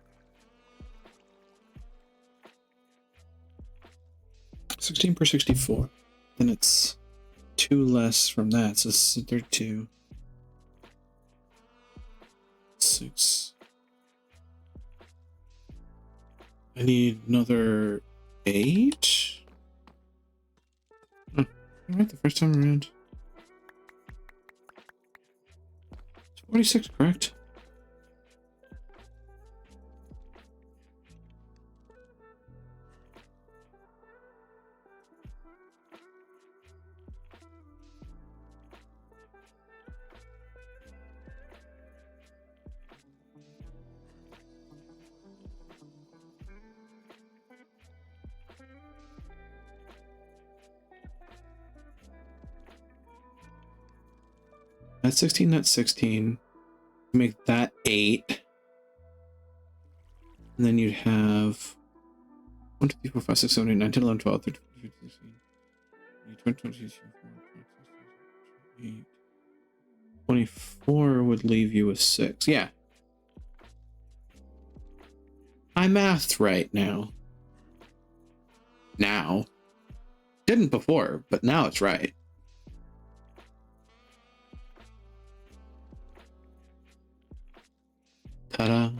16 per 64. Then it's 2 less from that, so it's 32. 6. I need another 8? Alright, the first time around. 46, correct? That's 16, that's 16. Make that 8. And then you'd have 1, 2, 3, 4, 5, 6, 7, 8, 9, 10, 11, 12, 13, 14, 15, 16, 20, 24 would leave you with 6. Yeah. I mathed right now. Now. Didn't before, but now it's right. Ta-da.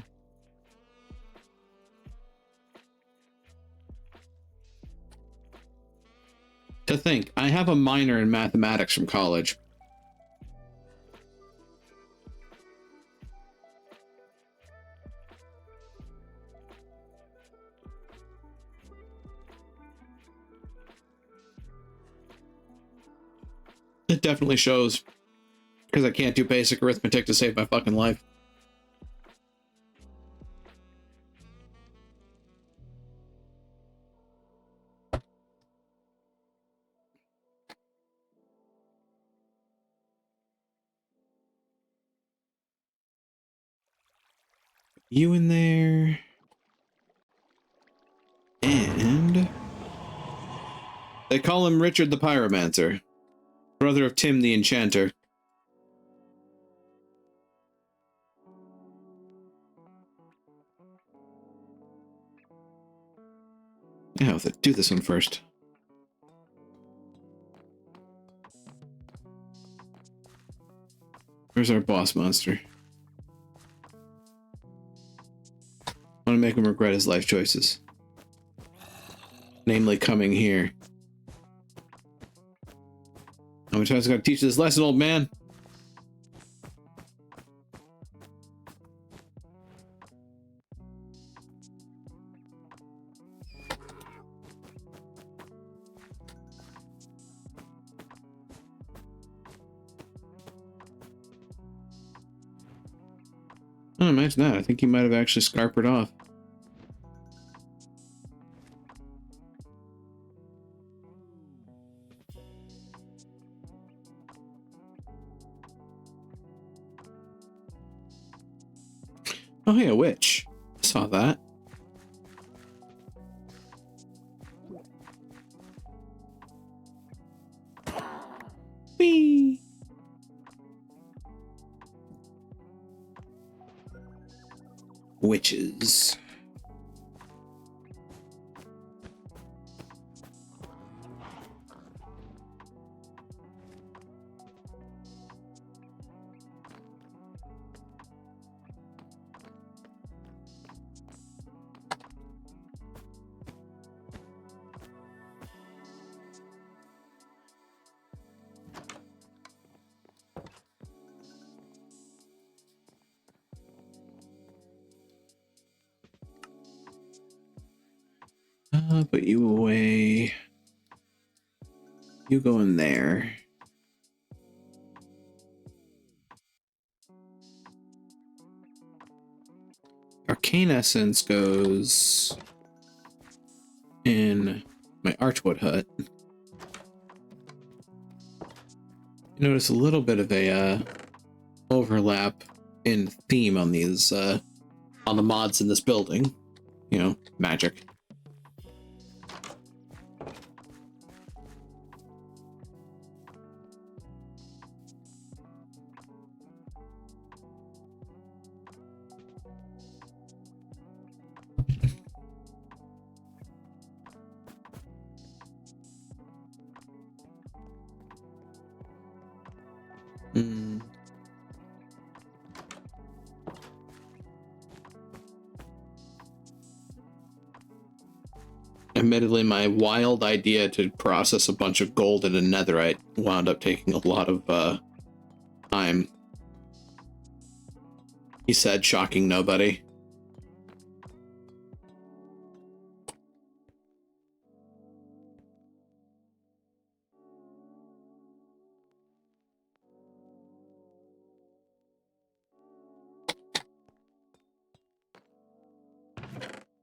To think, I have a minor in mathematics from college. It definitely shows, because I can't do basic arithmetic to save my fucking life. You in there. And they call him Richard the Pyromancer, brother of Tim the Enchanter. Yeah, let's do this one first. Where's our boss monster? I want to make him regret his life choices. Namely, coming here. How many times I gotta teach you this lesson, old man? Oh, imagine that. I think he might have actually scarpered off. Oh, hey, a witch. Saw that. Whee! Witches. Put you away. You go in there. Arcane Essence goes in my Archwood hut. You notice a little bit of a overlap in theme on these on the mods in this building. You know, magic. Admittedly, my wild idea to process a bunch of gold in a netherite wound up taking a lot of time. He said, shocking nobody.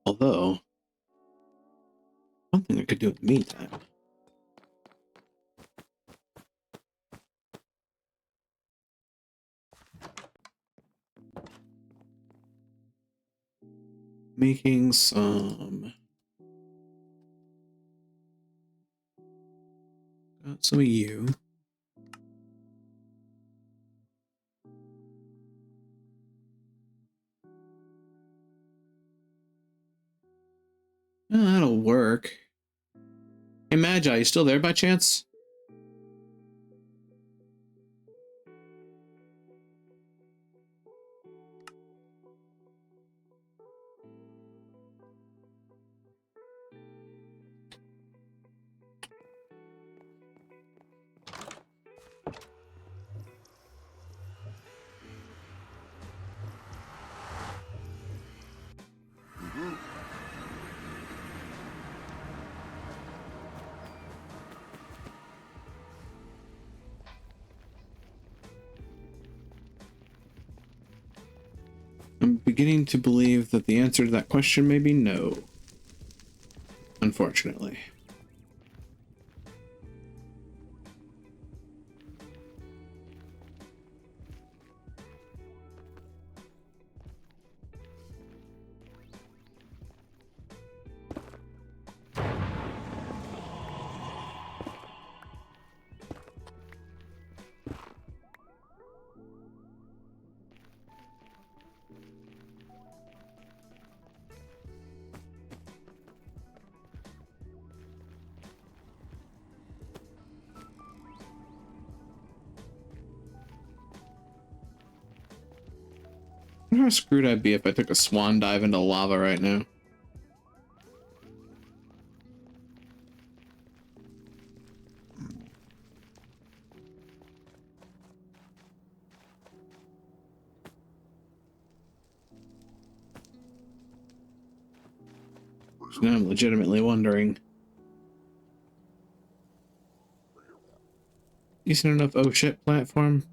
Although, one thing I could do in the meantime. Making some... Got some of you. Oh, that'll work. Hey, Magi, you still there by chance? I'm beginning to believe that the answer to that question may be no. Unfortunately. I wonder how screwed I'd be if I took a swan dive into lava right now. So now I'm legitimately wondering. Decent enough oh shit platform?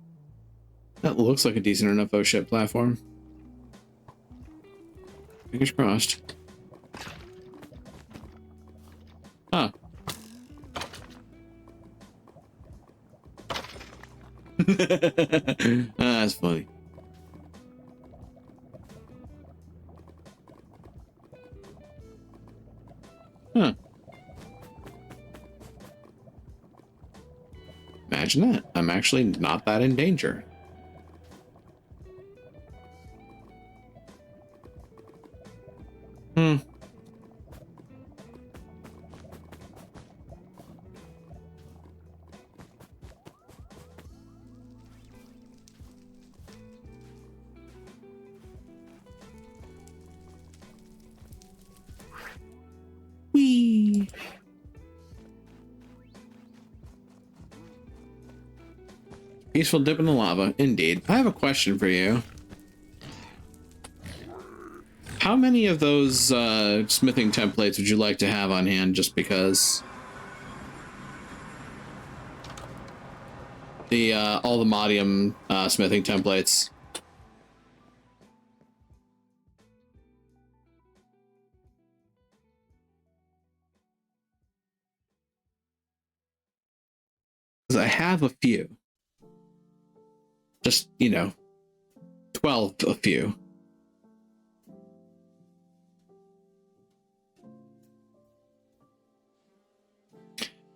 That looks like a decent enough oh shit platform. Fingers crossed. Huh. That's funny. Huh. Imagine that. I'm actually not that in danger. Hmm. Whee! Peaceful dip in the lava, indeed. I have a question for you. How many of those smithing templates would you like to have on hand just because? The all the Modium smithing templates. Because I have a few. Just, 12 a few.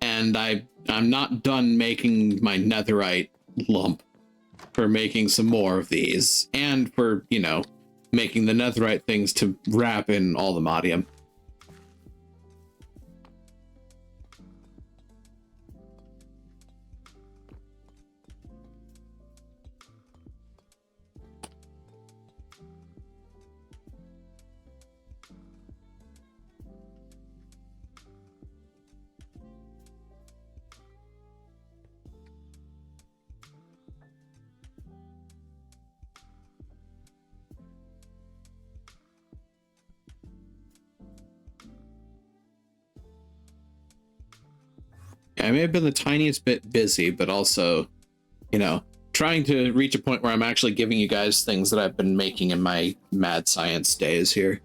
And I'm not done making my netherite lump for making some more of these, and for, making the netherite things to wrap in all the Modium. I may have been the tiniest bit busy, but also, trying to reach a point where I'm actually giving you guys things that I've been making in my mad science days here.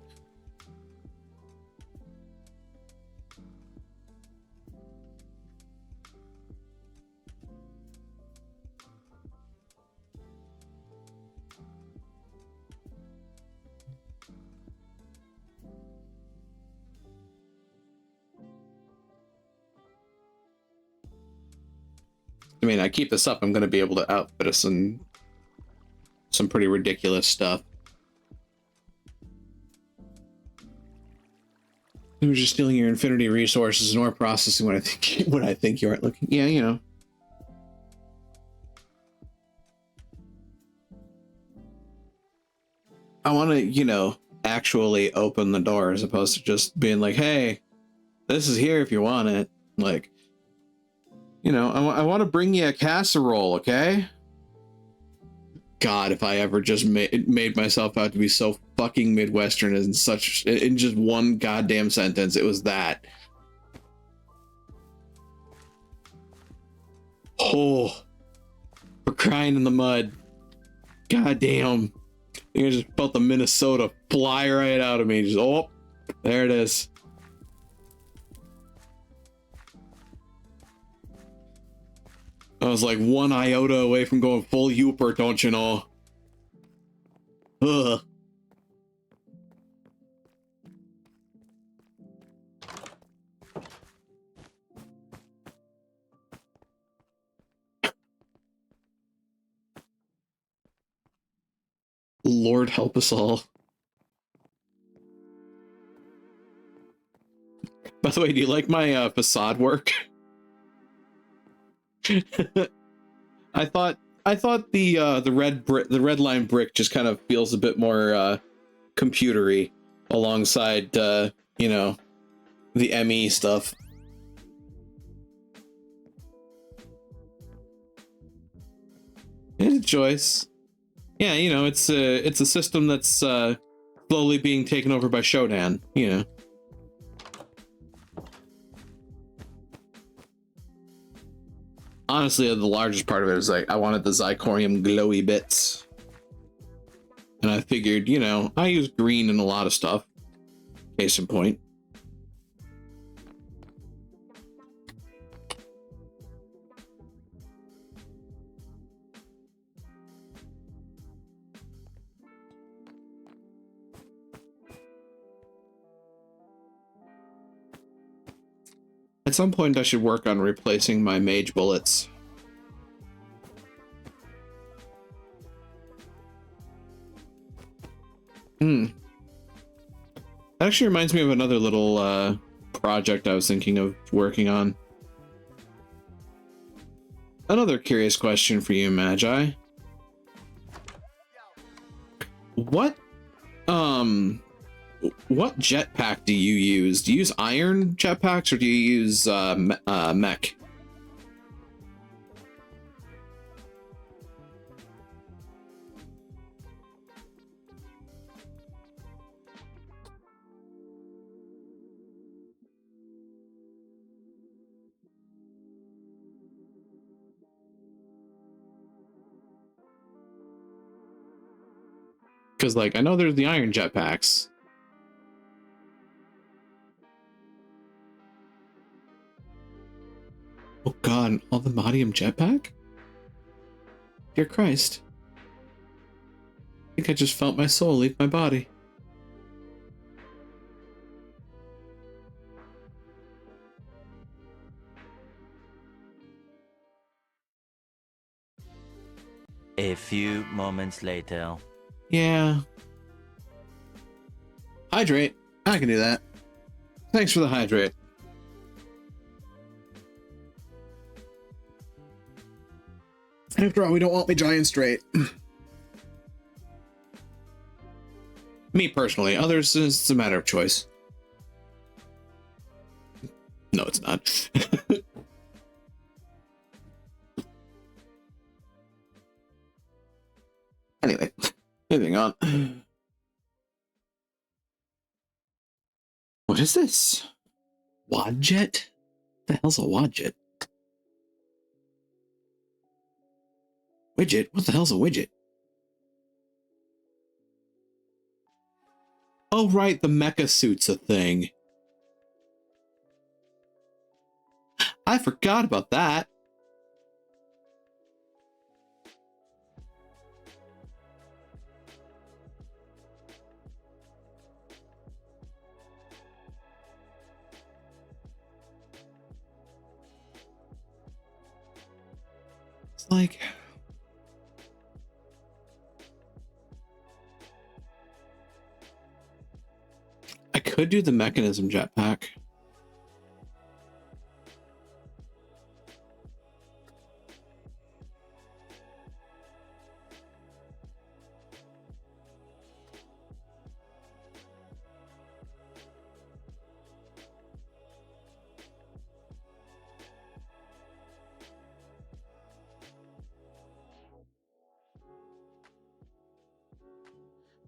I mean, I keep this up, I'm going to be able to outfit us in some pretty ridiculous stuff. I'm just stealing your infinity resources and ore processing when I think you aren't looking. Yeah, I want to, actually open the door as opposed to just being like, hey, this is here if you want it. Like, I want to bring you a casserole, okay? God, if I ever just made myself out to be so fucking Midwestern in just one goddamn sentence, it was that. Oh, we're crying in the mud. God damn. You just felt the Minnesota fly right out of me. Just, oh, there it is. I was like one iota away from going full Uper, don't you know? Ugh. Lord help us all. By the way, do you like my facade work? I thought the red line brick just kind of feels a bit more computery alongside the ME stuff. It's a choice. Yeah, it's a system that's slowly being taken over by Shodan. Honestly, the largest part of it is like I wanted the zirconium glowy bits. And I figured, you know, I use green in a lot of stuff. Case in point. At some point, I should work on replacing my mage bullets. That actually reminds me of another little project I was thinking of working on. Another curious question for you, Magi. What jetpack do you use? Do you use iron jetpacks or do you use mech? Because, like, I know there's the iron jetpacks. Oh god, all the Modium jetpack? Dear Christ. I think I just felt my soul leave my body. A few moments later. Yeah. Hydrate. I can do that. Thanks for the hydrate. After all, we don't want me dry and straight. Me personally. Others, it's a matter of choice. No, it's not. Anyway, moving on. What is this? Wadjet? The hell's a wadjet? Widget? What the hell's a widget? Oh, right, the mecha suit's a thing. I forgot about that. It's like... I could do the mechanism jetpack.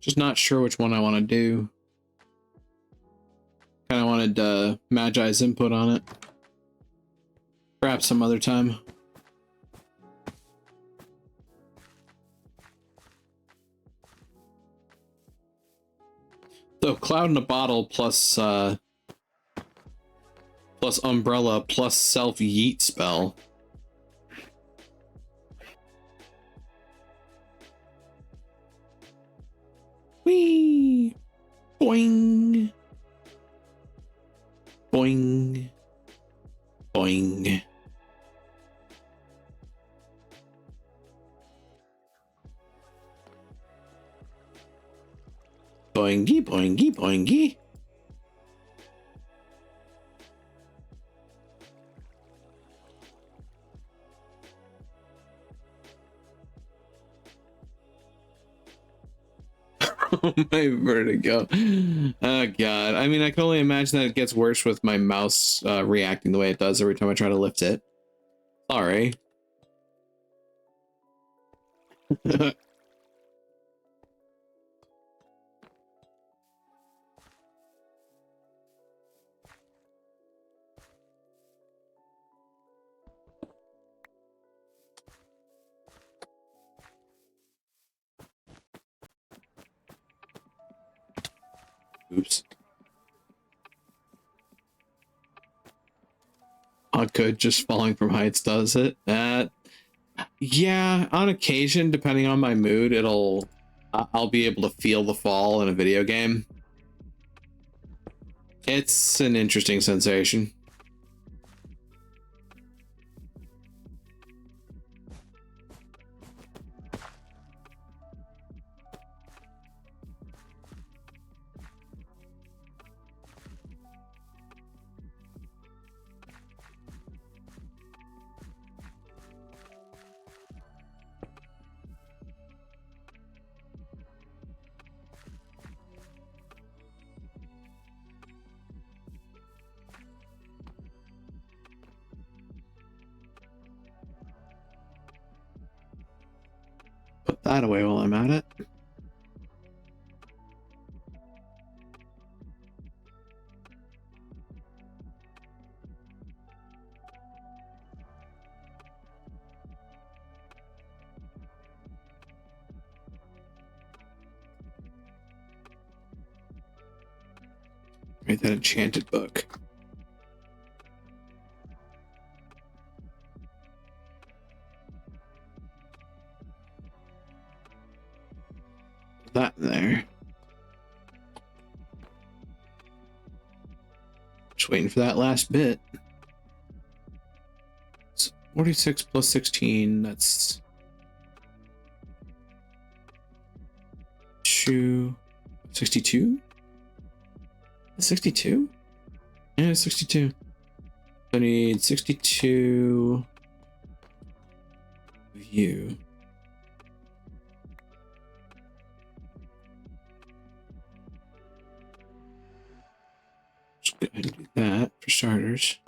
Just not sure which one I want to do. Kind of wanted Magi's input on it. Perhaps some other time. So Cloud in a Bottle plus Umbrella plus Self Yeet spell. Whee! Boing! Boing! Boing! Boingy, boingy, boingy. My vertigo. Oh god. I mean, I can only imagine that it gets worse with my mouse reacting the way it does every time I try to lift it. Sorry. Oops. Good, just falling from heights does it. Yeah, on occasion, depending on my mood, I'll be able to feel the fall in a video game. It's an interesting sensation. Put that away while I'm at it. Right, that enchanted book. That there. Just waiting for that last bit. It's 46 plus 16, that's 62? 62? Yeah, 62. I need 62 view. Just go ahead and do that for starters.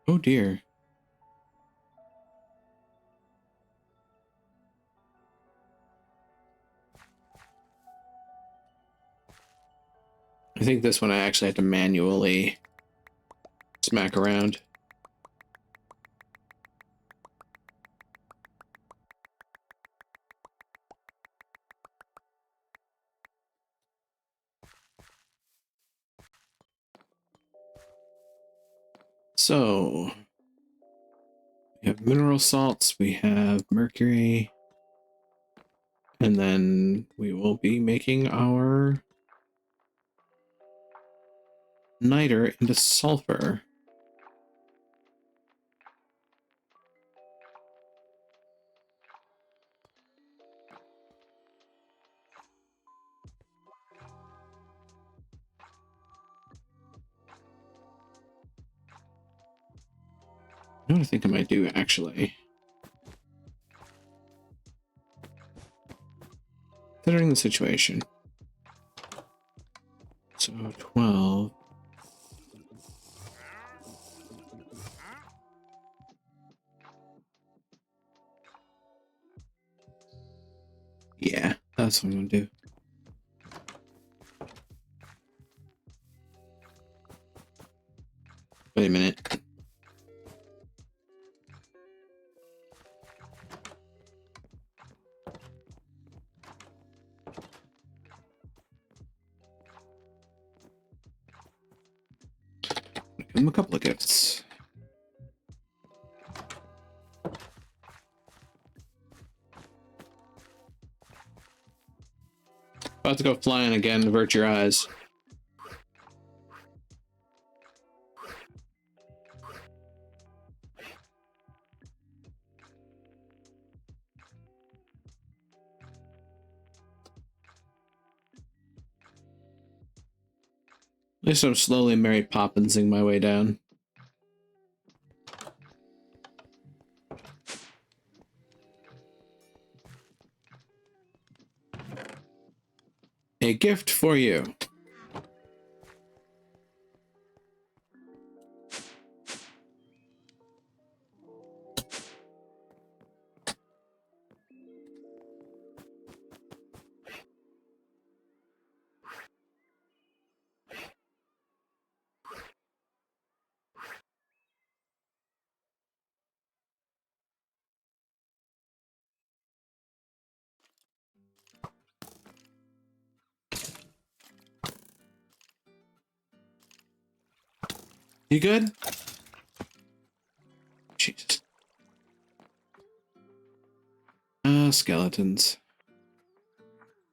Oh dear. I think this one I actually have to manually smack around. So we have mineral salts, we have mercury, and then we will be making our niter into sulfur. You know what I think I might do actually? Considering the situation. So 12. Yeah, that's what I'm gonna do. Wait a minute. Give him a couple of gifts. About to go flying again, avert your eyes. At least I'm slowly Mary Poppinsing my way down. A gift for you. You good? Jesus. Skeletons.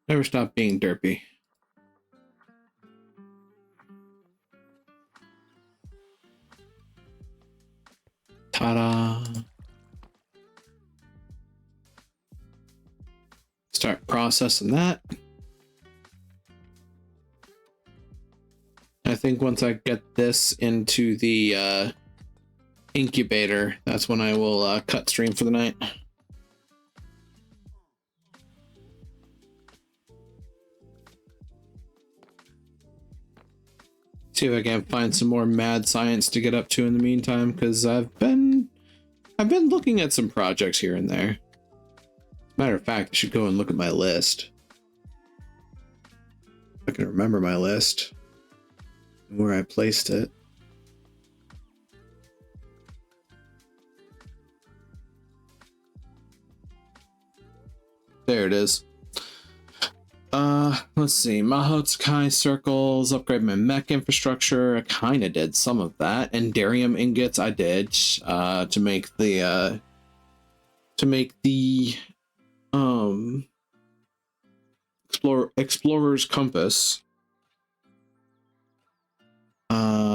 Never stop being derpy. Ta-da. Start processing that. I think once I get this into the incubator, that's when I will cut stream for the night. See if I can find some more mad science to get up to in the meantime, because I've been looking at some projects here and there. Matter of fact, I should go and look at my list. I can remember my list and where I placed it. There it is. Let's see. Mahotsukai circles, upgrade my mech infrastructure. I kind of did some of that. Enderium ingots I did to make the explorer's compass.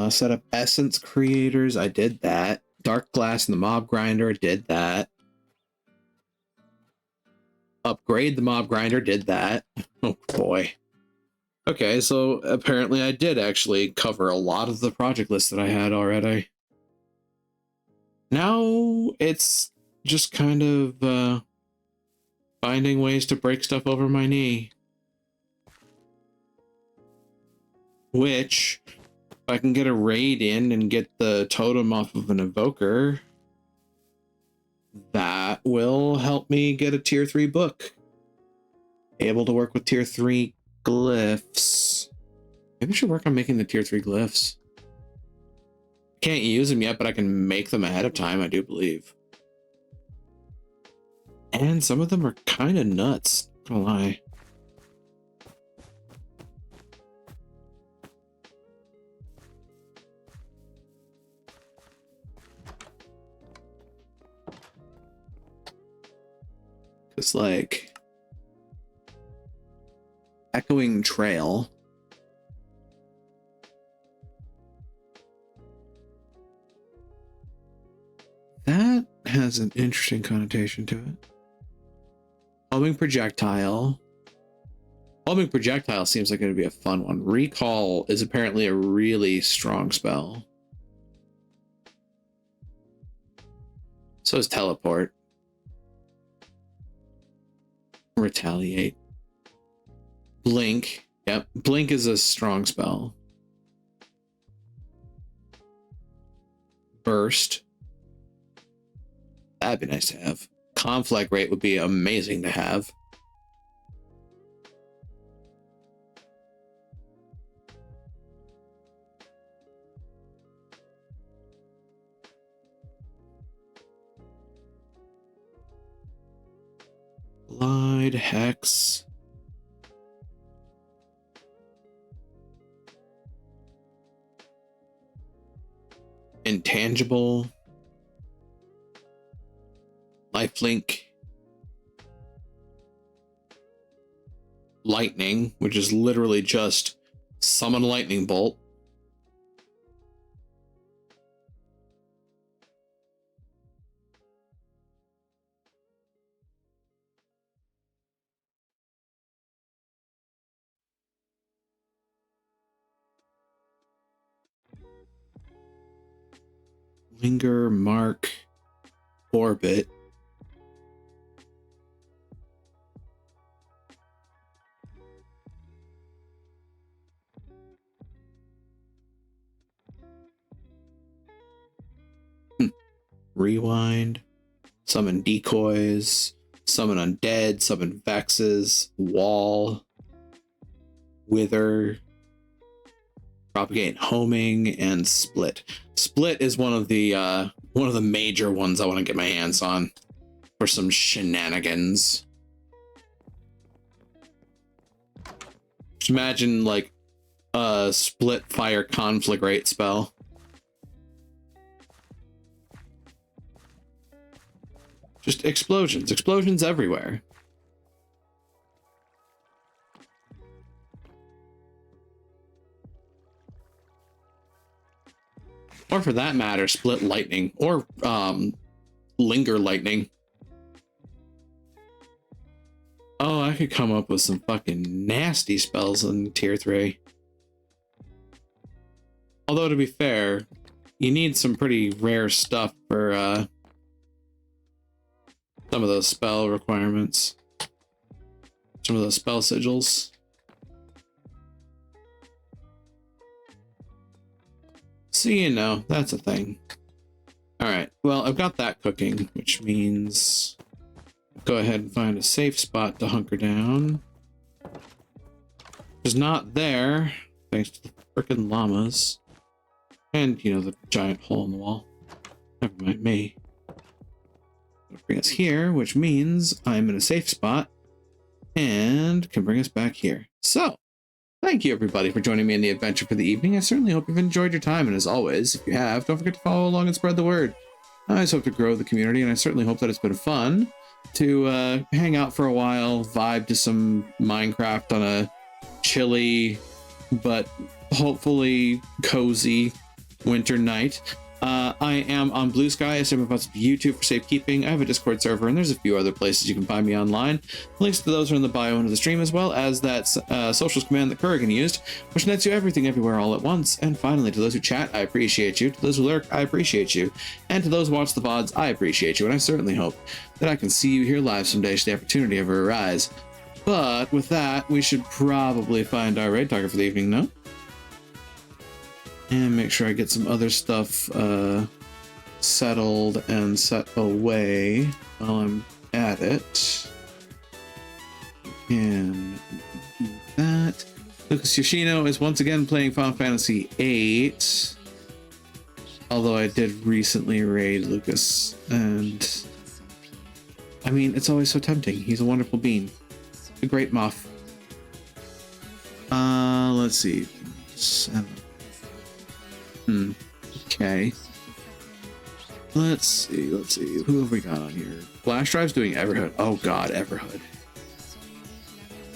Set up essence creators, I did that. Dark glass and the mob grinder, did that. Upgrade the mob grinder, did that. Oh boy. Okay, so apparently I did actually cover a lot of the project list that I had already. Now it's just kind of finding ways to break stuff over my knee. Which, if I can get a raid in and get the totem off of an evoker, that will help me get a tier 3 book. Able to work with tier 3 glyphs. Maybe I should work on making the tier 3 glyphs. Can't use them yet, but I can make them ahead of time, I do believe. And some of them are kind of nuts, not gonna lie. It's like Echoing Trail. That has an interesting connotation to it. Homing projectile. Homing projectile seems like it would be a fun one. Recall is apparently a really strong spell. So is teleport. Retaliate. Blink. Yep. Blink is a strong spell. Burst. That'd be nice to have. Conflict rate would be amazing to have. Glide, Hex. Intangible. Lifelink. Lightning, which is literally just summon lightning bolt. Linger, mark, orbit. Rewind, summon decoys, summon undead, summon vexes, wall, wither, propagate homing, and split. Split is one of the major ones I want to get my hands on for some shenanigans. Just imagine like a split fire conflict rate spell. Just explosions. Explosions everywhere. Or for that matter, split lightning. Or linger lightning. Oh, I could come up with some fucking nasty spells in tier 3. Although, to be fair, you need some pretty rare stuff for some of those spell requirements. Some of those spell sigils. So, you know, that's a thing. Alright, well, I've got that cooking, which means go ahead and find a safe spot to hunker down. It's not there, thanks to the frickin' llamas. And, you know, the giant hole in the wall. Never mind me. It'll bring us here, which means I'm in a safe spot and can bring us back here. So, thank you everybody for joining me in the adventure for the evening. I certainly hope you've enjoyed your time, and as always, if you have, don't forget to follow along and spread the word. I just hope to grow the community, and I certainly hope that it's been fun to hang out for a while, vibe to some Minecraft on a chilly but hopefully cozy winter night. I am on Blue Sky. I stream about YouTube for safekeeping. I have a Discord server, and there's a few other places you can find me online. Links to those are in the bio under the stream, as well as that socials command that Kurgan used, which nets you everything everywhere all at once. And finally, to those who chat, I appreciate you. To those who lurk, I appreciate you. And to those who watch the VODs, I appreciate you. And I certainly hope that I can see you here live someday should the opportunity ever arise. But with that, we should probably find our raid target for the evening, no? And make sure I get some other stuff settled and set away while I'm at it. And do that. Lucas Yoshino is once again playing Final Fantasy VIII. Although I did recently raid Lucas, and I mean, it's always so tempting. He's a wonderful being. A great moth. Let's see. 7. Okay. Let's see. Who have we got on here? Flash Drive's doing Everhood. Oh god, Everhood.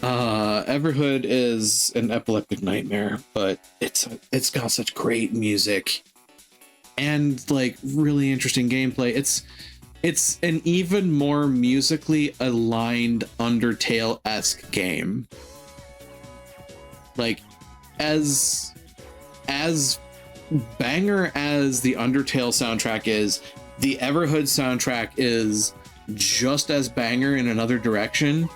Everhood is an epileptic nightmare, but it's got such great music and like really interesting gameplay. It's an even more musically aligned Undertale-esque game. Like as banger as the Undertale soundtrack is, the Everhood soundtrack is just as banger in another direction,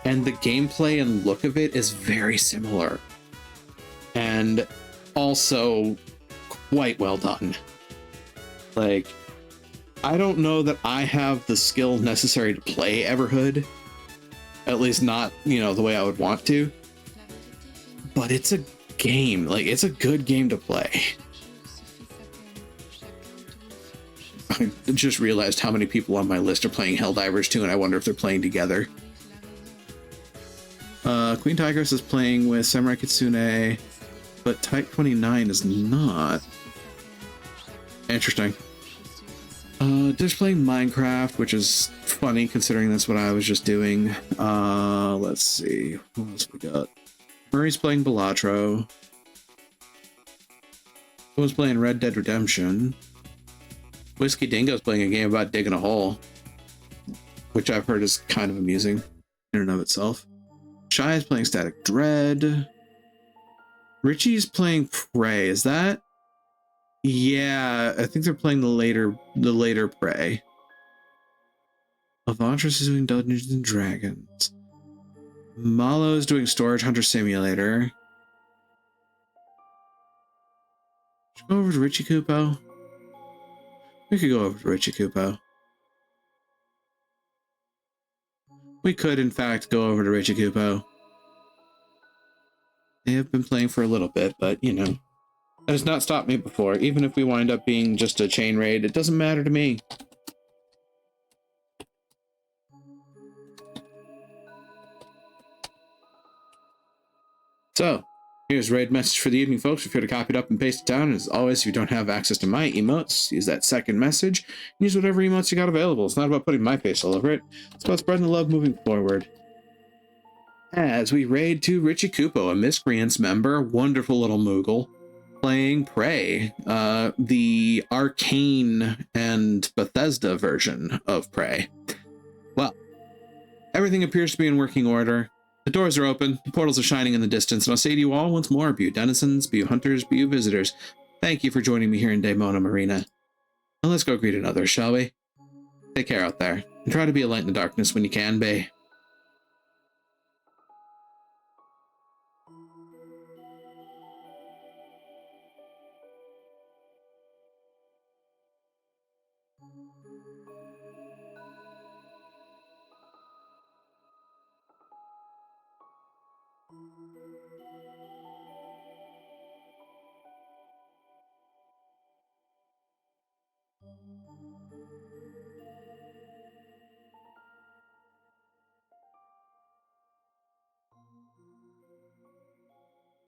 and the gameplay and look of it is very similar and also quite well done. Like, I don't know that I have the skill necessary to play Everhood, at least not, you know, the way I would want to, but it's a game. Like, it's a good game to play. I just realized how many people on my list are playing Helldivers 2, and I wonder if they're playing together. Queen Tigress is playing with Samurai Kitsune, but Type 29 is not. Interesting. Just playing Minecraft, which is funny considering that's what I was just doing. Let's see. What else we got? Murray's playing Balatro. Someone's playing Red Dead Redemption. Whiskey Dingo's playing a game about digging a hole, which I've heard is kind of amusing in and of itself. Shy is playing Static Dread. Richie's playing Prey. Is that? Yeah, I think they're playing the later Prey. Avantras is doing Dungeons and Dragons. Malo is doing Storage Hunter Simulator. Should we go over to Richie Kupo? We could go over to Richie Kupo. We could, in fact, go over to Richie Kupo. They have been playing for a little bit, but, you know, that has not stopped me before. Even if we wind up being just a chain raid, it doesn't matter to me. So, Here's a raid message for the evening, folks. Be sure to copy it up and paste it down. And as always, if you don't have access to my emotes, use that second message. Use whatever emotes you got available. It's not about putting my face all over it. It's about spreading the love moving forward. As we raid to Richie Kupo, a Miscreants member, wonderful little Moogle, playing Prey, the Arcane and Bethesda version of Prey. Well, everything appears to be in working order. The doors are open, the portals are shining in the distance, and I'll say to you all once more, be you denizens, be you hunters, be you visitors, thank you for joining me here in Daemona Marina. And let's go greet another, shall we? Take care out there, and try to be a light in the darkness when you can be.